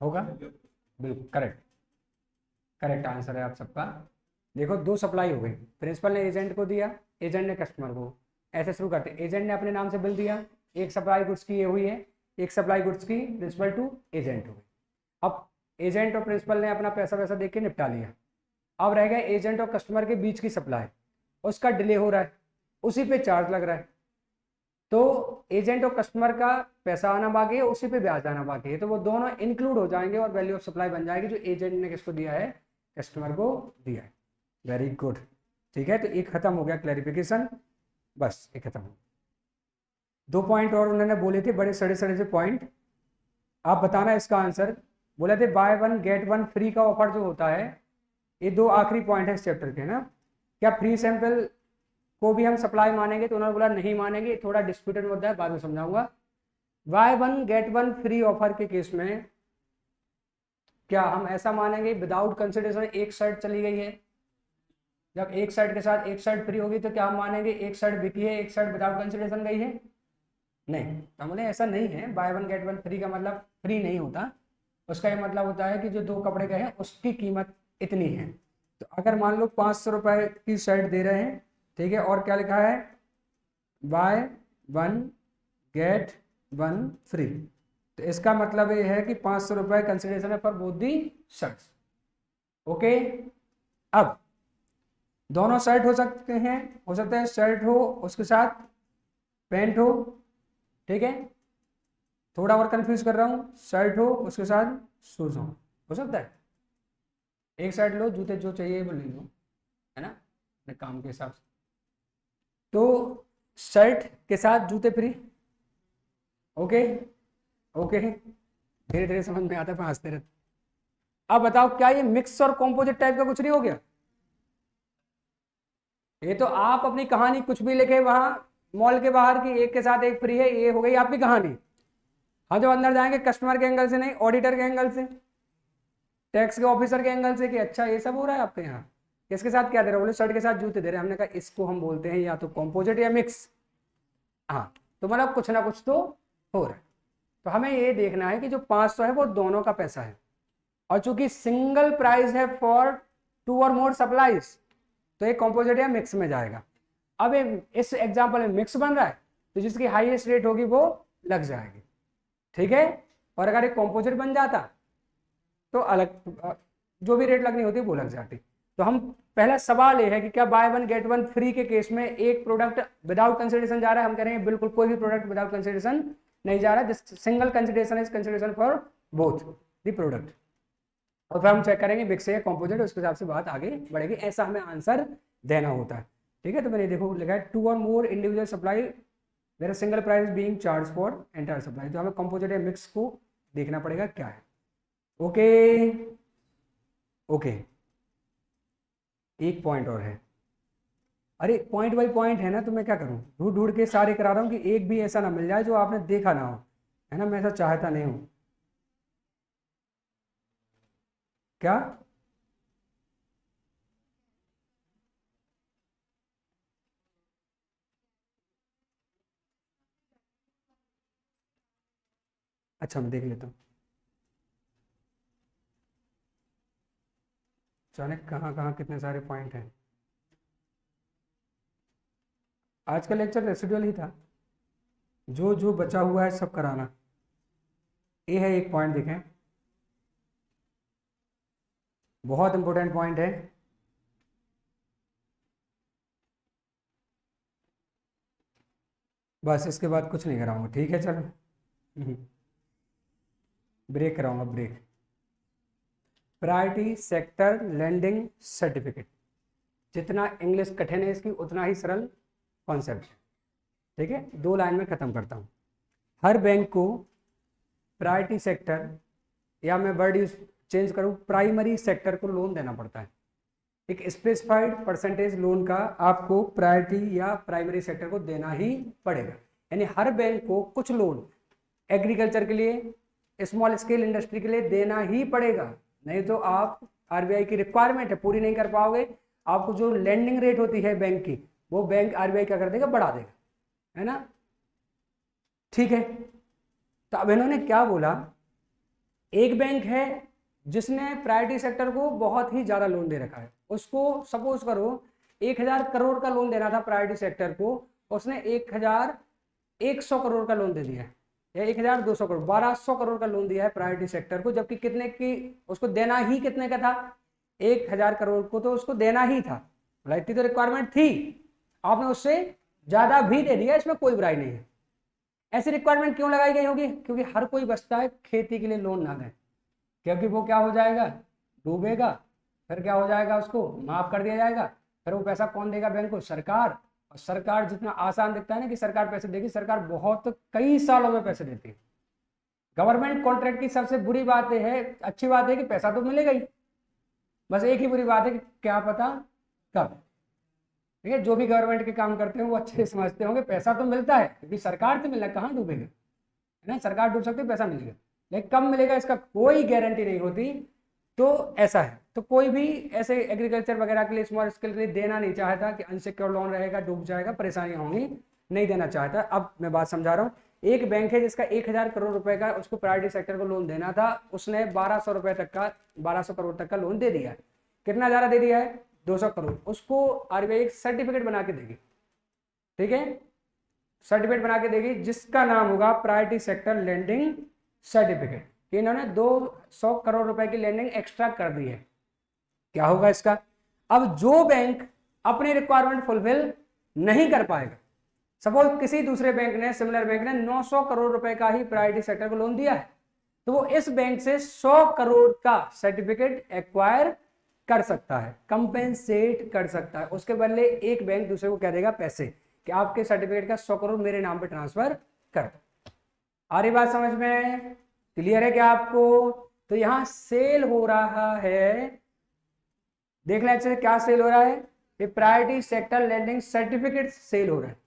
होगा, बिल्कुल करेक्ट, करेक्ट आंसर है आप सबका। देखो, 2 सप्लाई हो गई, प्रिंसिपल ने एजेंट को दिया, एजेंट ने कस्टमर को। ऐसे शुरू करते, एजेंट ने अपने नाम से बिल दिया, एक सप्लाई गुड्स की ये हुई है, एक सप्लाई गुड्स की प्रिंसिपल टू एजेंट हो गई। अब एजेंट और प्रिंसिपल ने अपना पैसा वैसा दे के निपटा लिया। अब रह गया एजेंट और कस्टमर के बीच की सप्लाई, उसका डिले हो रहा है, उसी पे चार्ज लग रहा है। तो एजेंट और कस्टमर का पैसा आना बाकी है, उसी पे ब्याज आना बाकी है, तो वो दोनों इंक्लूड हो जाएंगे और वैल्यू ऑफ सप्लाई बन जाएगी जो एजेंट ने किसको दिया है? कस्टमर को दिया है। वेरी गुड, ठीक है, तो एक खत्म हो गया क्लैरिफिकेशन, बस एक खत्म हो। 2 पॉइंट और उन्होंने बोले थे, बड़े सड़े सड़े से पॉइंट, आप बताना इसका आंसर। बोले थे बाय 1 गेट 1 फ्री का ऑफर जो होता है, ये 2 आखिरी पॉइंट है इस चैप्टर के ना। क्या फ्री सैंपल को भी हम सप्लाई मानेंगे? तो उन्होंने बोला नहीं मानेंगे, थोड़ा डिस्प्यूटेड मुद्दा है, बाद में समझाऊंगा। बाय 1 गेट 1 फ्री ऑफर के केस में क्या हम ऐसा मानेंगे विदाउट कंसिडरेशन एक शर्ट चली गई है, जब एक शर्ट के साथ एक शर्ट फ्री होगी तो क्या हम मानेंगे एक शर्ट बिकी है, एक शर्ट विदाउट कंसिडरेशन गई है? नहीं, तो बोले ऐसा नहीं है, बाय 1 गेट 1 फ्री का मतलब फ्री नहीं होता, उसका ये मतलब होता है कि जो 2 कपड़े गए हैं उसकी कीमत इतनी है। तो अगर मान लो 500 रुपए की शर्ट दे रहे हैं, ठीक है, और क्या लिखा है? बाय 1 गेट 1 फ्री, तो इसका मतलब ये है कि 500 रुपए कंसिडरेशन है for both the shirts. Okay, अब दोनों शर्ट हो सकते हैं, हो सकता है शर्ट हो उसके साथ पैंट हो, ठीक है, थोड़ा और कंफ्यूज कर रहा हूँ, शर्ट हो उसके साथ शूज हो सकता है। एक शर्ट लो, जूते जो चाहिए वो ले लो, है ना, अपने काम के हिसाब से। तो शर्ट के साथ जूते फ्री, ओके ओके, धीरे धीरे समझ में आता है, हंसते रहते। अब बताओ, क्या ये मिक्स और कॉम्पोजिट टाइप का कुछ नहीं हो गया? ये तो आप अपनी कहानी कुछ भी लिखे वहां मॉल के बाहर की एक के साथ एक फ्री है, ये हो गई आपकी कहानी। हम जब अंदर जाएंगे कस्टमर के एंगल से नहीं, ऑडिटर के एंगल से, टैक्स के ऑफिसर के एंगल से कि अच्छा ये सब हो रहा है आपके यहाँ, इसके साथ क्या दे रहे हो, बोले शर्ट के साथ जूते दे रहे हैं। हमने कहा इसको हम बोलते हैं या तो कॉम्पोजिट या मिक्स। हाँ, तो मतलब कुछ ना कुछ तो हो रहा है। तो हमें ये देखना है कि जो 500 है वो दोनों का पैसा है, और चूंकि सिंगल प्राइस है फॉर 2 और मोर सप्लाईज, तो ये कॉम्पोजिट या मिक्स में जाएगा। अब इस एग्जाम्पल में मिक्स बन रहा है, तो जिसकी हाईएस्ट रेट होगी वो लग जाएगी, ठीक है। और अगर एक कॉम्पोजिट बन जाता तो अलग, जो भी रेट लगनी होती वो लग जाती। तो हम पहला सवाल ये है कि क्या by one get one free के केस में एक प्रोडक्ट विदाउट कंसिडरेशन जा रहा है। हम कह रहे हैं बिल्कुल कोई भी प्रोडक्ट विदाउट कंसिडरेशन नहीं जा रहा है, single consideration is consideration for both the product. और फिर हम चेक करेंगे मिक्स है कॉम्पोजिट, उसके हिसाब से बात आगे बढ़ेगी। ऐसा हमें आंसर देना होता है, ठीक है। तो मैंने देखो लिखा है 2 और more individual supply where single price being charge for entire supply. तो हमें कॉम्पोजिट या मिक्स को देखना पड़ेगा क्या है। ओके ओके, एक पॉइंट और है। अरे पॉइंट बाई पॉइंट है ना, तो मैं क्या करूं, ढूंढ ढूंढ के सारे करा रहा हूं कि एक भी ऐसा ना मिल जाए जो आपने देखा ना हो, है ना। मैं ऐसा चाहता नहीं हूं। क्या अच्छा, मैं देख लेता हूँ अचानक कहाँ कहाँ कितने सारे पॉइंट हैं। आज का लेक्चर रेसिडुअल ही था, जो जो बचा हुआ है सब कराना। ये है एक पॉइंट, देखें बहुत इंपॉर्टेंट पॉइंट है। बस इसके बाद कुछ नहीं कराऊंगा, ठीक है चलो। ब्रेक कराऊंगा, break. Priority sector lending certificate, जितना इंग्लिश कठिन है इसकी उतना ही सरल कॉन्सेप्ट है, ठीक है। 2 लाइन में खत्म करता हूँ। हर बैंक को प्रायोरिटी सेक्टर, या मैं वर्ड यूज चेंज करूँ, प्राइमरी सेक्टर को लोन देना पड़ता है। एक स्पेसिफाइड परसेंटेज लोन का आपको प्रायोरिटी या प्राइमरी सेक्टर को देना ही पड़ेगा। यानी हर बैंक को कुछ लोन एग्रीकल्चर के लिए, स्मॉल स्केल इंडस्ट्री के लिए देना ही पड़ेगा, नहीं तो आप आरबीआई की रिक्वायरमेंट है पूरी नहीं कर पाओगे। आपको जो लैंडिंग रेट होती है बैंक की, वो बैंक आरबीआई क्या कर देगा, बढ़ा देगा, है ना, ठीक है। तो अब इन्होंने क्या बोला, एक बैंक है जिसने प्रायोरिटी सेक्टर को बहुत ही ज्यादा लोन दे रखा है, उसको सपोज करो 1000 करोड़ का लोन देना था प्रायोरिटी सेक्टर को, उसने 1100 करोड़ का लोन दे दिया है, या 1200 करोड़, 1200 करोड़ का लोन दिया है प्रायोरिटी सेक्टर को। जबकि कितने की उसको देना ही कितने का था, 1000 करोड़ को तो उसको देना ही था, इतनी तो रिक्वायरमेंट थी, आपने उससे ज्यादा भी दे दिया, इसमें कोई बुराई नहीं है। ऐसी रिक्वायरमेंट क्यों लगाई गई होगी, क्योंकि हर कोई बचता है खेती के लिए लोन ना दें, क्योंकि वो क्या हो जाएगा, डूबेगा, फिर क्या हो जाएगा, उसको माफ कर दिया जाएगा, फिर वो पैसा कौन देगा बैंक को, सरकार। और सरकार जितना आसान दिखता है ना कि सरकार पैसे देगी, सरकार बहुत कई सालों में पैसे देती है। गवर्नमेंट कॉन्ट्रैक्ट की सबसे बुरी बात यह है, अच्छी बात है कि पैसा तो मिलेगा ही, बस एक ही बुरी बात है कि क्या पता कब। ठीक है, जो भी गवर्नमेंट के काम करते हैं वो अच्छे समझते होंगे, पैसा तो मिलता है क्योंकि सरकार से मिलना, कहाँ डूबेगा, है ना, सरकार डूब सकती है, पैसा मिलेगा, लेकिन कब मिलेगा इसका कोई गारंटी नहीं होती। तो ऐसा है, तो कोई भी ऐसे एग्रीकल्चर वगैरह के लिए, स्मॉल स्केल के लिए देना नहीं चाहता कि अनसिक्योर लोन रहेगा, डूब जाएगा, परेशानियां होंगी, नहीं देना चाहता। अब मैं बात समझा रहा हूँ, एक बैंक है जिसका 1000 करोड़ रुपए का उसको प्रायोरिटी सेक्टर को लोन देना था, उसने 1200 रुपए तक का, 1200 करोड़ तक का लोन दे दिया है। कितना ज्यादा दे दिया है, 200 करोड़। उसको आरबीआई एक सर्टिफिकेट बना के देगी, ठीक है, सर्टिफिकेट बना के देगी जिसका नाम होगा प्रायोरिटी सेक्टर लेंडिंग सर्टिफिकेट, कि इन्होंने 200 करोड़ रुपए की लेंडिंग एक्स्ट्रा कर दी है। क्या होगा इसका, अब जो बैंक अपनी रिक्वायरमेंट फुलफिल नहीं कर पाएगा, सपोज किसी दूसरे बैंक ने, सिमिलर बैंक ने 900 करोड़ रुपए का ही प्रायोरिटी सेक्टर को लोन दिया है, तो वो इस बैंक से 100 करोड़ का सर्टिफिकेट एक्वायर कर सकता है, कंपेंसेट कर सकता है। उसके बदले एक बैंक दूसरे को कह देगा पैसे कि आपके सर्टिफिकेट का 100 करोड़ मेरे नाम पे ट्रांसफर कर। आ रही बात समझ में, क्लियर है क्या आपको। तो यहां सेल हो रहा है, देख लें अच्छे से क्या सेल हो रहा है, ये priority sector lending certificate sale हो रहा है,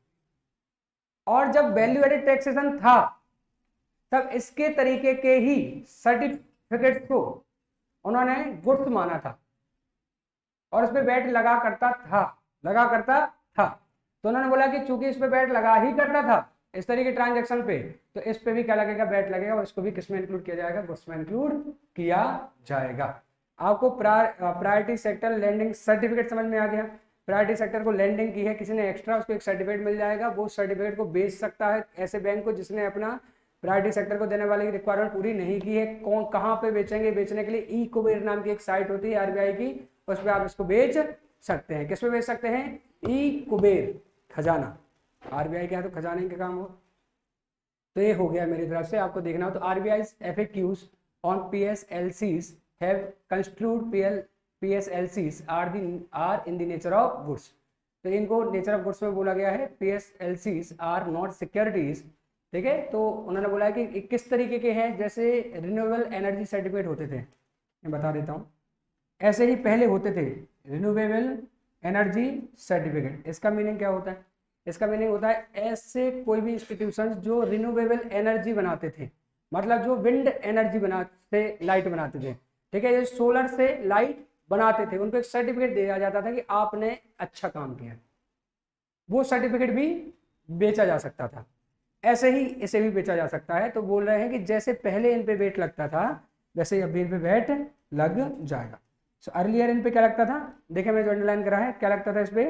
और जब वैल्यू एडेड टैक्सेशन था तब इसके तरीके के ही सर्टिफिकेट को उन्होंने गुड्स माना था और उस पर वैट लगा करता था। तो उन्होंने बोला कि चूंकि इस पे वैट लगा ही करता था इस तरीके ट्रांजैक्शन पे, तो इस पे भी क्या लगेगा, वैट लगेगा और इसको भी किसमें इंक्लूड किया जाएगा, गुड्स में इंक्लूड किया जाएगा। आपको प्रायोरिटी सेक्टर लैंडिंग सर्टिफिकेट समझ में आ गया। प्रायोरिटी सेक्टर को लैंडिंग की है किसी ने एक्स्ट्रा, उसको एक सर्टिफिकेट मिल जाएगा, वो सर्टिफिकेट को बेच सकता है ऐसे बैंक को जिसने अपना प्रायोरिटी सेक्टर को देने वाले की रिक्वायरमेंट पूरी नहीं की है। कौन कहाँ पे बेचेंगे, बेचने के लिए ई कुबेर नाम की एक साइट होती है आरबीआई की, उस पर आप इसको बेच सकते हैं। किस पे बेच सकते हैं, ई कुबेर खजाना, आरबीआई के यहाँ तो खजाने के काम हो। तो ये हो गया मेरी तरफ से, आपको देखना हो तो RBI FAQs on PSLCs have construed PSLCs are in the nature of goods. तो इनको नेचर ऑफ गुड्स में बोला गया है, PSLCs आर नॉट सिक्योरिटीज। ठीक है, तो उन्होंने बोला है कि किस तरीके के हैं, जैसे रिन्यूएबल एनर्जी सर्टिफिकेट होते थे, मैं बता देता हूँ, ऐसे ही पहले होते थे रिन्यूएबल एनर्जी सर्टिफिकेट। इसका मीनिंग क्या होता है, इसका मीनिंग होता है ऐसे कोई भी इंस्टीट्यूशन जो रिन्यूएबल एनर्जी बनाते थे, मतलब जो विंड एनर्जी बनाते लाइट बनाते थे, ठीक है, ये सोलर से लाइट बनाते थे, उनको एक सर्टिफिकेट दिया जाता था कि आपने अच्छा काम किया, वो सर्टिफिकेट भी बेचा जा सकता था। ऐसे ही इसे भी बेचा जा सकता है। तो बोल रहे हैं कि जैसे पहले इन पे वेट लगता था वैसे ही अभी इन पे वेट लग जाएगा। सो अर्लियर इन पे क्या लगता था, देखिए मैंने जो अंडरलाइन करा है, क्या लगता था इस पे,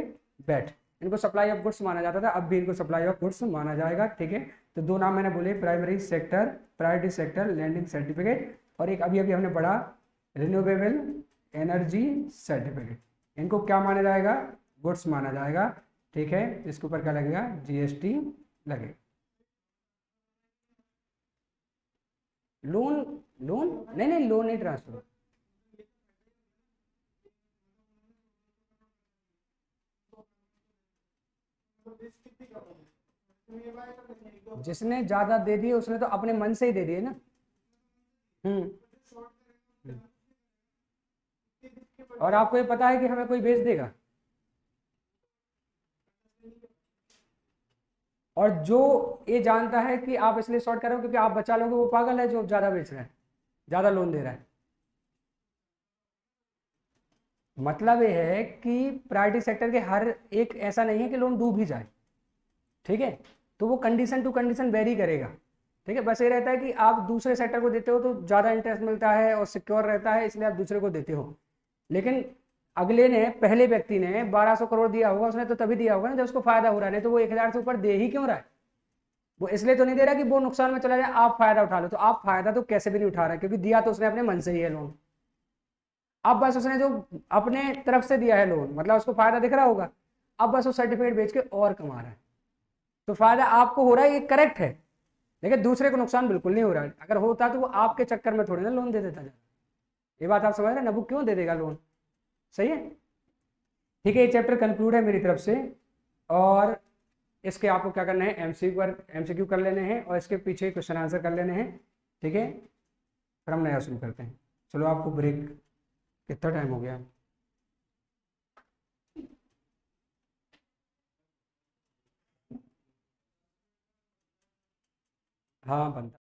वेट। इनको सप्लाई ऑफ गुड्स माना जाता था, अब भी इनको सप्लाई ऑफ गुड्स माना जाएगा। ठीक है, तो दो नाम मैंने बोले, primary sector priority sector lending certificate, और एक अभी अभी हमने पढ़ा रिन्यूएबल एनर्जी सर्टिफिकेट। इनको क्या माना जाएगा, गुड्स माना जाएगा। ठीक है, इसके ऊपर क्या लगेगा, GST लगेगा। लोन, लोन नहीं नहीं, लोन नहीं ट्रांसफर, जिसने ज्यादा दे दिए उसने तो अपने मन से ही दे दिए ना। हम्म। और आपको ये पता है कि हमें कोई बेच देगा, और जो ये जानता है कि आप इसलिए शॉर्ट कर रहे हो क्योंकि आप बचा लोगे, वो पागल है जो ज्यादा बेच रहा है, ज्यादा लोन दे रहा है। मतलब ये है कि प्रायोरिटी सेक्टर के हर एक ऐसा नहीं है कि लोन डूब ही जाए। ठीक है, तो वो कंडीशन टू कंडीशन वेरी करेगा। ठीक है, बस ये रहता है कि आप दूसरे सेक्टर को देते हो तो ज़्यादा इंटरेस्ट मिलता है और सिक्योर रहता है, इसलिए आप दूसरे को देते हो। लेकिन अगले ने, पहले व्यक्ति ने 1200 करोड़ दिया होगा, उसने तो तभी दिया होगा ना जब उसको फायदा हो रहा है, नहीं तो वो 1000 से ऊपर दे ही क्यों रहा है। वो इसलिए तो नहीं दे रहा कि वो नुकसान में चला जाए, आप फायदा उठा लो। तो आप फायदा तो कैसे भी नहीं उठा रहे, क्योंकि दिया तो उसने अपने मन से ही है लोन। अब बस उसने जो अपने तरफ से दिया है लोन, मतलब उसको फायदा दिख रहा होगा, अब बस वो सर्टिफिकेट बेच के और कमा रहा है। तो फायदा आपको हो रहा है, ये करेक्ट है, लेकिन दूसरे को नुकसान बिल्कुल नहीं हो रहा है। अगर होता तो वो आपके चक्कर में थोड़ी ना लोन दे देता। ये बात आप समझ रहे हैं ना, वो क्यों दे देगा लोन। सही है, ठीक है, ये चैप्टर कंक्लूड है मेरी तरफ से। और इसके आपको क्या करना है, MCQ कर लेने हैं और इसके पीछे क्वेश्चन आंसर कर लेने हैं। ठीक है, फिर हम नया शुरू करते हैं। चलो आपको ब्रेक, कितना टाइम हो गया, हाँ बनता